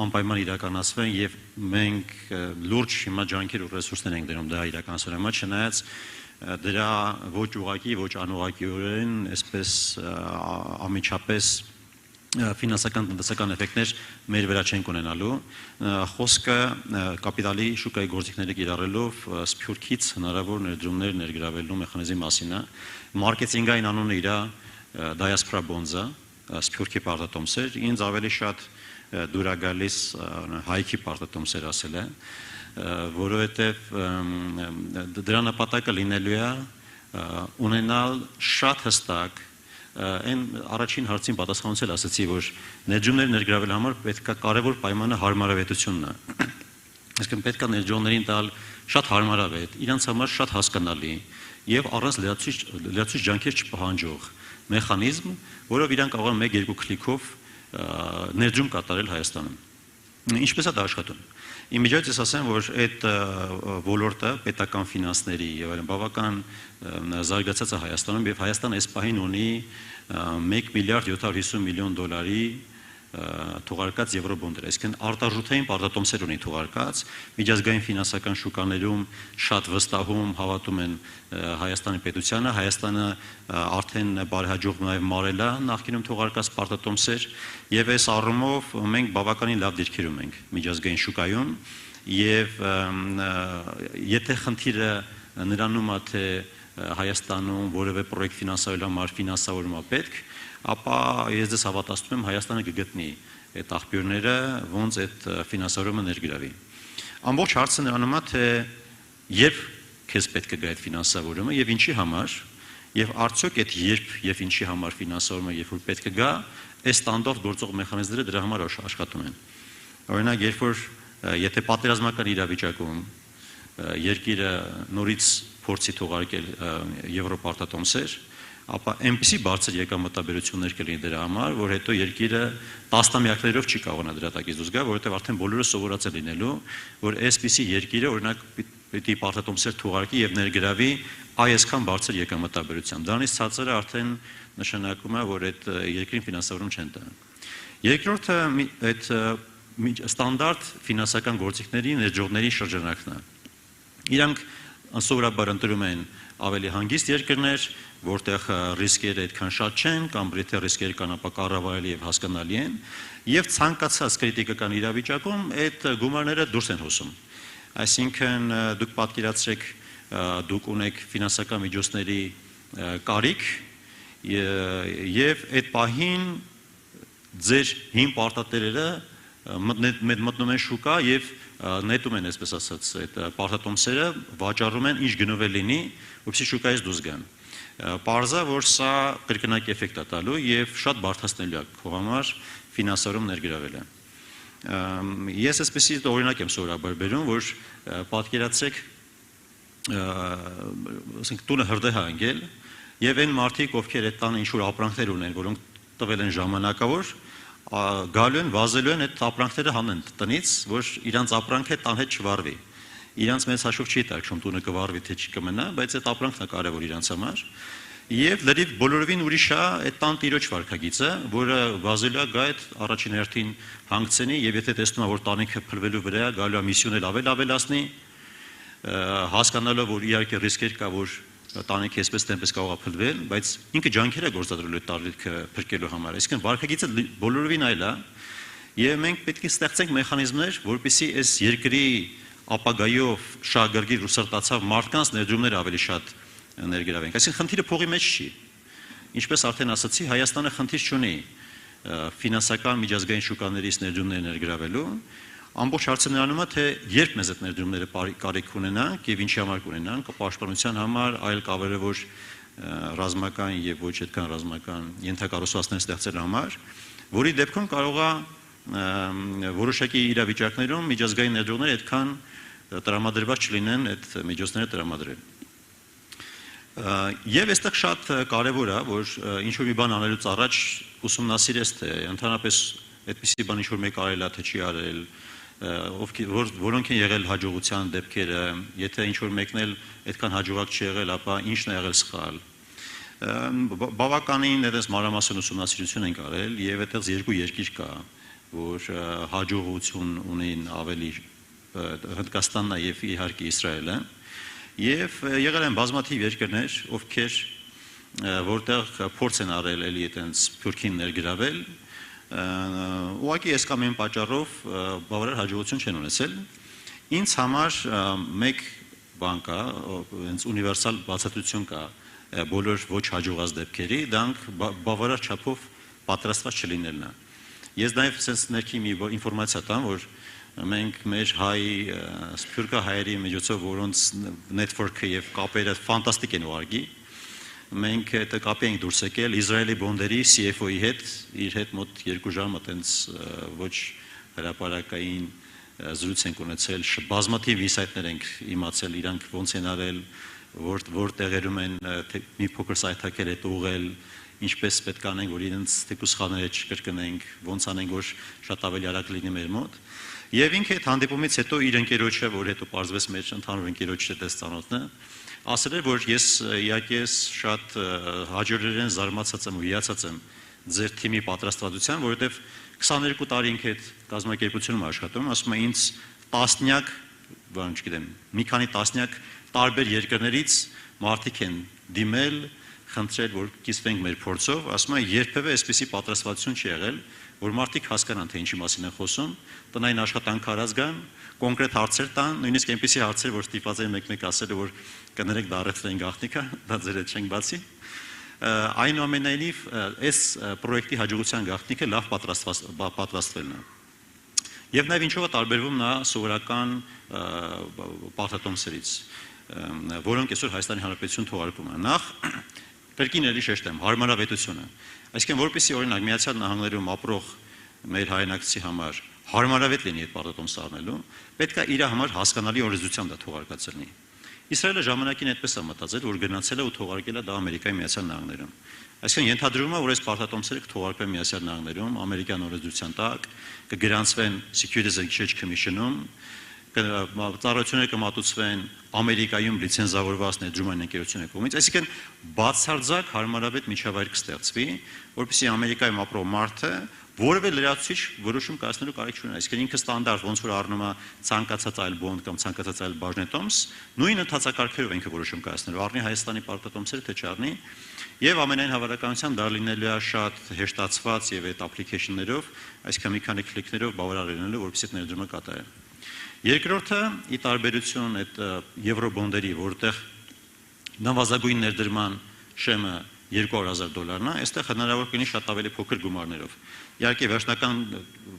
անպայման իրականացվեն եւ մենք լուրջ հիմա ջանքեր ու ռեսուրսներ ենք դնում դա իրականացնելու համար, չնայած դրա ոչ ուղղակի, ոչ անուղղակիորեն, այսպես ամիջապես ֆինանսական տնտեսական էֆեկտներ մեր վրա չենք ունենալու։ Խոսքը կապիտալի շուկայի գործիքները կիրառելով Սփյուռքից հնարավոր ներդրումներ ներգրավելու մեխանիզմի մասին է։ Մարքեթինգային անունը իր diaspora bonds-ը, Սփյուռքի պարտատոմսեր, ինձ ավելի շատ դուր է գալիս հայքի պարտատոմսեր ասել է, որովհետև դրա նպատակը լինելու է ունենալ շատ հստակ այն առաջին հարցին պատասխանեցել ասացի, որ ներդրումներ ներգրավել համար պետք է կարևոր պայմանը հարմարավետությունն է։ Այսինքն պետք է ներդրողներին տալ շատ հարմարավետ, իրանց համար շատ հասկանալի եւ առանց լիացուցիչ ջանքեր չպահանջող մեխանիզմ, որով իրանք կարող են 1-2 քլիկով ներդրում կատարել Հայաստանում։ Ինչպես է դա աշխատում։ Իմիջիայից ես ասեմ, որ այդ ոլորտը պետական ֆինանսների եւ այլն բավական զարգացած է Հայաստանում եւ Հայաստանը այս պահին ունի 1 միլիարդ 750 միլիոն դոլարի թողարկած եվրոբոնդեր, այսինքն արտարժութային պարտատոմսեր ունի թողարկած, միջազգային ֆինանսական շուկաներում շատ վստահում հավատում են Հայաստանի պետությանը, Հայաստանը արդեն բարեհաջող նաև մարել է նախկինում թողարկած պարտատոմսեր եւ այս առումով մենք բավականին լավ դիրքերում ենք միջազգային շուկայում եւ եթե խնդիրը նրանում է թե Հայաստանում որևէ պրոյեկտ ֆինանսավորելու համար ֆինանսավորում է պետք, ապա ես դες հավատացնում եմ Հայաստանը կգտնի այդ աղբյուրները, ոնց այդ ֆինանսավորումը ներգրավի։ Ամբողջ հարցը նրանում է թե երբ քեզ պետք է գա այդ ֆինանսավորումը եւ ինչի համար, եւ արդյոք այդ երբ եւ ինչի համար ֆինանսավորումը երբ որ պետք է գա, այս ստանդարտ գործող մեխանիզմները դրա համար աշխատում են։ Օրինակ, երբ որ եթե պատերազմական իրավիճակում երկիրը նորից փորձի թողարկել եվրոպարտատոմսեր, ապա այնպիսի բարձր եկամտաբերություններ կլինի դրա համար, որ հետո երկիրը տասնամյակներով չի կարողանա դրա տակից դուրս գա, որովհետև արդեն բոլորը սովորացել լինելու, որ այսպիսի երկիրը օրինակ պիտի պարտատոմսեր թողարկի եւ ներգրավի այսքան բարձր եկամտաբերությամբ։ Դրանից ցածրը արդեն նշանակում է, որ այդ երկրին ֆինանսավորում չեն տա։ Երկրորդը այդ ստանդարտ ֆինանսական գործիքների ներդրողների շրջանակն է։ Իրանք անսովորաբար ընտրում են ավելի հանգիստ երկրներ, որտեղ ռիսկերը այդքան շատ չեն, կամ եթե ռիսկերը կան, ապա կառավարելի եւ հասկանալի են, եւ ցանկացած քրիտիկական իրավիճակում այդ գումարները դուրս են հոսում։ Այսինքն դուք պատկերացրեք, դուք ունեք ֆինանսական միջոցների կարիք եւ այդ պահին ձեր հին պարտատերերը մտնում են շուկա եւ նետում են, այսպես ասած, այդ պարտատոմսերը վաճառում են ինչ գնով է լինի, որպեսզի շուկայից դուրս գան։ Պարզա, որ սա կրկնակի էֆեկտ է տալու եւ շատ բարդացնելու է քո համար ֆինանսավորում ներգրավելը։ Ես այսպեսի օրինակ եմ սովորաբար բերում, որ պատկերացրեք, ասենք տունը հրդեհ է ընկել եւ այն մարդիկ, ովքեր այդ տանը ինչ-որ ապրանքներ ունեն, որոնք տվել են ժամանակավոր, գալու են, վազելու են այդ ապրանքները հանեն տնից, որ իրանց ապրանքը տան հետ չվարվի։ Իրանց մեծ հաշվով չի տալչում տունը կվարվի թե չի կմնա, բայց այդ ապրանքն է կարևոր իրանց համար։ Եվ լրիվ բոլորովին ուրիշ է այդ տան տիրոջ վարքագիծը, որը վազելա գա այդ առաջին հերթին հանգցնի եւ եթե տեսնում է որ տանիքը փլվելու վրա է, գալու է միսիոն էլ ավելացնի, հասկանալով որ իհարկե ռիսկեր կա որ տանիքը այսպես տեմպես կարող է փլվել, բայց ինքը ջանքեր է գործադրելու այդ տարիքը փրկելու համար։ Այսինքն վարքագիծը բոլորովին այլ է եւ մենք պետք է ստեղծենք մեխանիզմներ, որպեսզի այս երկրի ապագայով շահագրգիռ ու սրտացավ մարդկանց ներդրումները ավելի շատ ներգրավենք։ Այսինքն խնդիրը փողի մեջ չի։ Ինչպես արդեն ասացի, Հայաստանը խնդիր չունի ֆինանսական միջազգային շուկաներից ներդրումներ ներգրավելու, ամբողջ հարցը նրանում է թե երբ մեզ այդ ներդրումները կարիք ունենանք եւ ինչի համար կունենանք, պաշտպանության համար, այլ կարևոր ռազմական եւ ոչ այդքան ռազմական ենթակառուցվածքներ ստեղծելու համար, որի դեպքում կարող է որոշակի իրավիճակներում միջազգային ներդրումները այդքան տրամադրված չլինեն այդ միջոցները տրամադրել։ Եվ այստեղ շատ կարևոր է, որ ինչ-որ մի բան անելուց առաջ ուսումնասիրես թե ընդհանրապես այդպիսի բան ինչ-որ մեկ արել է, թե չի արել, որոնք են եղել հաջողության դեպքերը, եթե ինչ-որ մեկն էլ այդքան հաջողակ չի եղել, ապա ինչն է եղել սխալ։ Բավականին այդպես մանրամասն ուսումնասիրություն ենք արել եւ այդտեղից երկու երկիր կա, որ հաջողություն ունեն ավելի Հնդկաստանն եւ իհարկե Իսրայելը։ Եվ եղել են բազմաթիվ երկրներ, ովքեր որտեղ փորձ են արել էլի այտենց Թուրքին ներգրավել, ուղղակի այս կամ այն պատճառով բավարար հաջողություն չեն ունեցել։ Ինձ համար մեկ բան կա, հենց ունիվերսալ բացատրություն կա բոլոր ոչ հաջողած դեպքերի, դրանք բավարար չափով պատրաստված չլինելն է։ Ես նաև sense ներքի մի ինֆորմացիա տամ, որ մենք մեր հայ սփյուռքահայերի միջոցով որոնց network-ը եւ կապերը ֆանտաստիկ են ուղղակի, մենք այդ կապի ենք դուրս եկել Իսրայելի բոնդերի CFO-ի հետ, իր հետ մոտ 2 ժամ այտենց ոչ հրապարակային զրույց ենք ունեցել, բազմաթիվ ինսայթներ ենք իմացել իրանք ոնց են արել, որ տեղերում են մի փոքր սայթակել հետ ուղղել, ինչպես պետք է անենք, որ իրենց տիպուս խաները չկրկնենք, ոնց անենք, որ շատ ավելի արագ լինի մեր մոտ։ Եվ ինքը այդ հանդիպումից հետո իր ընկերոջը, որ հետո պարզվեց մեր ընդհանուր ընկերոջը տեսանոթն է, ասել էր, որ ես իհարկե շատ հաջորդորեն զարմացած եմ ու հիացած եմ ձեր թիմի պատրաստվածության, որովհետև 22 տարի ինքը այդ կազմակերպությունում աշխատում, ասում է ինձ տասնյակ, բան չգիտեմ, մի քանի տասնյակ տարբեր երկրներից մարդիկ են դիմել, խնդրել, որ կիսվենք մեր փորձով, ասում է երբևէ այսպիսի պատրաստվածություն չի եղել, որ մարդիկ հասկանան, թե ինչի մասին են խոսում, տնային աշխատանք արած գան, կոնկրետ հարցեր տան, նույնիսկ այնպիսի հարցեր, որ ստիպված են մեկ-մեկ ասել, որ կներեք դա առևտրային գաղտնիք է, դա ձեր հետ չենք բացի։ Այնուամենայնիվ, այս պրոյեկտի հաջողության գաղտնիքը լավ պատրաստվելն է։ Եվ նաև ինչով է տարբերվում նա սովորական պարտատոմսերից, որոնք այսօր Հայաստանի Հանրապետություն թողարկում են։ Նախ կրկին էլի շեշտեմ, հարմարավետությունը։ Այսինքն, որպեսզի օրինակ Միացյալ Նահանգներում ապրող մեր հայրենակցի համար հարմարավետ լինի այդ պարտատոմսը առնելու, պետք է իր համար հասկանալի օրենսդրությամբ դա թողարկած լինի։ Իսրայելը ժամանակին այդպես է մտածել, որ գնացել է ու թողարկել է դա Ամերիկայի Միացյալ Նահանգներում։ Այսինքն ենթադրվում է, որ այս պարտատոմսերը կթողարկվեն Միացյալ Նահանգներում, ամերիկյան օրենսդրության տակ, կգրանցվեն Securities and Exchange Commission-ում, ծառայությունները կմատուցվեն Ամերիկայում լիցենզավորված ներդրումային ընկերությունների կողմից, այսինքն բացարձակ հարմարավետ միջավայր կստեղծվի, որպեսզի Ամերիկայում ապրող մարդը որևէ լրացուցիչ որոշում կայացնելու կարիք չունենա, այսինքն ինքը ստանդարտ ոնց որ առնում է ցանկացած այլ բոնդ կամ ցանկացած այլ բաժնետոմս, նույն ընթացակարգերով ինքը որոշում կայացնելու, առնի Հայաստանի պարտատոմսերը թե չառնի, եւ ամենայն հավանականությամբ դա լինելու է շատ հեշտացված եւ այդ application-ներով, այսինքն մի քանի քլիկներով բավարար լինելու, որպեսզի այդ ներդրումը կատարեն։ Երկրորդը՝ ի տարբերություն այդ եվրոբոնդերի, որտեղ նվազագույն ներդրման շեմը $200,000-ն է, այստեղ հնարավոր կլինի շատ ավելի փոքր գումարներով։ Իհարկե վերջնական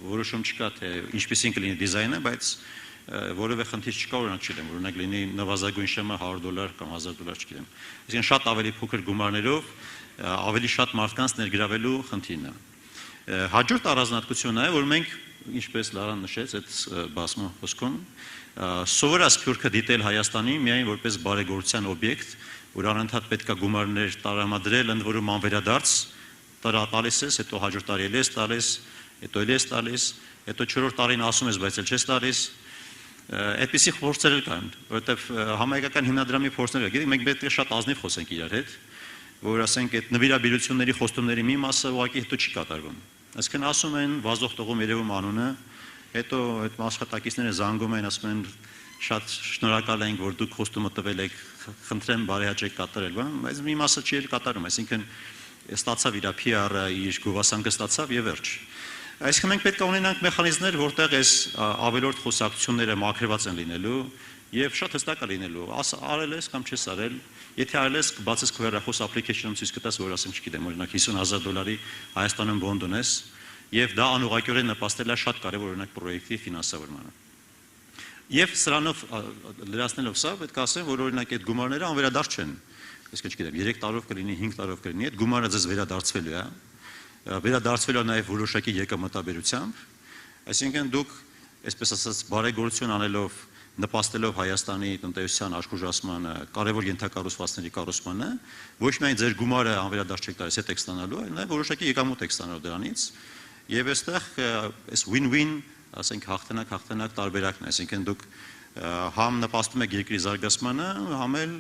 որոշում չկա, թե ինչպեսին կլինի դիզայնը, բայց որևէ խնդիր չկա, օրինակ չգիտեմ, օրինակ լինի նվազագույն շեմը $100 կամ $1,000, չգիտեմ։ Այսինքն շատ ավելի փոքր գումարներով ավելի շատ մարդկանց ներգրավելու խնդիրն է։ Հաջորդ առանձնահատկությունն է, որ մենք, ինչպես Լարան նշեց այդ բացման խոսքում, սովոր է Սփյուռքը դիտել Հայաստանի միայն որպես բարեգործության օբյեկտ, որ անընդհատ պետք է գումարներ տրամադրել, ընդ որում անվերադարձ տալիս ես, հետո հաջորդ տարի էլ ես տալիս, հետո էլ ես տալիս, հետո 4-րդ տարին ասում ես, բայց էլ չես տալիս։ Այդպիսի փորձեր կան, որովհետև համահայկական հիմնադրամի փորձները, գիտեք, մենք պետք է շատ ազնիվ խոսենք իրար հետ, որ ասենք այդ նվիրաբերությունների խոստումների մի մասը ուղղակի հետո չի կատարվում։ Այսինքն ասում են վազող տողում երևում անունը, հետո այդ աշխատակիցները զանգում են, ասում են շատ շնորհակալ ենք, որ դուք խոստումը տվել եք, խնդրեմ բարեհաճեք կատարել, բայց մի մասը չի էլ կատարում, այսինքն ստացավ իր PR-ը, իր գովասանքը ստացավ եւ վերջ։ Այսինքն մենք պետք է ունենանք մեխանիզմներ, որտեղ այս ավելորդ խոսակցությունները մաքրված են լինելու եւ շատ հստակ է լինելու, արել ես կամ չես արել, եթե արել ես բացես քո հեռախոս application-ում ցույց կտաս, որ ասեմ չգիտեմ, օրինակ $50,000 Հայաստանում բոնդ ունես եւ դա անուղղակիորեն նպաստել է շատ կարեւոր օրինակ պրոյեկտի ֆինանսավորմանը։ Եվ սրանով լրացնելով սա պետք է ասեմ, որ օրինակ այդ գումարները անվերադարձ չեն, այսինքն չգիտեմ 3 տարով կլինի, 5 տարով կլինի, այդ գումարը ձեզ վերադարձվելու է, վերադարձվելու է նաեւ որոշակի եկամտաբերությամբ, այսինքն դուք այսպես ասած բարեգործություն անելով նպաստելով Հայաստանի տնտեսության աշխուժացմանը, կարևոր ենթակառուցվածքների կառուցմանը, ոչ միայն ձեր գումարը անվերադարձ չեք տալիս, հետ եք ստանալու, այլ նաև որոշակի եկամուտ եք ստանալու դրանից, եւ այստեղ այս win-win, ասենք հաղթանակ տարբերակն է, այսինքն դուք համ նպաստում եք երկրի զարգացմանը, համ էլ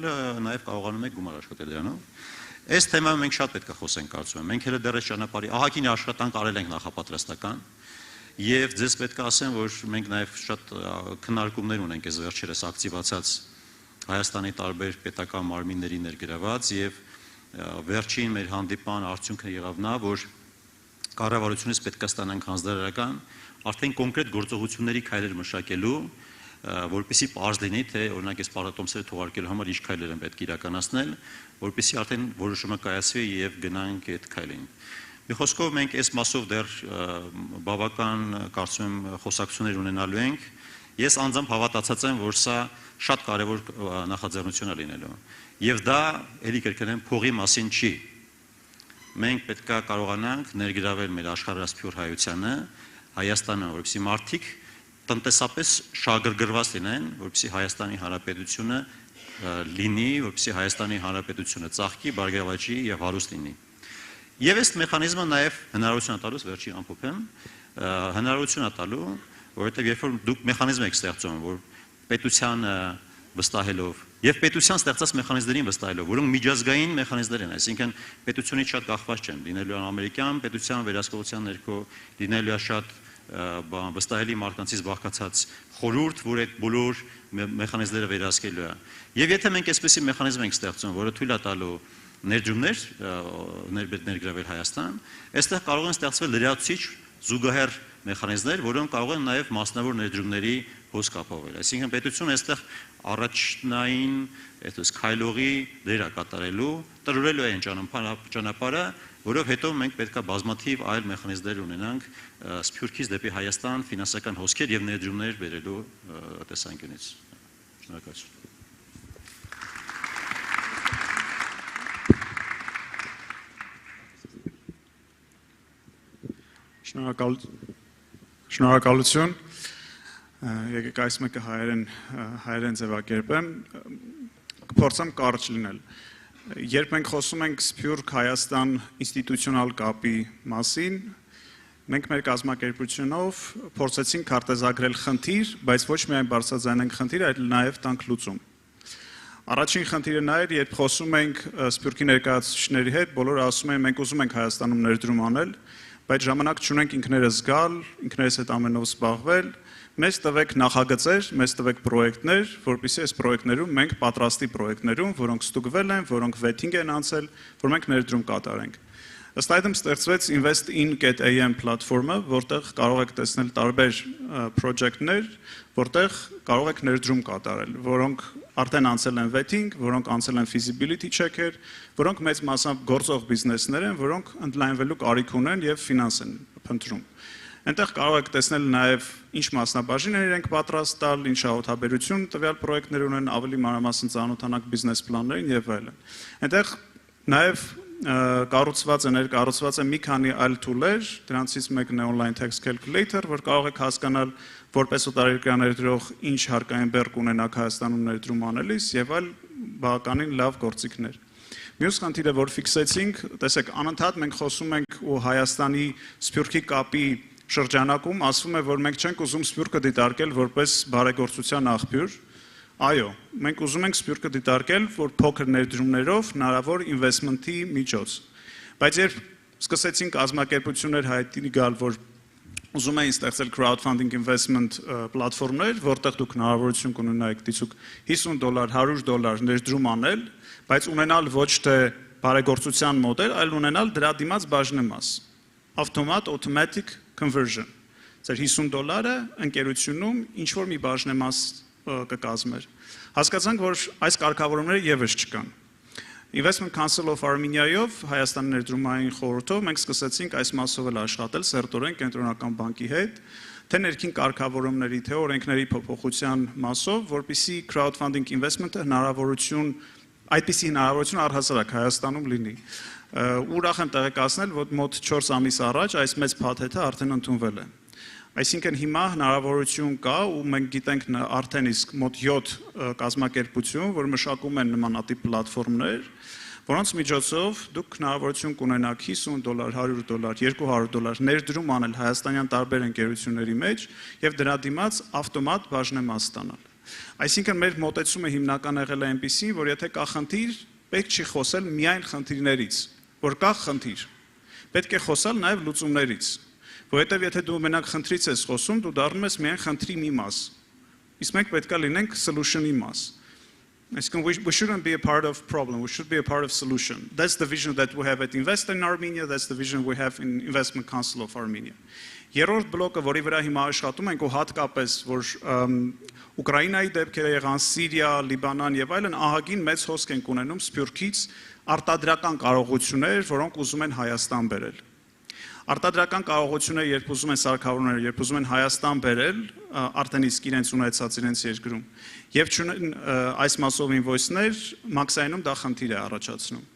նաև կարողանում եք գումար աշխատել դրանով։ Այս թեմայով մենք շատ պետք է խոսենք, կարծում եմ։ Մենք հենց դեռ այս ճանապարհի ահագին աշխատանք արել ենք նախապատրաստական Եվ ձեզ պետք է ասեմ, որ մենք նաև շատ քննարկումներ ունենք այս վերջերս ակտիվացած Հայաստանի տարբեր պետական մարմինների ներգրաված եւ վերջին մեր հանդիպման արդյունքը եղավ նա, որ կառավարությունից պետք է ստանանք հանձնարարական արդեն կոնկրետ գործողությունների քայլեր մշակելու, որպեսզի պարզ լինի, թե օրինակ այս պարատոմսերը թողարկելու համար ինչ քայլեր են պետք իրականացնել, որպեսզի արդեն որոշումը կայացվի եւ գնանք այդ քայլին։ Մի խոսքով մենք այս մասով դեռ բավական կարծում եմ խոսակցություններ ունենալու ենք։ Ես անձամբ հավատացած եմ, որ սա շատ կարևոր նախաձեռնություն է լինելու։ Եվ դա ելի կրկնեմ փողի մասին չի։ Մենք պետք է կարողանանք ներգրավել մեր աշխարհասփյուր հայությանը, Հայաստանը, որպեսզի մարդիկ տնտեսապես շահագրգռված լինեն, որպեսզի Հայաստանի Հանրապետությունը լինի, որպեսզի Հայաստանի Հանրապետությունը ծաղկի, բարգավաճի եւ հարուստ լինի։ Եվ այս մեխանիզմը նաև հնարավորություն է տալու, վերջին ամփոփեմ, հնարավորություն է տալու, որովհետև երբ որ դուք մեխանիզմ եք ստեղծում, որ պետությանը վստահելով եւ պետության ստեղծած մեխանիզմներին վստահելով, որոնք միջազգային մեխանիզմներ են, այսինքն պետությունից շատ կախված չեն, լինելու են ամերիկյան պետության վերահսկողության ներքո, լինելու է շատ վստահելի մարդկանցից բաղկացած խորհուրդ, որ այդ բոլոր մեխանիզմները վերահսկելու է։ Եվ եթե մենք այսպեսի մեխանիզմ ենք ստեղծում, որը թույլ է տալու ներդրումներ ներգրավել Հայաստան, այստեղ կարող են ստեղծվել լրացուցիչ զուգահեռ մեխանիզմներ, որոնք կարող են նաև մասնավոր ներդրումների հոսք ապահովել։ Այսինքն պետությունը այստեղ առաջնային այդպես քայլողի դեր է կատարելու, տրորելու է ճանապարհը, որով հետո մենք պետք է բազմաթիվ այլ մեխանիզմներ ունենանք Սփյուռքից դեպի Հայաստան ֆինանսական հոսքեր եւ ներդրումներ բերելու տեսանկյունից։ Շնորհակալություն։ Շնորհակալություն։ Եկեք այս մեկը հայերեն ձևակերպեմ, կփորձեմ կարճ լինել։ Երբ մենք խոսում ենք Սփյուռք-Հայաստան ինստիտուցիոնալ կապի մասին, մենք մեր կազմակերպությունով փորձեցինք քարտեզագրել խնդիր, բայց ոչ միայն բարձրաձայնենք խնդիր, այլ նաև տանք լուծում։ Առաջին խնդիրը նա էր, երբ խոսում ենք Սփյուռքի ներկայացուցիչների հետ, բոլորը ասում են մենք ուզում ենք Հայաստանում ներդրում անել, բայց ժամանակ չունենք ինքներս գալ, ինքներս այդ ամենով զբաղվել, մեզ տվեք նախագծեր, մեզ տվեք պրոյեկտներ, որպեսզի այս պրոյեկտներում մենք պատրաստի պրոյեկտներում, որոնք ստուգվել են, որոնք վեթինգ են անցել, որ մենք ներդրում կատարենք։ Ըստ այդմ ստեղծվեց investin.am պլատֆորմը, որտեղ կարող եք տեսնել տարբեր պրոջեկտներ, որտեղ կարող եք ներդրում կատարել, որոնք արդեն անցել են վեթինգ, որոնք անցել են feasibility check-եր, որոնք մեծ մասամբ գործող բիզնեսներ են, որոնք ընդլայնվելու կարիք ունեն եւ ֆինանս են փնտրում։ Այնտեղ կարող եք տեսնել նաև ինչ մասնաբաժիններ իրենք պատրաստ տալ, ինչ հաղորդաբերություն տվյալ պրոյեկտներ ունեն, ավելի մանրամասն ծանոթանաք բիզնես պլաններին եւ այլն։ Այնտեղ նաև կառուցված է մի քանի այլ tool-եր, դրանցից մեկն է online text calculator, որ կարող եք հասկանալ որպես օտարերկրյա ներդրող ինչ հարկային բեռ կունենաք Հայաստանում ներդրում անելիս եւ այլ բավականին լավ գործիքներ։ Մյուս խնդիրը, որ ֆիքսեցինք, տեսեք, անընդհատ մենք խոսում ենք ու Հայաստանի Սփյուռքի կապի շրջանակում ասվում է, որ մենք չենք ուզում Սփյուռքը դիտարկել որպես բարեգործության աղբյուր, Այո, մենք ուզում ենք Սփյուռքը դիտարկել, որ փոքր ներդրումներով հնարավոր ինվեստմենտի միջոց։ Բայց երբ սկսեցին կազմակերպություններ հայտնի գալ, որ ուզում էին ստեղծել crowdfunding investment պլատֆորմներ, որտեղ դուք հնարավորություն կունենայիք դիցուք $50, $100 ներդրում անել, բայց ունենալ ոչ թե բարեգործության մոդել, այլ ունենալ դրա դիմաց բաժնեմաս։ Automatic conversion։ Ձեր $50-ը ընկերությունում ինչ-որ մի բաժնեմաս կկազմեր։ Հասկացանք, որ այս կարգավորումները եւս չկան։ Investment Council of Armenia-ով Հայաստանի ներդրումային խորհրդով մենք սկսեցինք այս մասով էլ աշխատել սերտորեն կենտրոնական բանկի հետ, թե ներքին կարգավորումների, թե օրենքների փոփոխության մասով, որպեսզի crowdfunding investment-ը այդպիսի հնարավորություն առհասարակ Հայաստանում լինի։ Ուրախ եմ տեղեկացնել, որ մոտ 4 ամիս առաջ այս մեծ փաթեթը արդեն ընդունվել է։ Այսինքն հիմա հնարավորություն կա ու մենք գիտենք արդեն իսկ մոտ 7 կազմակերպություն, որ մշակում են նմանատիպ պլատֆորմներ, որոնց միջոցով դուք հնարավորություն կունենաք $50, $100, $200 ներդրում անել հայաստանյան տարբեր ընկերությունների մեջ եւ դրա դիմաց ավտոմատ բաժնեմաս ստանալ։ Այսինքն մեր մոտեցումը հիմնական եղել է այնպեսին, որ եթե կա խնդիր, պետք չի խոսել միայն խնդիրներից, որ կա խնդիր։ Պետք է խոսալ նաեւ լուծումներից։ Որովհետև եթե դու մենակ խնդրից ես խոսում, դու դառնում ես միայն խնդրի մի մաս։ Իսկ մենք պետք է լինենք solution-ի մաս։ Այսինքն we shouldn't be a part of problem, we should be a part of solution. That's the vision that we have at Invest in Armenia, that's the vision we have in Investment Council of Armenia. Երրորդ բլոկը, որի վրա հիմա աշխատում ենք, ու հատկապես որ Ուկրաինայի դեպքերը եղան, Սիրիա, Լիբանան եւ այլն, ահագին մեծ հոսք են ունենում Սփյուռքից արտադրական կարողություններ, որոնք ուզում են Հայաստան բերել։ Արտադրական կարողությունները, երբ ուզում են սարքավորումները, երբ ուզում են Հայաստան բերել, արդեն իսկ իրենց ունեցած իրենց երկրում, եւ չունեն այս մասով ինվոյսներ, մաքսայինում դա խնդիր է առաջացնում։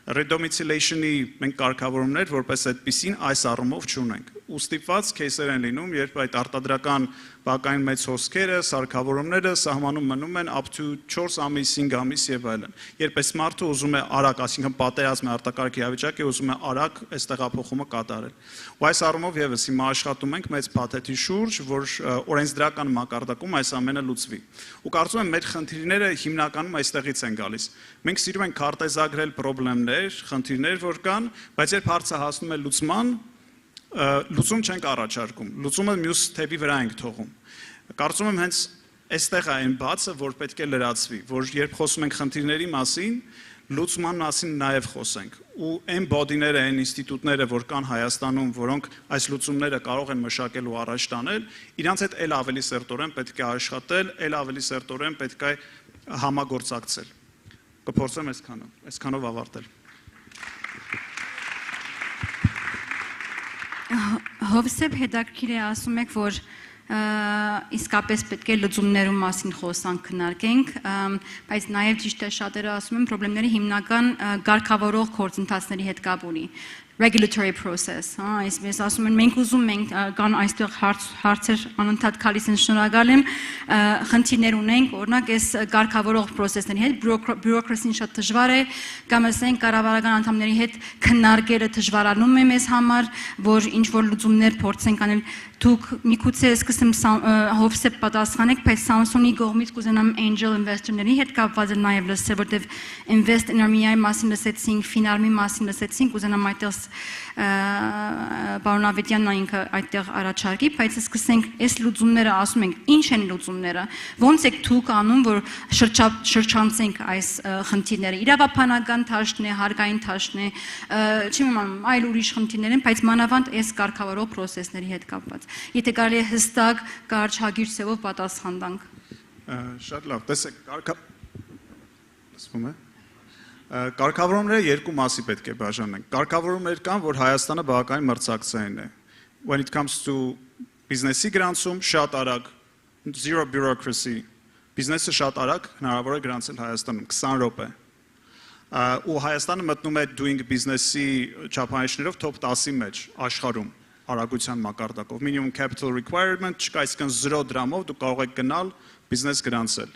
Redomiciliation-ի մենք կարգավորումներ որպես այդպիսին այս առումով չունենք։ Ու ստիպված кейսեր են լինում, երբ այդ արտադրական բակային մեծ հոսքերը, սարքավորումները սահմանում մնում են up to 4 ամիս, 5 ամիս եւ այլն։ Երբ այս մարդը ուզում է արագ, այսինքն պատերազմ է արտակարգ իրավիճակ է, ուզում է արագ այս տեղափոխումը կատարել։ Ու այս առումով եւս հիմա աշխատում ենք մեծ փաթեթի շուրջ, որ օրենսդրական մակարդակում այս ամենը լուծվի։ Ու կարծում եմ մեր խնդիրները հիմնականում այստեղից են գալիս։ Մենք սիրում ենք քարտեզագրել խնդիրներ, որ կան, բայց երբ հարցը հասնում է լուծման, լուծում չենք առաջարկում, լուծումը մյուս թևի վրա ենք թողում։ Կարծում եմ հենց այստեղ է այն բացը, որ պետք է լրացվի, որ երբ խոսում ենք խնդիրների մասին, լուծման մասին նաև խոսենք։ Ու այն բոդիները, այն ինստիտուտները, որ կան Հայաստանում, որոնք այս լուծումները կարող են մշակել ու առաջ տանել, իրանց հետ էլ ավելի սերտորեն պետք է աշխատել, էլ ավելի սերտորեն պետք է համագործակցել։ Կփորձեմ այսքանով ավարտել։ Հովսեփ հետաքրքիր է ասում եք, որ իսկապես պետք է լուծումներու մասին խոսանք քննարկենք, բայց նաև ճիշտ է շատերը ասում են խնդիրների հիմնական ղեկավարող գործընթացների հետ կապ ունի regulatory process, այսպես ասում են, մենք ուզում ենք կան այստեղ հարցեր անընդհատ գալիս են, շնորհակալ եմ, խնդիրներ ունենք, օրինակ այս ղեկավարող process-ների հետ bureaucracy-ն շատ դժվար է, կամ ասենք կառավարական անդամների հետ քննարկելը դժվարանում է մեզ համար, որ ինչ որ լուծումներ փորձենք անել, դուք միգուցե սկսեմ Հովսեփ պատասխանեք, բայց Samsung-ի կողմից կուզենամ angel investor-ների հետ կապված նաև լսել, որտեղ Invest in Armenia-ի մասին լսեցինք, Finarm-ի մասին լսեցինք, կուզենամ այդտեղ Պարոն Ավետյանն ինքը այդտեղ առաջարկի, բայց սկսենք այս լուծումները ասում ենք, ինչ են լուծումները, ոնց եք դուք անում, որ շրջանցենք այս խնդիրները, իրավաբանական թաշտն է, հարկային թաշտն է, չեմ իմանում, այլ ուրիշ խնդիրներ են, բայց մանավանդ այս կարգավորող process-ների հետ կապված։ Եթե կարելի է հստակ, կարճ, հագիր սևով պատասխան տանք։ Շատ լավ, տեսեք, լսվում է։ Կարգավորումները երկու մասի պետք է բաժանենք։ Կարգավորումներ կան, որ Հայաստանը բավականին մրցակցային է։ When it comes to business-ի գրանցում, շատ արագ, zero bureaucracy, բիզնեսը շատ արագ հնարավոր է գրանցել Հայաստանում 20 րոպե։ Ու Հայաստանը մտնում է doing business-ի չափանիշներով top 10-ի մեջ աշխարհում արագության մակարդակով։ Minimum capital requirement չկա, այսինքն 0 դրամով դու կարող ես գնալ բիզնես գրանցել։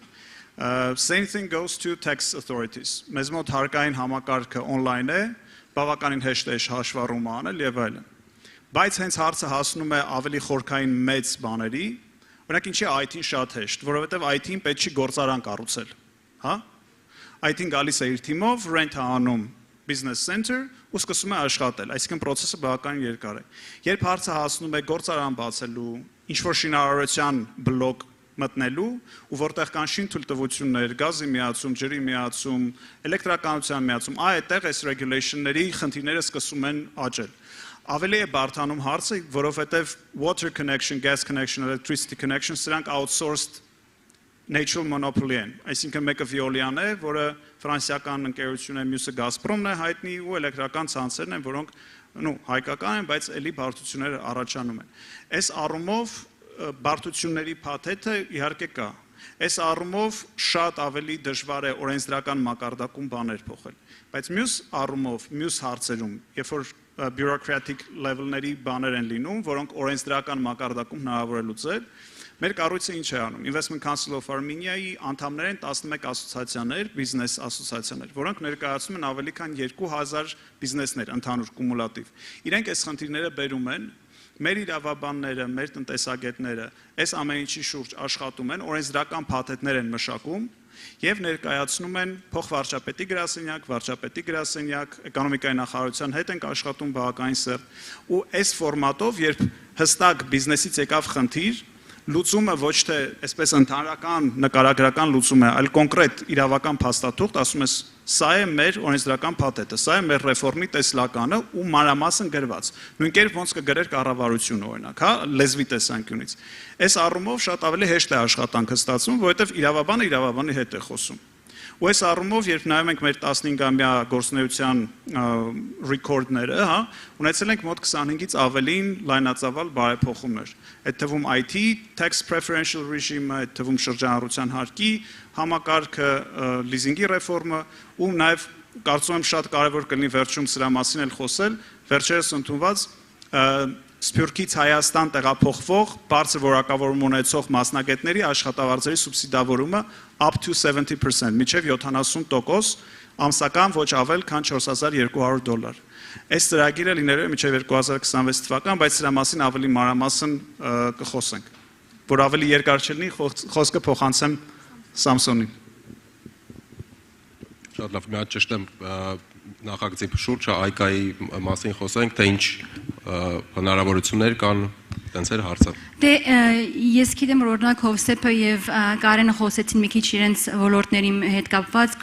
Same thing goes to tax authorities. Մեզ մոտ հարկային համակարգը on-line է, բավականին հեշտ է հաշվառումը անել եւ այլն։ Բայց հենց հարցը հասնում է ավելի խորքային մեծ բաների, Օրինակ ինչի IT-ն շատ հեշտ, որովհետև IT-ն պետք չի գործարան կառուցել, հա? IT-ն գալիս է իր թիմով, rent է անում business center ու սկսում է աշխատել, այսինքն process-ը բավականին երկար է։ Երբ հարցը հասնում է գործարան բացելու, ինչ-որ շինարարության բլոկ մտնելու ու որտեղ կան շինթույլտվություններ, գազի միացում, ջրի միացում, էլեկտրականության միացում, այդտեղ այս regulation-ների խնդիրները սկսում են աճել։ Ավելի է բարդանում հարցը, որովհետև water connection, gas connection, electricity connection սրանք outsourced natural monopoly են, այսինքն մեկը Veolia-ն է, որը ֆրանսիական ընկերություն է, մյուսը Gazprom-ն է հայտնի ու էլեկտրական ցանցերն են, որոնք հայկական են, բայց էլի բարդությունները առաջանում են։ Այս առումով բարդությունների փաթեթը իհարկե կա։ Այս առումով շատ ավելի դժվար է օրենսդրական մակարդակում բաներ փոխել։ Բայց մյուս առումով, մյուս հարցերում, երբ որ bureaucratic level-ների բաներ են լինում, որոնք օրենսդրական մակարդակում հնարավոր է լուծել, մեր կառույցը ինչ է անում։ Investment Council of Armenia-ի անդամներ են 11 ասոցիացիաներ, բիզնես ասոցիացիաներ, որոնք ներկայացնում են ավելի քան 2000 բիզնեսներ ընդհանուր կումուլատիվ։ Իրենք այս խնդիրները բերում են, մեր իրավաբանները, մեր տնտեսագետները այս ամեն ինչի շուրջ աշխատում են, օրենսդրական փաթեթներ են մշակում եւ ներկայացնում են փոխվարչապետի գրասենյակ, վարչապետի գրասենյակ, էկոնոմիկայի նախարարության հետ ենք աշխատում բավականին սերտ ու այս ֆորմատով, երբ հստակ բիզնեսից եկավ խնդիր, լուծումը ոչ թե այսպես ընդհանրական նկարագրական լուծում է, այլ կոնկրետ իրավական փաստաթուղթ, ասում ես, սա է մեր օրենսդրական փաթեթը, սա է մեր ռեֆորմի տեսլականը ու մանրամասն գրված։ Նույն կերպ ոնց կգրեր կառավարությունը օրինակ, հա, լեզվի տեսանկյունից։ Այս առումով շատ ավելի հեշտ է աշխատանքը ստացվում, որովհետև իրավաբանը իրավաբանի հետ է խոսում։ Ու այս առումով, երբ նայում ենք մեր 15-ամյա գործունեության ռեկորդները, հա, ունեցել ենք մոտ 25-ից ավելին լայնածավալ բարեփոխումներ։ Այդ թվում IT, tax preferential regime-ը, այդ թվում շրջանառության հարկի համակարգը, լիզինգի ռեֆորմը ու նաև կարծում եմ շատ կարևոր կլինի վերջում սրա մասին էլ խոսել, վերջերս ընդունված Սփյուռքից Հայաստան տեղափոխվող բարձր որակավորում ունեցող մասնագետների աշխատավարձերի սուբսիդավորումը up to 70%, մինչև 70%, ամսական ոչ ավել քան $4200։ Այս ծրագիրը լինելու է մինչև 2026 թվական, բայց սրա մասին ավելի մանրամասն կխոսենք, որ ավելի երկար չլինի, խոսքը փոխանցեմ Սամսոնին։ Շատ լավ, մի հատ ճշտեմ նախագծի շուրջը այկայի մասին խոսենք, թե ինչ հնարավորություններ կան, տենց էր հարցը։ Դե ես գիտեմ որ օրինակ Հովսեփը եւ Կարենը խոսեցին մի քիչ իրենց ոլորտների հետ կապված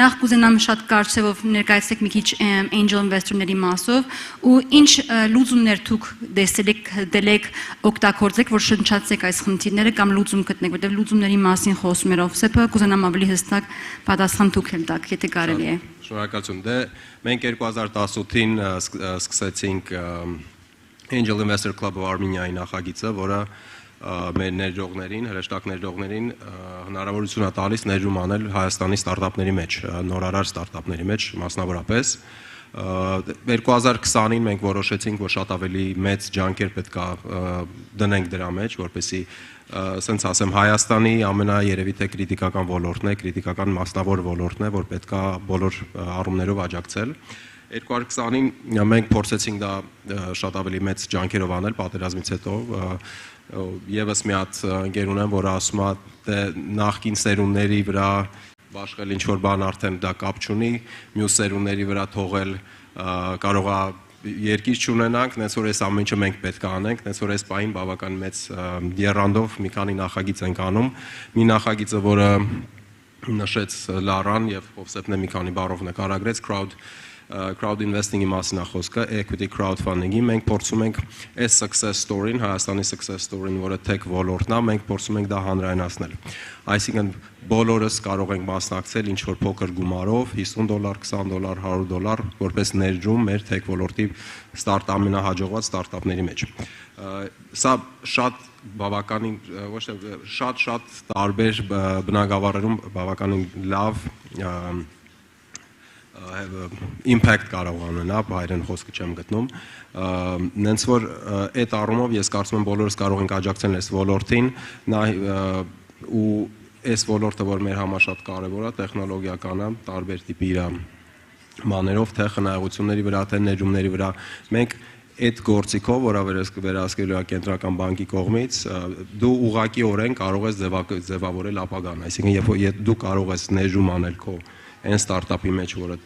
նախ կուզենամ շատ կարծեվով ներկայացեք մի քիչ angel investor-ների մասով ու ինչ լուծումներ դուք դեսեք օգտագործեք որ շնչացեք այս խնդիրները կամ լուծում գտնեք որտեղ լուծումների մասին խոսում էր Հովսեփը կուզենամ ավելի հստակ պատասխան դուք էլ տաք եթե կարելի է։ Շնորհակալություն։ Դե մենք 2018-ին սկսեցինք Angel Investor Club of Armenia-ի նախագիծը, որը մեր ներդրողներին, հրեշտակ ներդրողներին հնարավորություն է տալիս ներդրում անել Հայաստանի ստարտափների մեջ, նորարար ստարտափների մեջ մասնավորապես։ 2020-ին մենք որոշեցինք, որ շատ ավելի մեծ ջանքեր պետք է դնենք դրա մեջ, որպեսզի ասենց ասեմ Հայաստանի ամենաերևի թե քրիտիկական ոլորտն է, քրիտիկական մասնավոր ոլորտն է, որ պետք է բոլոր առումներով աջակցել։ 2020-ին մենք փորձեցինք դա շատ ավելի մեծ ջանքերով անել պատերազմից հետո եւս մի հատ ընկեր ունեմ, որը ասում է թե նախկին սերունդների վրա բաշխել ինչ որ բան արդեն դա կապ չունի, մյուս սերունդների վրա թողել կարող է երկիր չունենանք, նենց որ այս ամեն ինչը մենք պետք է անենք, նենց որ այս պահին բավական մեծ եռանդով մի քանի նախագիծ ենք անում, մի նախագիծը, որը նշեց Լարան եւ Հովսեփն է մի քանի բառով նկարագրեց crowd investing-ի մասին է խոսքը, equity crowdfunding-ի, մենք փորձում ենք այս success story-ին, Հայաստանի success story-ին, որը tech ոլորտն է, մենք փորձում ենք դա հանրայնացնել։ Այսինքն բոլորս կարող ենք մասնակցել ինչ որ փոքր գումարով, $50, $20, $100, որպես ներդրում մեր tech ոլորտի ամենահաջողված ստարտափների մեջ։ Սա շատ բավականին ոչ թե շատ տարբեր բնագավառներում բավականին լավ impact կարող անենա, հայերեն խոսքը չեմ գտնում, նենց որ այդ առումով ես կարծում եմ բոլորս կարող ենք աջակցել այս ոլորտին ու այս ոլորտը, որ մեր համար շատ կարևոր է, տեխնոլոգիական է, տարբեր տիպի իր մաներով, թե խնայողությունների վրա, թե ներդրումների վրա, մենք այդ գործիքով, որը վերահսկելու է կենտրոնական բանկի կողմից, դու ուղղակիորեն կարող ես ձևավորել ապագան, այսինքն երբ դու կարող ես ներդրում անել քո այն ստարտափի մեջ, որը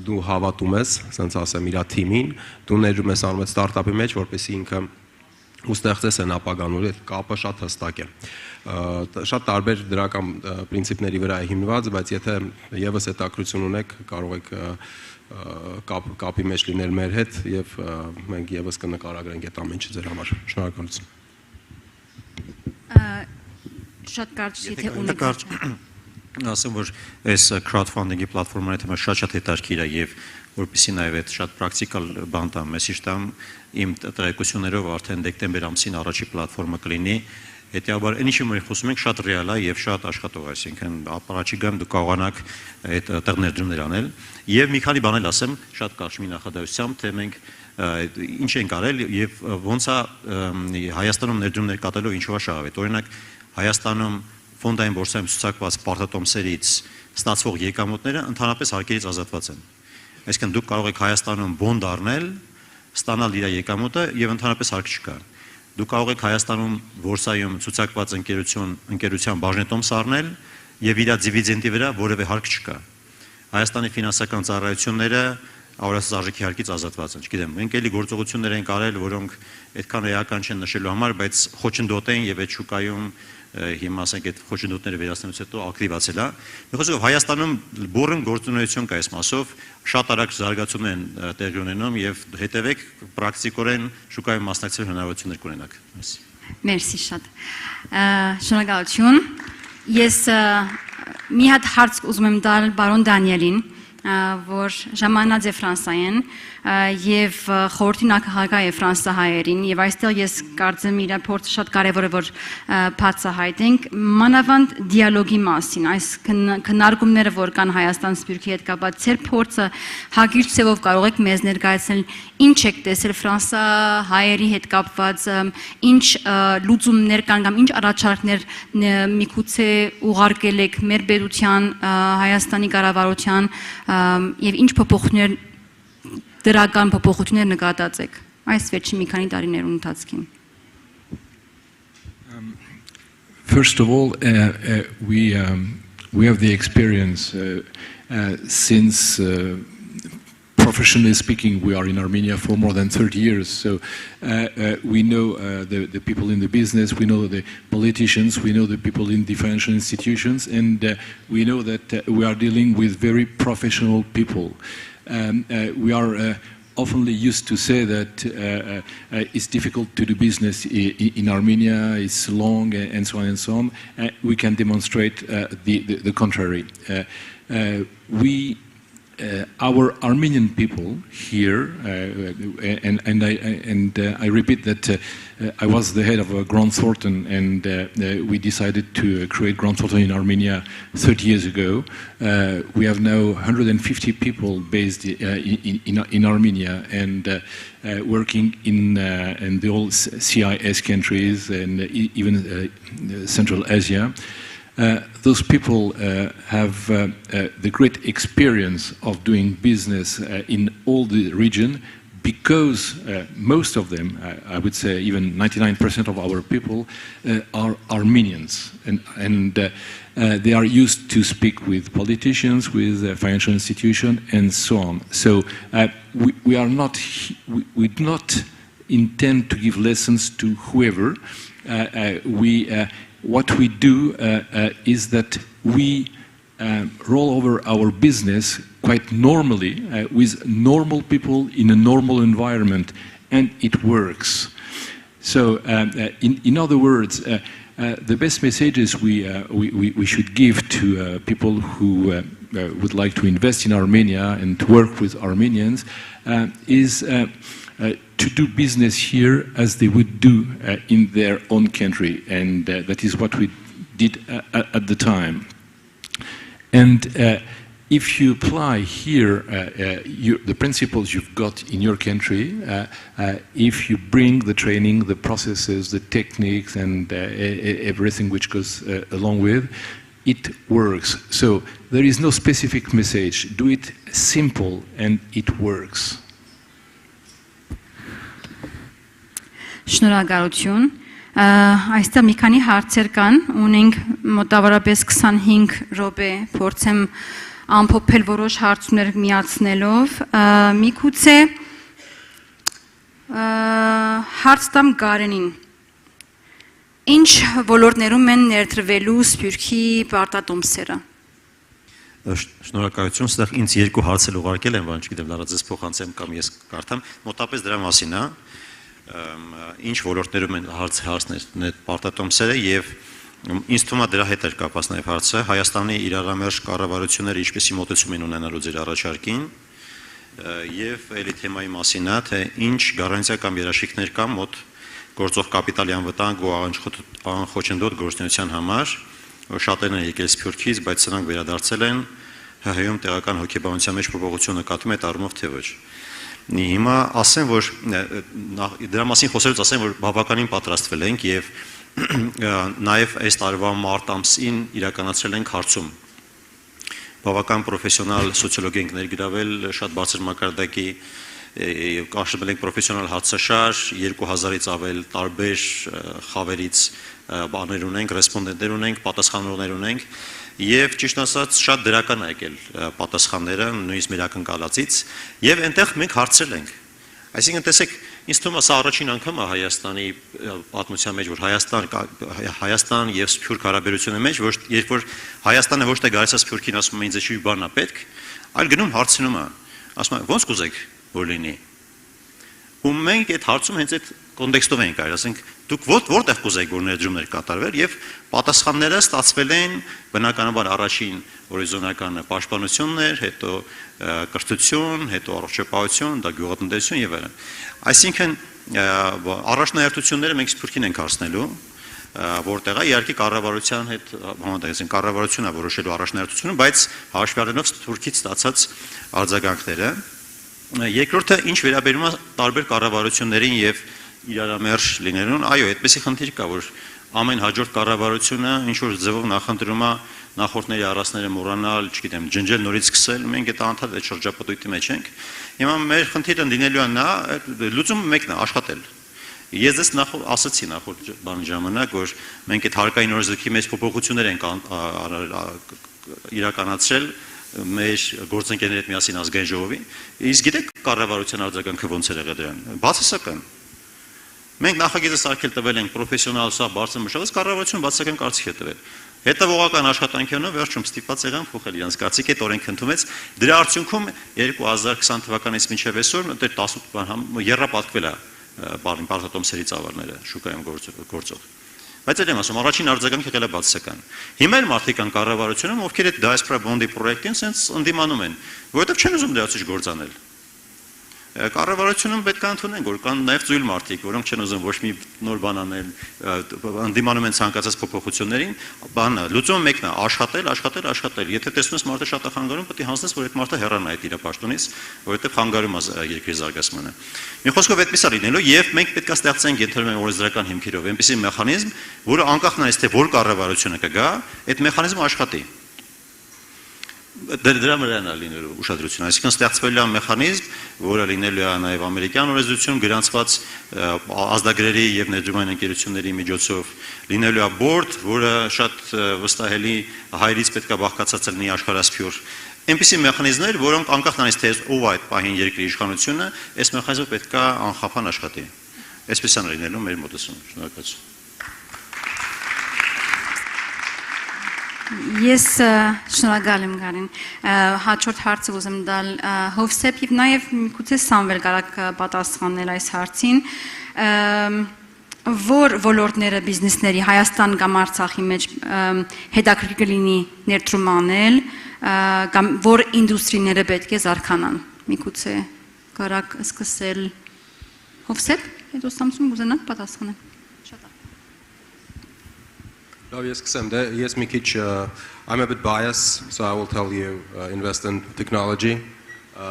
դու հավատում ես, ասենց ասեմ, իր թիմին, դու ներդրում ես անում այդ ստարտափի մեջ, որպեսզի ինքը ուստեղծես այն ապագան, որ այդ կապը շատ հստակ է։ Շատ տարբեր դրական պրինցիպների վրա է հիմնված, բայց եթե եւս հետաքրություն ունեք, կարող եք կապի մեջ լինել մեր հետ եւ մենք եւս կնկարագրենք այդ ամեն ինչը ձեր համար։ Շնորհակալություն։ Շատ կարճ եթե ունեք։ Ասեմ, որ այս crowdfunding-ի պլատֆորմայի թեմա շատ հետաքրքիր է եւ որպեսզի նաեւ այդ շատ practical բան տամ, մեսիջ տամ, իմ տեղեկություններով արդեն դեկտեմբեր ամսին առաջի պլատֆորմը կլինի։ Հետեւաբար այն ինչը մենք խոսում ենք շատ ռեալ է եւ շատ աշխատող է, այսինքն ապարաչիկան դու կարողանաք այդ տեղ ներդրումներ անել եւ մի քանի բան էլ ասեմ շատ կարճ մի նախադասությամբ, թե մենք ինչ ենք արել եւ ոնց է Հայաստանում ներդրումներ կատարելով ինչով է շահավետ։ Օրինակ Հայաստանում ֆոնդային բորսայում ցուցակված պարտատոմսերից ստացվող եկամուտները ընդհանրապես հարկերից ազատված են։ Այսինքն դուք կարող եք Հայաստանում բոնդ առնել, ստանալ իր եկամուտը եւ ընդհանրապես հարկ չկա։ Դուք կարող եք Հայաստանում բորսայում ցուցակված ընկերության բաժնետոմս առնել եւ իր դիվիդենդի վրա որևէ հարկ չկա։ Հայաստանի ֆինանսական ծառայությունները ավարացած արժեքի հարկից ազատված են։ Չգիտեմ, մենք էլի գործողություններ ենք արել, որոնք այդքան էական չեն նշելու համար, բայց խոչընդոտ են եւ այդ շուկայում հիմա ասենք այդ խոչընդոտները վերացնելուց հետո ակտիվացել է։ Մի խոսքով Հայաստանում բուրըն գործունեություն կա այս մասով, շատ արագ զարգացումներ են տեղի ունենում եւ հետեւեք պրակտիկորեն շուկայում մասնակցելու հնարավորություններ կունենաք։ Մերսի շատ։ Շնորհակալություն։ Ես մի հատ հարց ուզում եմ տալ բարոն Դանիելին, որ ժամանած է Ֆրանսիան եւ խորհրդի նախագահ է ֆրանսահայերին եւ այստեղ ես կարծեմ իր փորձը շատ կարեւոր է որ բացահայտենք մանավանդ դիալոգի մասին, այս քննարկումները որ կան Հայաստան Սփյուռքի հետ կապված ծեր փորձը հագիր ցևով կարող եք մեզ ներկայացնել ինչ եք տեսել ֆրանսահայերի հետ կապված, ինչ լուծումներ կան կամ ինչ առաջարկներ միգուցե ուղարկել եք մեր պետության Հայաստանի կառավարության եւ ինչ փոփոխություններ դրական փոփոխություններ նկատած եք այս վերջին մի քանի տարիներում ընթացքին։ First of all, we have the experience since professionally speaking, we are in Armenia for more than 30 years, so we know the people in the business, we know the politicians, we know the people in the financial institutions, and we know that we are dealing with very professional people. We are often used to say that it's difficult to do business in Armenia, it's long and so on and so on. We can demonstrate the contrary. Our Armenian people here, and I repeat that I was the head of Grant Thornton, and we decided to create Grant Thornton in Armenia 30 years ago. We have now 150 people based in Armenia and working in the old CIS countries and even Central Asia. Those people have the great experience of doing business in all the region because most of them, I would say even 99% of our people are Armenians and they are used to speak with politicians, with financial institutions and so on. So we do not intend to give lessons to whoever. What we do is that we roll over our business quite normally with normal people in a normal environment, and it works. So, in other words, the best messages we should give to people who would like to invest in Armenia and to work with Armenians is to do business here as they would do in their own country, and that is what we did at the time. And if you apply here the principles you've got in your country, if you bring the training, the processes, the techniques, and everything which goes along with, it works. So there is no specific message. Do it simple, and it works. Շնորհակալություն։ Այստեղ մի քանի հարցեր կան, ունենք մոտավորապես 25 րոպե, փորձեմ ամփոփել որոշ հարցումներ միացնելով, միգուցե հարց տամ Գարենին։ Ինչ ոլորտներում են ներդրվելու Սփյուռքի պարտատոմսերը։ Շնորհակալություն, ստեղ ինձ երկու հարց էլ ուղարկել են, բան չգիտեմ, լավ ձեզ փոխանցեմ կամ ես կարդամ, մոտապես դրա մասին է, ինչ ոլորտներում են հարցներ պարտատոմսերը եւ ինձ թվում է դրա հետ էր կապված նաեւ հարցը, Հայաստանի իրարամերժ կառավարությունները ինչպեսի մոտեցում են ունենալու ձեր առաջարկին եւ էլի թեմայի մասին է, թե ինչ գարանտիա կամ երաշխիքներ կան մոտ գործող կապիտալի անվտանգ ու անխոչնդոտ գործունեության համար, որ շատերն են եկել Սփյուռքից, բայց սրանք վերադարձել են ՀՀ-ում տեղական հոգեբանության մեջ փոփոխություն նկատում այդ առումով թե ոչ։ Հիմա ասեմ, որ դրա մասին խոսելուց ասեմ, որ բավականին պատրաստվել ենք եւ նաեւ այս տարվա մարտ ամսին իրականացրել ենք հարցում։ Բավական պրոֆեսիոնալ սոցիոլոգ ենք ներգրավել, շատ բարձր մակարդակի կաշռել ենք պրոֆեսիոնալ հացաշար, 2000-ից ավել տարբեր խավերից բաներ ունենք, ռեսպոնդենտներ ունենք, պատասխանողներ ունենք եւ ճիշտ ասած շատ դրական է եկել պատասխանները նույնիսկ մեր ակնկալածից եւ այնտեղ մենք հարցրել ենք։ Այսինքն տեսեք, ինձ թվում է սա առաջին անգամ է Հայաստանի պատմության մեջ, որ Հայաստան եւ Սփյուռք հարաբերությունների մեջ, որ երբ որ Հայաստանը ոչ թե գալիս է Սփյուռքին ասում է ինձ էշի բան է պետք, այլ գնում հարցնում է, ասում է ո՞նց կուզեք որ լինի։ Ու մենք այդ հարցում հենց այդ կոնտեքստով ենք այլ, ասենք դուք որտեղ կուզեիք որ ներդրումներ կատարվեր եւ պատասխանները ստացվել են բնականաբար առաջին հորիզոնականը պաշտպանությունն էր, հետո կրթություն, հետո առողջապահություն, դա գյուղատնտեսություն եւ այլն։ Այսինքն առաջնահերթությունները մենք Սփյուռքին ենք հասնելու, որտեղ է իհարկե կառավարության հետ համատեղեցին կառավարությունն է որոշելու առաջնահերթությունը, բայց հաշվի առնելով Սփյուռքից ստացած արձագանքները Երկրորդը ինչ վերաբերում է տարբեր կառավարություններին եւ իրարամերժ լինելուն, այո, այդպեսի խնդիր կա, որ ամեն հաջորդ կառավարությունը ինչ որ ձևով նախընտրում է նախորդների առասները մոռանալ, չգիտեմ, ջնջել նորից սկսել, մենք այդ անդադ այդ շրջապատույտի մեջ ենք։ Հիմա մեր խնդիրը լինելու է նա, լուծումը մեկն է, աշխատել։ Ես դες ասացի նախորդ բանի ժամանակ, որ մենք այդ հարկային օրենսգրքի մեջ փոփոխություններ ենք իրականացրել մեր գործընկերների հետ միասին ազգային ժողովի, իսկ գիտեք կառավարության արձագանքը ոնց էր եղել դրան։ Բացասական։ Մենք նախագիծը սարքել տվել ենք պրոֆեսիոնալ սա բարձր մշակված կառավարությունը բացասական կարծիք է տվել։ Հետևողական աշխատանքներով վերջում ստիպված եղան փոխել իրենց կարծիքը, այդ օրենք ընդունվեց։ Դրա արդյունքում 2020 թվականից մինչև այսօր դեռ 18 բան երրապատկվել է պարտատոմսերի ծավալները շուկայում գործող։ Բայց այդ եմ ասում, առաջին արձագանքը եղել է բացասական։ Հիմա էլ մարդիկ կան կառավարությունում, ովքեր այդ դիասպորա բոնդի պրոյեկտին sense ընդդիմանում են, որովհետև չեն ուզում դրանից գործանել։ Կառավարությունում պետք է ընդունեն, որ կան նաև ծույլ մարդիկ, որոնք չեն ուզում ոչ մի նոր բան անել, ընդդիմանում են ցանկացած փոփոխություններին, բանը լուծումը մեկն է՝ աշխատել։ Եթե տեսնում ես մարդը շատ է խանգարում, պետք է հանձնես, որ այդ մարդը հեռանա այդ իր պաշտոնից, որովհետև խանգարում է երկրի զարգացմանը։ Մի խոսքով այդպես է լինելու, եւ մենք պետք է ստեղծենք ենթադրում օրենսդրական հիմքերով այնպիսի մեխանիզմ, որը անկախ նրանից թե որ կառավարությունը կգա, այդ մեխանիզմը աշխատի։ Դրա վրա է լինելու ուշադրություն, այսինքն ստեղծվելու է մեխանիզմ, որը լինելու է նաև ամերիկյան օրենսդրություն գրանցված ազդագրերի եւ ներդրումային ընկերությունների միջոցով, լինելու է board, որը շատ վստահելի հայրից պետք է բաղկացած լինի աշխարհասփյուռ։ Այնպիսի մեխանիզմներ, որոնք անկախ նրանից թե ով է այդ պահին երկրի իշխանությունը, այս մեխանիզմը պետք է անխափան աշխատի։ Այսպես է լինելու մեր մոտեցումը։ Շնորհակալություն։ Ես շնորհակալ եմ Գարին։ Հաջորդ հարցը ուզում տալ Հովսեփ եւ նաեւ միգուցե Սամվել կարակ պատասխանել այս հարցին։ Որ ոլորտները բիզնեսների Հայաստան կամ Արցախի մեջ հետաքրքիր կլինի ներդրում անել կամ որ ինդուստրիները պետք է զարգանան։ Միգուցե կարակ սկսել Հովսեփ, հետո Սամսուն կուզենաք պատասխանել։ No, yes, I'm a bit biased, so I will tell you, invest in technology.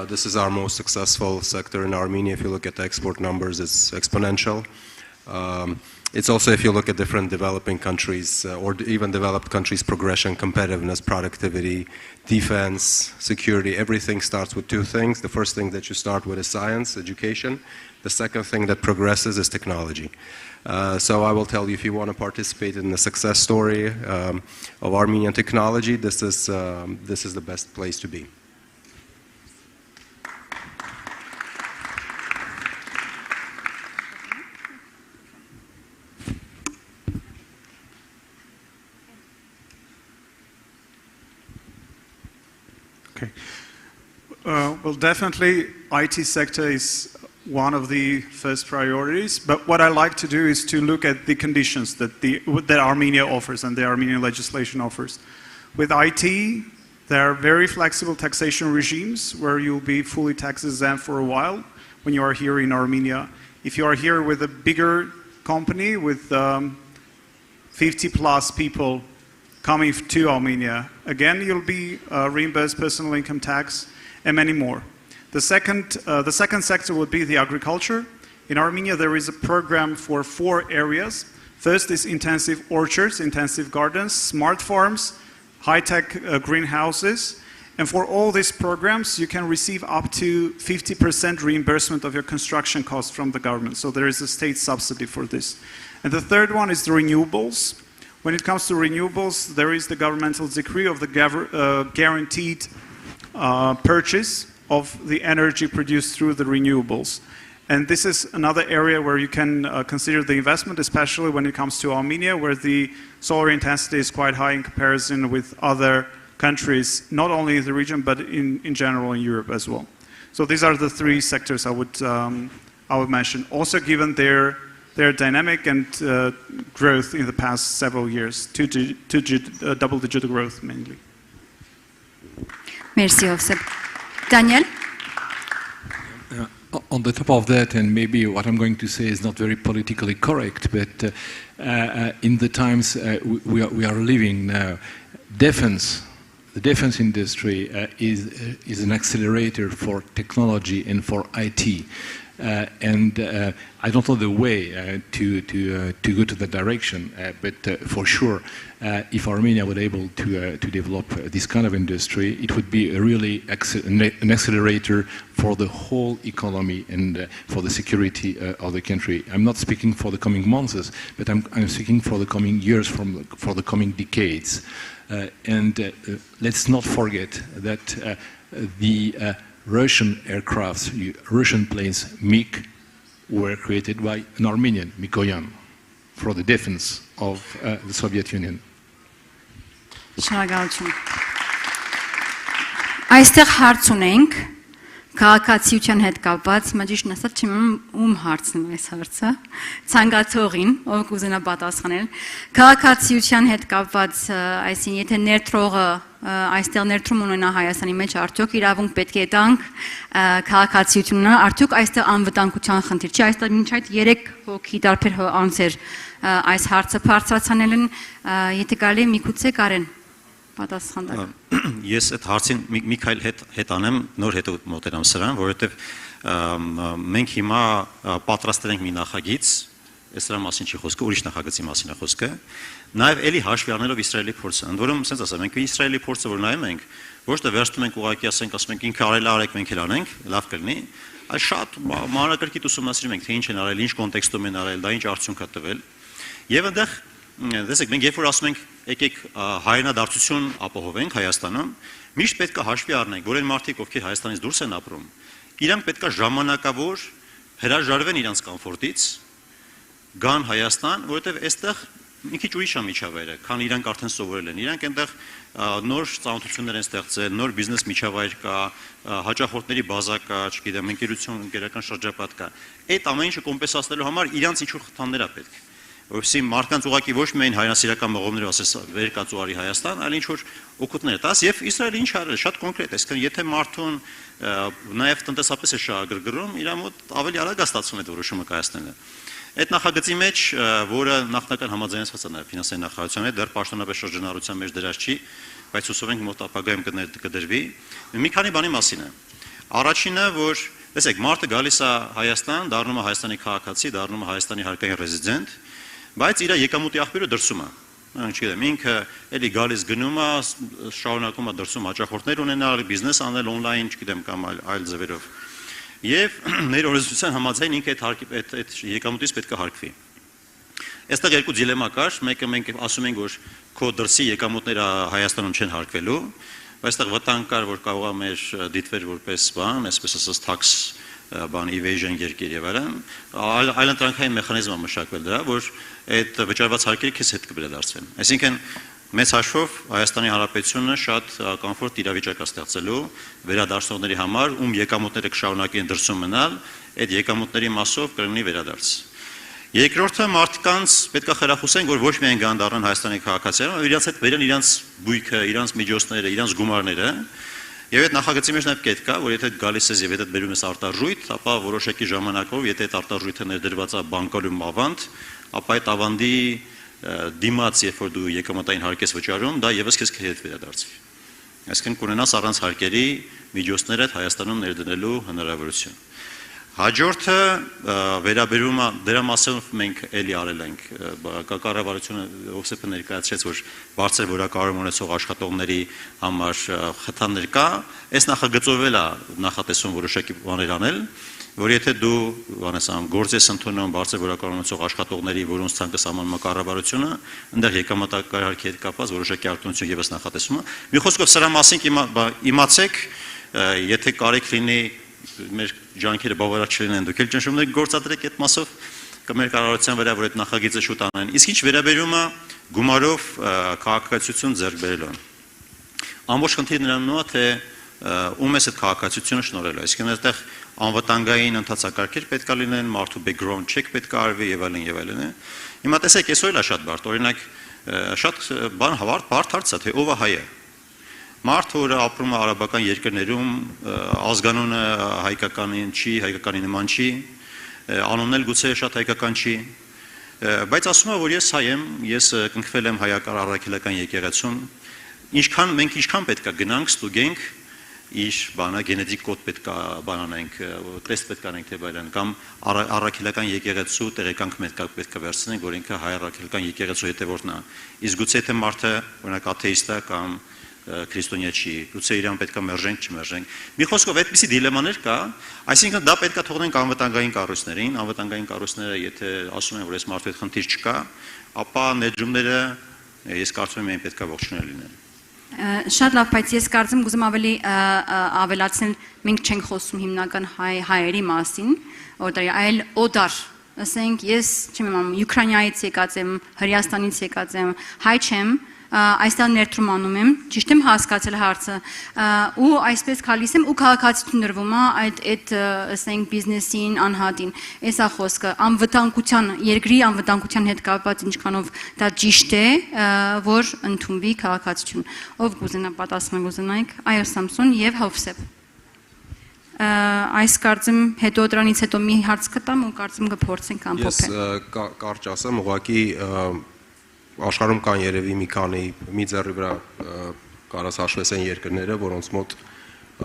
This is our most successful sector in Armenia. If you look at the export numbers, it's exponential. It's also, if you look at different developing countries or even developed countries' progression, competitiveness, productivity, defense, security, everything starts with two things. The first thing that you start with is science, education. The second thing that progresses is technology. So I will tell you, if you want to participate in the success story of Armenian technology, this is the best place to be. Okay. Well, definitely, IT sector is one of the first priorities. But what I like to do is to look at the conditions that Armenia offers and the Armenian legislation offers. With IT, there are very flexible taxation regimes where you'll be fully tax exempt for a while when you are here in Armenia. If you are here with a bigger company with 50 plus people coming to Armenia, again, you'll be reimbursed personal income tax and many more. The second sector would be the agriculture. In Armenia, there is a program for 4 areas. First is intensive orchards, intensive gardens, smart farms, high-tech greenhouses. And for all these programs, you can receive up to 50% reimbursement of your construction costs from the government. So there is a state subsidy for this. And the third one is the renewables. When it comes to renewables, there is the governmental decree of the guaranteed purchase of the energy produced through the renewables. And this is another area where you can consider the investment, especially when it comes to Armenia, where the solar intensity is quite high in comparison with other countries, not only in the region, but in general in Europe as well. So these are the 3 sectors I would mention. Also given their dynamic and growth in the past several years, double-digit growth mainly. Merci, Hofseb. Daniel? On the top of that, and maybe what I'm going to say is not very politically correct, but in the times we are living now, the defense industry is an accelerator for technology and for IT. And I don't know the way to go to that direction, but for sure, if Armenia were able to develop this kind of industry, it would be a really an accelerator for the whole economy and for the security of the country. I'm not speaking for the coming months, but I'm speaking for the coming years, for the coming decades. And let's not forget that the Russian aircrafts, Russian planes, MiG, were created by an Armenian, Mikoyan, for the defense of the Soviet Union. Շնորհակալություն։ Այստեղ հարց ունենք քաղաքացիության հետ կապված, ճիշտն ասած չեմ ում հարցն է այս հարցը, ցանկացողին, ով կուզենա պատասխանել, քաղաքացիության հետ կապված, այսինքն եթե ներդրողը այստեղ ներդրում ունենա Հայաստանի մեջ, արդյոք իրավունք պետք է տանք քաղաքացիությունը, արդյոք այստեղ անվտանգության խնդիր չի, այստեղ մինչ այդ 3 հոգի տարբեր անձեր այս հարցը բարձրացանել են, եթե կարելի է միգուցե Կարեն պատասխանել։ Ես այդ հարցին մի քայլ հետ անեմ, նոր հետ մոտենամ սրան, որովհետև մենք հիմա պատրաստել ենք մի նախագիծ, այս դրա մասին չի խոսքը, ուրիշ նախագծի մասին է խոսքը, նաև էլի հաշվի առնելով Իսրայելի փորձը, ընդ որում, ասենց ասեմ, մենք Իսրայելի փորձը որ նայում ենք, ոչ թե վերջում ենք ուղղակի ասում ենք ինքը արել արեք մենք էլ անենք, լավ կլինի, այլ շատ մանրակրկիտ ուսումնասիրում ենք, թե ինչ են արել, ինչ կոնտեքստում են արել, դա ինչ արդյունք է տվել, եւ այնտեղ տեսեք, մենք երբ որ ասում ենք եկեք հայրենադարձություն ապահովենք Հայաստանում, միշտ պետք է հաշվի առնենք, որ այն մարդիկ, ովքեր Հայաստանից դուրս են ապրում, իրանք պետք է ժամանակավոր հրաժարվեն իրանց կոմֆորտից, գան Հայաստան, որովհետև այստեղ մի քիչ ուրիշ է միջավայրը, քան իրանք արդեն սովորել են, իրանք այնտեղ նոր ծանոթություններ են ստեղծել, նոր բիզնես միջավայր կա, հաճախորդների բազա կա, չգիտեմ, ընկերական շրջապատ կա, այդ ամեն ինչը կոմպենսացնելու համար իրանց ինչ-որ խթաններ է պետք, որովհետեւ մարդկանց ուղղակի ոչ միայն հայրենասիրական մղումներով ասես վեր կացուարի Հայաստան, այլ ինչ-որ օգուտներ տաս եւ Իսրայելը ինչ արել, շատ կոնկրետ է, այսինքն եթե մարդուն նաեւ տնտեսապես է շահագրգռում, իր մոտ ավելի արագ է ստացվում այդ որոշումը կայացնելը։ Այդ նախագծի մեջ, որը նախնական համաձայնեցված է նաև ֆինանսային նախարարության հետ, դեռ պաշտոնապես շրջանառության մեջ դրած չի, բայց հուսով ենք մոտ ապագայում կդրվի։ Մի քանի բանի մասին է։ Առաջինը, որ տեսեք, մարդը գալիս է Հայաստան, դառնում է Հայաստանի քաղաքացի, դառնում է Հայաստանի հարկային ռեզիդենտ, բայց իր եկամուտի աղբյուրը դրսում է։ Չգիտեմ, ինքը էլի գալիս գնում է, շարունակում է դրսում հաճախորդներ ունենալ, բիզնես անել on-line, չգիտեմ, կամ այլ ձևերով։ Եվ մեր օրենսդրության համաձայն ինքը այդ եկամուտից պետք է հարկվի։ Այստեղ երկու դիլեմա կար, մեկը մենք ասում ենք, որ քո դրսի եկամուտները Հայաստանում չեն հարկվելու, բայց այստեղ վտանգ կար, որ կարող է մեր դիտվեր որպես բան, այսպես ասած tax բան evasion երկիր եւ այլն ընտրանքային մեխանիզմ է մշակվել դրա, որ այդ վճարված հարկերը քեզ հետ կվերադարձվեն։ Այսինքն մեծ հաշվով Հայաստանի Հանրապետությունը շատ կոմֆորտ իրավիճակ է ստեղծելու վերադարձողների համար, ում եկամուտները կշարունակեն դրսում մնալ, այդ եկամուտների մասով կլինի վերադարձ։ Երկրորդը մարդկանց պետք է խրախուսենք, որ ոչ միայն գան դառնան Հայաստանի քաղաքացիներ, այլ իրենց հետ վերեն իրենց բույքը, իրենց միջոցները, իրենց գումարները։ Եվ այդ նախագծի մեջ նաև պետք է, որ եթե գալիս ես եւ եթե բերում ես արտարժույթ, ապա որոշակի ժամանակով, եթե այդ արտարժույթը ներդրված է բանկալում ավանդ, ապա այդ ավանդի դիմաց, երբ որ դու եկամտային հարկ ես վճարում, դա եւս քեզ հետ վերադարձվի։ Այսինքն կունենաս առանց հարկերի միջոցները Հայաստանում ներդնելու հնարավորություն։ Հաջորդը վերաբերում է դրա մասով մենք էլի արել ենք կառավարությունը ովսեփը ներկայացրեց, որ բարձր որակարում ունեցող աշխատողների համար խթաններ կա, այս նախագծով էլ է նախատեսում որոշակի բաներ անել, որ եթե դու գործ ես ընդունում բարձր որակարում ունեցող աշխատողների, որոնց ցանկը սահմանում է կառավարությունը, այնտեղ եկամտակարարքի հետ կապված որոշակի արտոնություն եւս նախատեսում է։ Մի խոսքով սրա մասին իմացեք, եթե կարիք լինի մեր ջանքերը բավարար չլինեն, դուք էլ ճնշումներ գործադրեք այդ մասով կմեր կառավարության վրա, որ այդ նախագիծը շուտ անեն։ Իսկ ինչ վերաբերում է գումարով քաղաքացիություն ձեռք բերելուն։ Ամբողջ խնդիրը նրանում է, թե ում է այդ քաղաքացիությունը շնորհելու։ Այսինքն այդտեղ անվտանգային ընթացակարգեր պետք է լինեն, մարդու background check պետք է արվի եւ այլն եւ այլն։ Հիմա տեսեք, այսօր էլ է շատ բարդ, օրինակ շատ բան բարդ հարց է, թե ով է հայը։ Մարդը, որը ապրում է արաբական երկրներում, ազգանունը հայկականին չի, հայկականի նման չի, անունն էլ գուցե շատ հայկական չի, բայց ասում է, որ ես հայ եմ, ես կնքվել եմ հայական առաքելական եկեղեցում, մենք ինչքան պետք է գնանք, ստուգենք, իր բանը գենետիկ կոդ պետք է բանանենք, տեստ պետք է անենք թե այլն, կամ առաքելական եկեղեցու տեղեկանք պետք է վերցնենք, որ ինքը հայ առաքելական եկեղեցու հետևորդն է։ Իսկ գուցե թե մարդը օրինակ աթեիստ է կամ քրիստոնյա չի, գուցե իրան պետք է մերժենք, չմերժենք։ Մի խոսքով այդպիսի դիլեմաներ կա, այսինքն դա պետք է թողնենք անվտանգային կառույցներին, անվտանգային կառույցները, եթե ասում են, որ այս մարդու հետ խնդիր չկա, ապա ներդրումները ես կարծում եմ պետք է ողջունել լինեն։ Շատ լավ, բայց ես կարծում գուզում ավելի ավելացնել, մենք չենք խոսում հիմնական հայերի մասին, որտեղ այլ օդար, ասենք ես չեմ իմանում, Ուկրաինայից եկած եմ, Հրեաստանից եկած եմ, հայ չեմ, այստեղ ներդրում անում եմ, ճիշտ եմ հասկացել հարցը, ու այսպես գալիս եմ ու քաղաքացիություն դրվում է այդ ասենք բիզնեսին, անհատին, էսա խոսքը, անվտանգության, երկրի անվտանգության հետ կապված ինչքանով դա ճիշտ է, որ ընդունվի քաղաքացիություն։ Ով կուզենա պատասխան կուզենայիք, այո Սամսոն եւ Հովսեփ։ Այս կարծեմ հետո դրանից հետո մի հարց կտամ ու կարծեմ կփորձենք ամփոփել։ Ես կարճ ասեմ, ուղղակի աշխարհում կան երևի մի ձեռի վրա կարաս հաշվեսեն երկրները, որոնց մոտ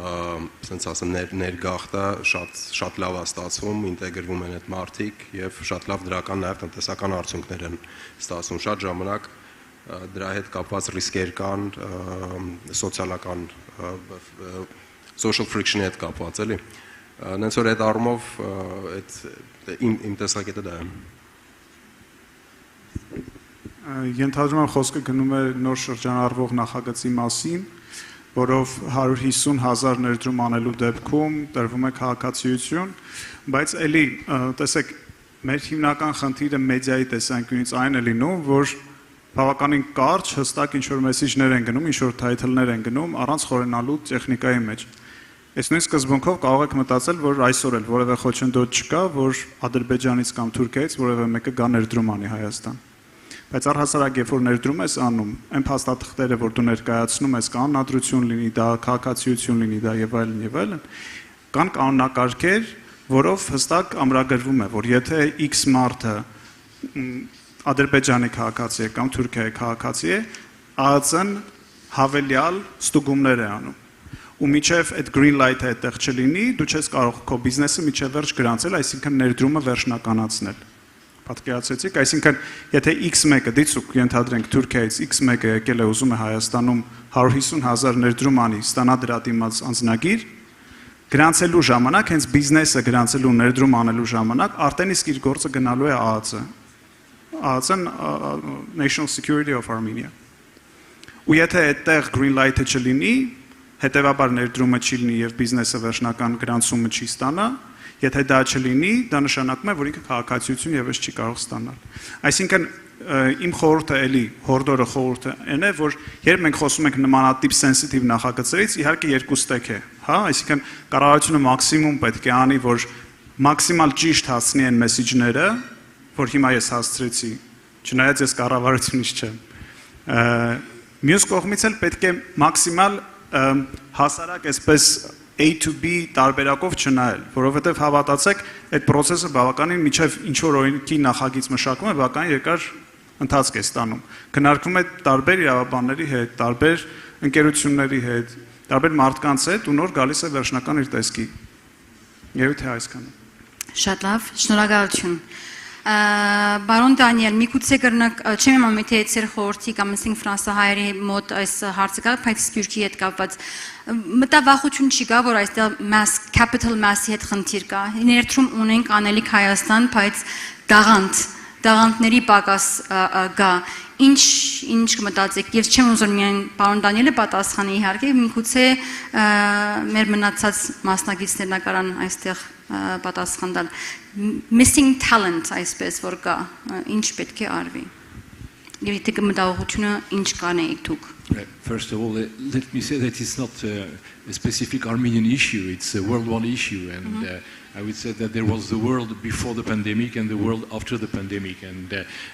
ասենց ասեմ ներգաղթը շատ լավ է ստացվում, ինտեգրվում են այդ մարդիկ եւ շատ լավ դրական նաեւ տնտեսական արդյունքներ են ստացվում։ Շատ ժամանակ դրա հետ կապված ռիսկեր կան, սոցիալական social friction-ի հետ կապված էլի։ Նենց որ այդ առումով իմ տեսակետը դա է։ Ենթադրում եմ խոսքը գնում է նոր շրջանառվող նախագծի մասին, որով 150,000 ներդրում անելու դեպքում տրվում է քաղաքացիություն, բայց էլի տեսեք, մեր հիմնական խնդիրը մեդիայի տեսանկյունից այն է լինում, որ բավականին կարճ, հստակ ինչ-որ մեսիջներ են գնում, ինչ-որ թայթլներ են գնում, առանց խորենալու տեխնիկայի մեջ։ Այս նույն սկզբունքով կարող եք մտածել, որ այսօր էլ որևէ խոչընդոտ չկա, որ Ադրբեջանից կամ Թուրքիայից որևէ մեկը գա ներդրում անի Հայաստան։ Բայց առհասարակ երբ որ ներդրում ես անում, այն փաստաթղթերը, որ դու ներկայացնում ես, կանոնադրություն լինի, դա քաղաքացիություն լինի, դա եւ այլն, կան կանոնակարգեր, որով հստակ ամրագրվում է, որ եթե X մարդը Ադրբեջանի քաղաքացի է կամ Թուրքիայի քաղաքացի է, ԱԱԾ-ն հավելյալ ստուգումներ է անում։ Ու միջև այդ green light-ը այդտեղ չլինի, դու չես կարող քո բիզնեսը միջև վերջ գրանցել, այսինքն ներդրումը վերջնականացնել։ պատկերացրեցիք, այսինքն եթե X1-ը դիցուկ ենթադրենք Թուրքիայից X1-ը եկել է ուզում է Հայաստանում 150,000 ներդրում անի, ստանա դրա դիմաց անձնագիր, գրանցելու ժամանակ, հենց բիզնեսը գրանցելու ներդրում անելու ժամանակ արդեն իսկ իր գործը գնալու է ԱԱԾ։ ԱԱԾ-ն National Security of Armenia։ Ու եթե այդտեղ green light-ը չլինի, հետևաբար ներդրումը չի լինի եւ բիզնեսը վերջնական գրանցումը չի ստանա, եթե դա չլինի, դա նշանակում է, որ ինքը քաղաքացիություն եւս չի կարող ստանալ։ Այսինքն իմ խորհուրդը էլի հորդորը խորհուրդը այն է, որ երբ մենք խոսում ենք նմանատիպ sensitive նախագծերից, իհարկե երկու ստեկ է, հա, այսինքն կառավարությունը մաքսիմում պետք է անի, որ մաքսիմալ ճիշտ հասցնի այն մեսեջները, որ հիմա ես հասցրեցի, չնայած ես կառավարությունից չեմ։ Մյուս կողմից էլ պետք է մաքսիմալ հասարակ այսպես A to B տարբերակով չնայել, որովհետև հավատացեք, այդ process-ը բավականին միջև ինչ որ օրենքի նախագիծ մշակում է, բավականին երկար ընթացք է ստանում։ Քննարկվում է տարբեր իրավաբանների հետ, տարբեր ընկերությունների հետ, տարբեր մարդկանց հետ ու նոր գալիս է վերջնական իր տեսքի։ Երևի թե այսքանը։ Շատ լավ, շնորհակալություն։ Բարոն Դանիել, միգուցե կրնակ, չեմ իմանում թե ծեր խորհրդի կամ ասենք ֆրանսահայերի մոտ այս հարցը կա, բայց Սփյուռքի հետ կապված մտավախություն չի կա, որ այստեղ mass capital mass-ի հետ խնդիր կա։ Ներդրում ունենք անելիք Հայաստան, բայց դաղանդների պակաս կա։ Ինչ կմտածեք, եւ չեմ ուզում միայն պարոն Դանիելը պատասխանի իհարկե, միգուցե մեր մնացած մասնագետներն կարան այստեղ պատասխան տալ։ Missing talent այսպես որ կա, ինչ պետք է արվի։ Եվ եթե կմտահոգությունը ինչ կանեիք դուք։ First of all, let me say that it's not a specific Armenian issue, it's a worldwide issue, and I would say that there was the world before the pandemic and the world after the pandemic, and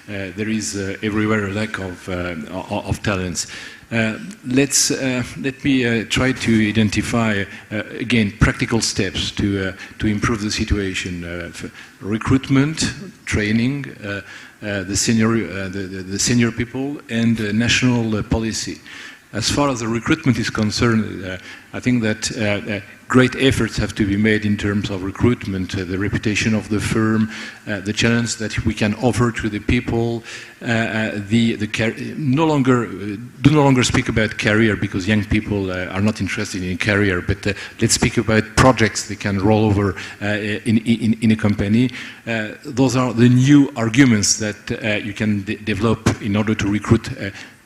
there is everywhere a lack of talents. Let me try to identify again practical steps to improve the situation. Recruitment, training, the senior people, and national policy. As far as the recruitment is concerned, I think that great efforts have to be made in terms of recruitment, the reputation of the firm, the challenge that we can offer to the people. No longer speak about career because young people are not interested in career, but let's speak about projects they can roll over in a company. Those are the new arguments that you can develop in order to recruit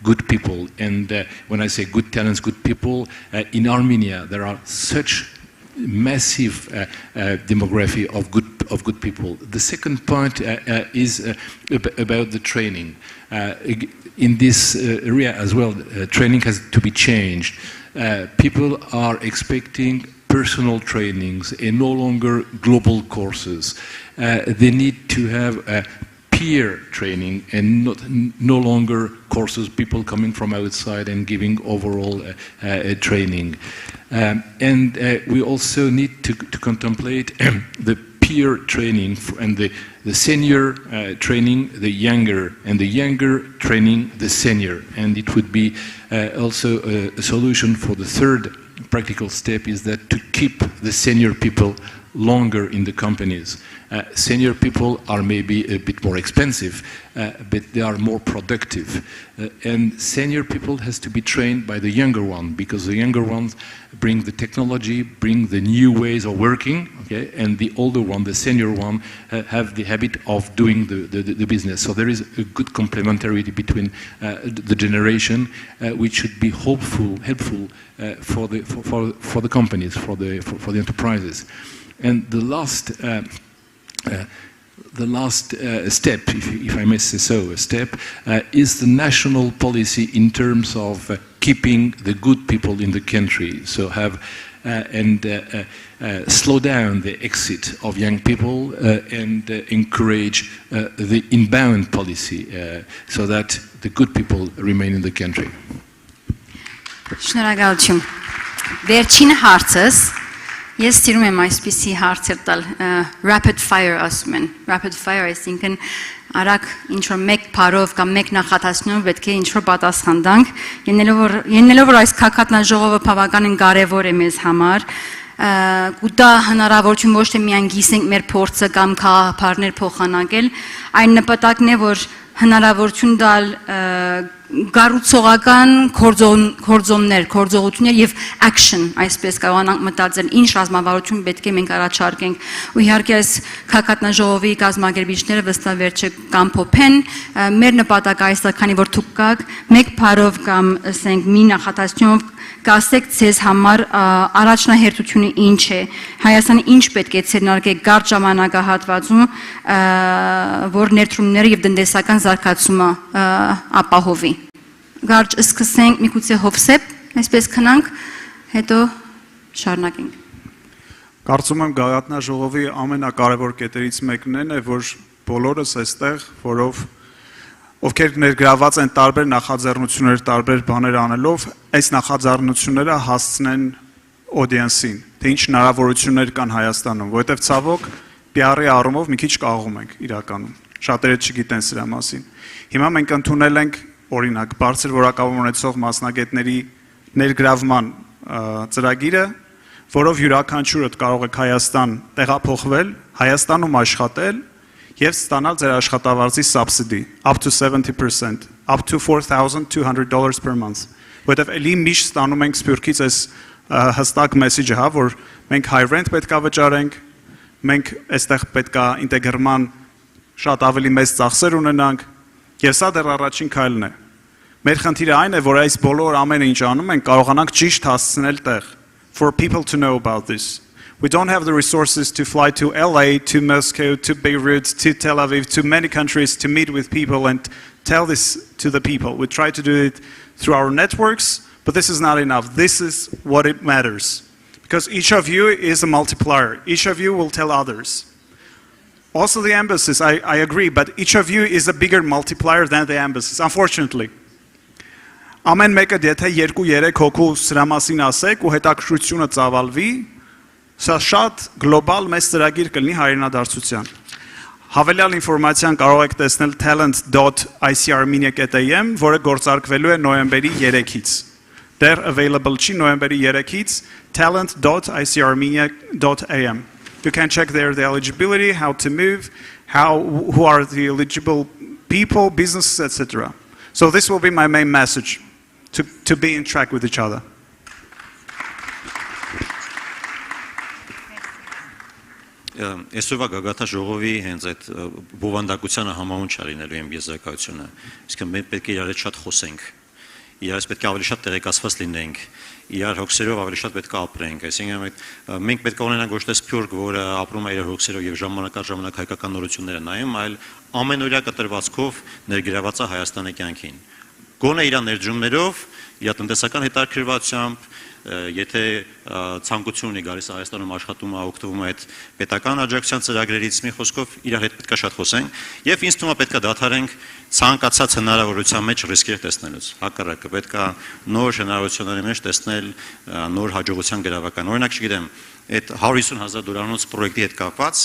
good people. And when I say good talents, good people, in Armenia there are such massive demography of good people. The second point is about the training. In this area as well, training has to be changed. People are expecting personal trainings and no longer global courses. They need to have peer training and no longer courses, people coming from outside and giving overall training. And we also need to contemplate the peer training and the senior training the younger, and the younger training the senior. And it would be also a solution for the third practical step is that to keep the senior people longer in the companies. Senior people are maybe a bit more expensive, but they are more productive. And senior people has to be trained by the younger one, because the younger ones bring the technology, bring the new ways of working, okay? And the older one, the senior one, have the habit of doing the business. So there is a good complementarity between the generation, which should be helpful for the companies, for the enterprises. And the last step, if I may say so, is the national policy in terms of keeping the good people in the country. So slow down the exit of young people and encourage the inbound policy so that the good people remain in the country. Շնորհակալություն։ Վերջին հարցս ես սիրում եմ այսպիսի հարցեր տալ, rapid fire ասում են, rapid fire այսինքն արագ ինչ-որ մեկ բառով կամ մեկ նախատեսությունով պետք է ինչ-որ պատասխան տանք, ելնելով որ այս Գագաթնաժողովը բավականին կարևոր է մեզ համար, ու դա հնարավորություն ոչ թե միայն գիսենք մեր փորձը կամ քաղաքապարներ փոխանակել, այն նպատակն է, որ հնարավորություն տալ գառուցողական գործողություններ եւ action, այսպես կարողանանք մտածել ինչ ռազմավարություն պետք է մենք առաջարկենք ու իհարկե այս Գագաթնաժողովի կազմակերպիչները վստահ վերջը կամփոփեն մեր նպատակը այստեղ քանի որ դուք կաք մեկ փարով կամ ասենք մի նախատեսությամբ կասեք ցեզ համար առաջնահերթությունը ինչ է Հայաստանը ինչ պետք է ցերնարգի կարճ ժամանակահատվածում որ ներդրումները եւ տնտեսական զարգացումը ապահովի Գարջ սկսենք միգուցե Հովսեփ, այսպես քնանք, հետո շարունակենք։ Կարծում եմ Գագաթնաժողովի ամենակարևոր կետերից մեկն է, որ բոլորս այստեղ, որով ովքեր ներգրաված են տարբեր նախաձեռնություններ, տարբեր բաներ անելով, այս նախաձեռնությունները հասցնեն audience-ին, թե ինչ հնարավորություններ կան Հայաստանում, որովհետև ցավոք PR-ի առումով մի քիչ կաղում ենք իրականում։ Շատերը չգիտեն սրա մասին։ Հիմա մենք ընդունել ենք օրինակ բարձր որակավորում ունեցող մասնագետների ներգրավման ծրագիրը, որով յուրաքանչյուրդ կարող եք Հայաստան տեղափոխվել, Հայաստանում աշխատել եւ ստանալ ձեր աշխատավարձի subsidy up to 70%, up to $4,200 per month։ Որտեւ էլի միշտ ստանում ենք Սփյուռքից այս հստակ մեսեջը, հա, որ մենք high rent պետքա վճարենք, մենք այստեղ պետքա ինտեգրման շատ ավելի մեծ ծախսեր ունենանք եւ սա դեռ առաջին քայլն է։ Մեր խնդիրը այն է, որ այս բոլոր ամենը ինչ անում ենք, կարողանանք ճիշտ հասցնել տեղ for people to know about this. We don't have the resources to fly to LA, to Moscow, to Beirut, to Tel Aviv, to many countries to meet with people and tell this to the people. We try to do it through our networks, but this is not enough. This is what it matters. Because each of you is a multiplier. Each of you will tell others. Also the embassies, I agree, but each of you is a bigger multiplier than the embassies, unfortunately. Ամեն մեկը եթե 2-3 հոգու սրա մասին ասեք ու հետաքրքրությունը ծավալվի, սա շատ գլոբալ մեծ ծրագիր կլինի հայրենադարձության։ Հավելյալ ինֆորմացիան կարող եք տեսնել talent.icrarmenia.am, որը գործարկվելու է նոյեմբերի 3-ից։ Դեռ available չի նոյեմբերի 3-ից talent.icrarmenia.am. You can check there the eligibility, how to move, who are the eligible people, businesses, etc. So this will be my main message, to be in track with each other. Այսօրվա Գագաթնաժողովի հենց այդ բովանդակությանը համահունչ արինելու եմ եզրակացությունը։ Իսկ մենք պետք է իրար հետ շատ խոսենք։ Իրարից պետք է ավելի շատ տեղեկացված լինենք։ Իրար հոգսերով ավելի շատ պետք է ապրենք։ Այսինքն մենք պետք է ունենանք ոչ թե սփյուռք, որը ապրում է իր հոգսերով եւ ժամանակ առ ժամանակ հայկական նորությունները նայում, այլ ամենօրյա կտրվածքով ներգրաված է Հայաստանի կյանքին։ Գոնե իր ներդրումներով, իր տնտեսական հետաքրքրվածությամբ, եթե ցանկություն ունի գալիս Հայաստանում աշխատում է, օգտվում է այդ պետական աջակցության ծրագրերից, մի խոսքով իր հետ պետք է շատ խոսենք եւ ինձ թվում է պետք է դադարենք ցանկացած հնարավորության մեջ ռիսկեր տեսնելուց։ Հակառակը պետք է նոր հնարավորությունների մեջ տեսնել նոր հաջողության գրավական։ Օրինակ, չգիտեմ, այդ $150,000 պրոյեկտի հետ կապված,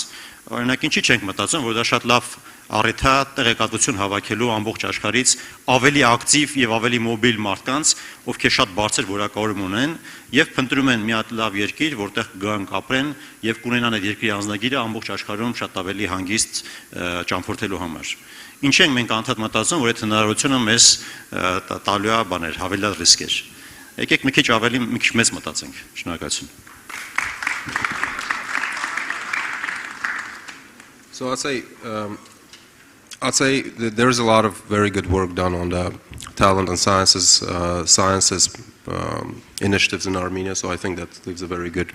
օրինակ ինչի չենք մտածում, որ դա շատ լավ առիթ է տեղեկատվություն հավաքելու ամբողջ աշխարհից ավելի ակտիվ եւ ավելի մոբիլ մարդկանց, ովքեր շատ բարձր որակավորում ունեն եւ փնտրում են մի հատ լավ երկիր, որտեղ կգան կապրեն եւ կունենան այդ երկրի անձնագիրը ամբողջ աշխարհում շատ ավելի հանգիստ ճամփորդելու համար։ Ինչ ենք մենք անդադ մտածում, որ այդ հնարավորությունը մեզ տալու է բաներ, հավելյալ ռիսկեր։ Եկեք մի քիչ ավելի, մի քիչ մեծ մտածենք։ Շնորհակալություն։ So I'd say that there's a lot of very good work done on the talent and sciences initiatives in Armenia. So I think that leaves a very good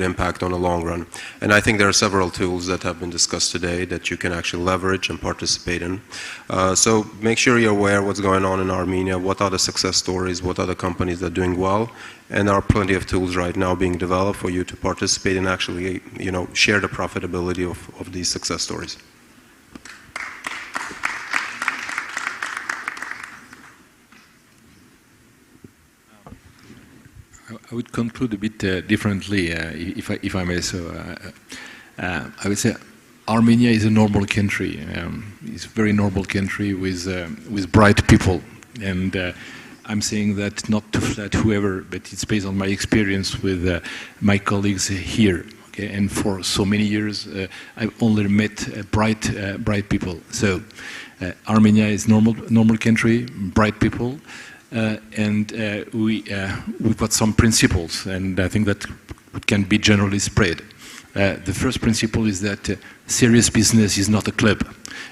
impact on the long run. And I think there are several tools that have been discussed today that you can actually leverage and participate in. So make sure you're aware what's going on in Armenia, what are the success stories, what are the companies that are doing well, and there are plenty of tools right now being developed for you to participate and actually, share the profitability of these success stories. I would conclude a bit differently, if I may. So, I would say Armenia is a normal country. It's a very normal country with bright people, and I'm saying that not to flatter whoever, but it's based on my experience with my colleagues here. Okay? And for so many years, I've only met bright people. So Armenia is normal country, bright people, and we've got some principles, and I think that can be generally spread. The first principle is that serious business is not a club,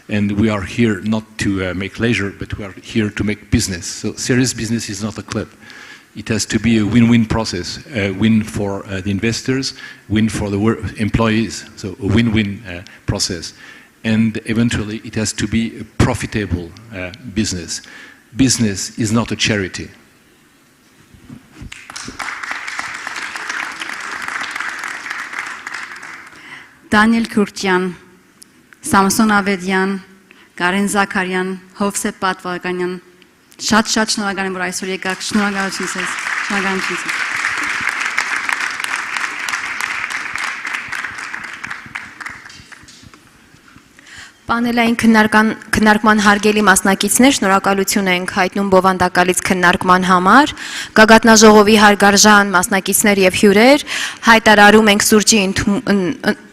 and we are here not to make leisure, but we are here to make business. So serious business is not a club. It has to be a win-win process, a win for the investors, win for the employees, so a win-win process. And eventually it has to be a profitable business. Business is not a charity. Դանիել Քուրտյան, Սամսոն Ավետյան, Կարեն Զաքարյան, Հովսեփ Պատվականյան, շատ շնորհակալ եմ, որ այսօր եկաք, շնորհակալություն ձեզ, շնորհակալություն ձեզ։ Պանելային քննարկման հարգելի մասնակիցներ, շնորհակալություն ենք հայտնում բովանդակալից քննարկման համար։ Գագաթնաժողովի հարգարժան մասնակիցներ եւ հյուրեր, հայտարարում ենք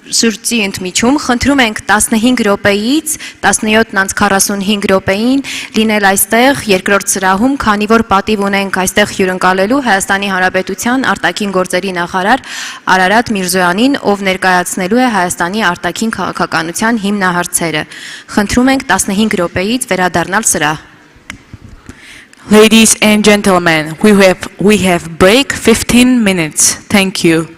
սուրճի ընդմիջում, խնդրում ենք 15 րոպեից 17:45 րոպեին լինել այստեղ երկրորդ սրահում, քանի որ պատիվ ունենք այստեղ հյուրընկալելու Հայաստանի Հանրապետության արտաքին գործերի նախարար Արարատ Միրզոյանին, ով ներկայացնելու է Հայաստանի արտաքին քաղաքականության հիմնահարցերը։ Խնդրում ենք 15 րոպեից վերադառնալ սրահ։ Ladies and gentlemen, we have break 15 minutes. Thank you.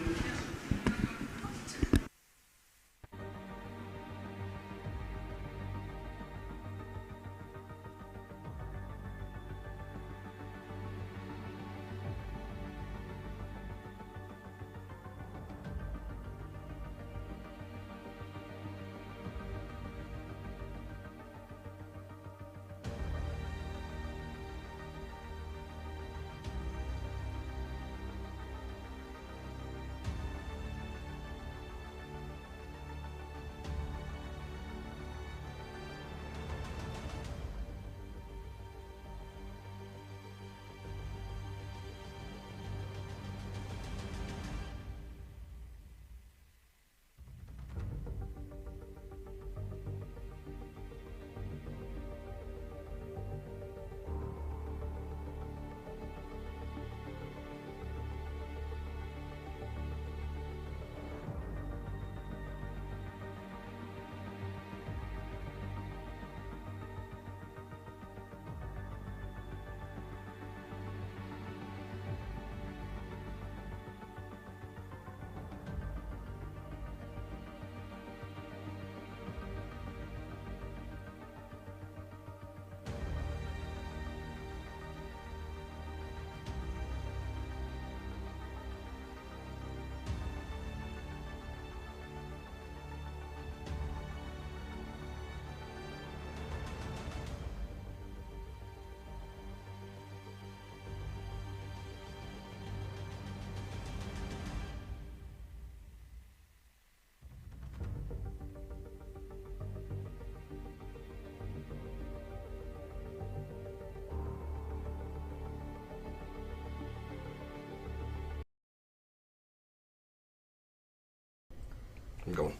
Go.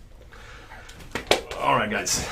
All right, guys.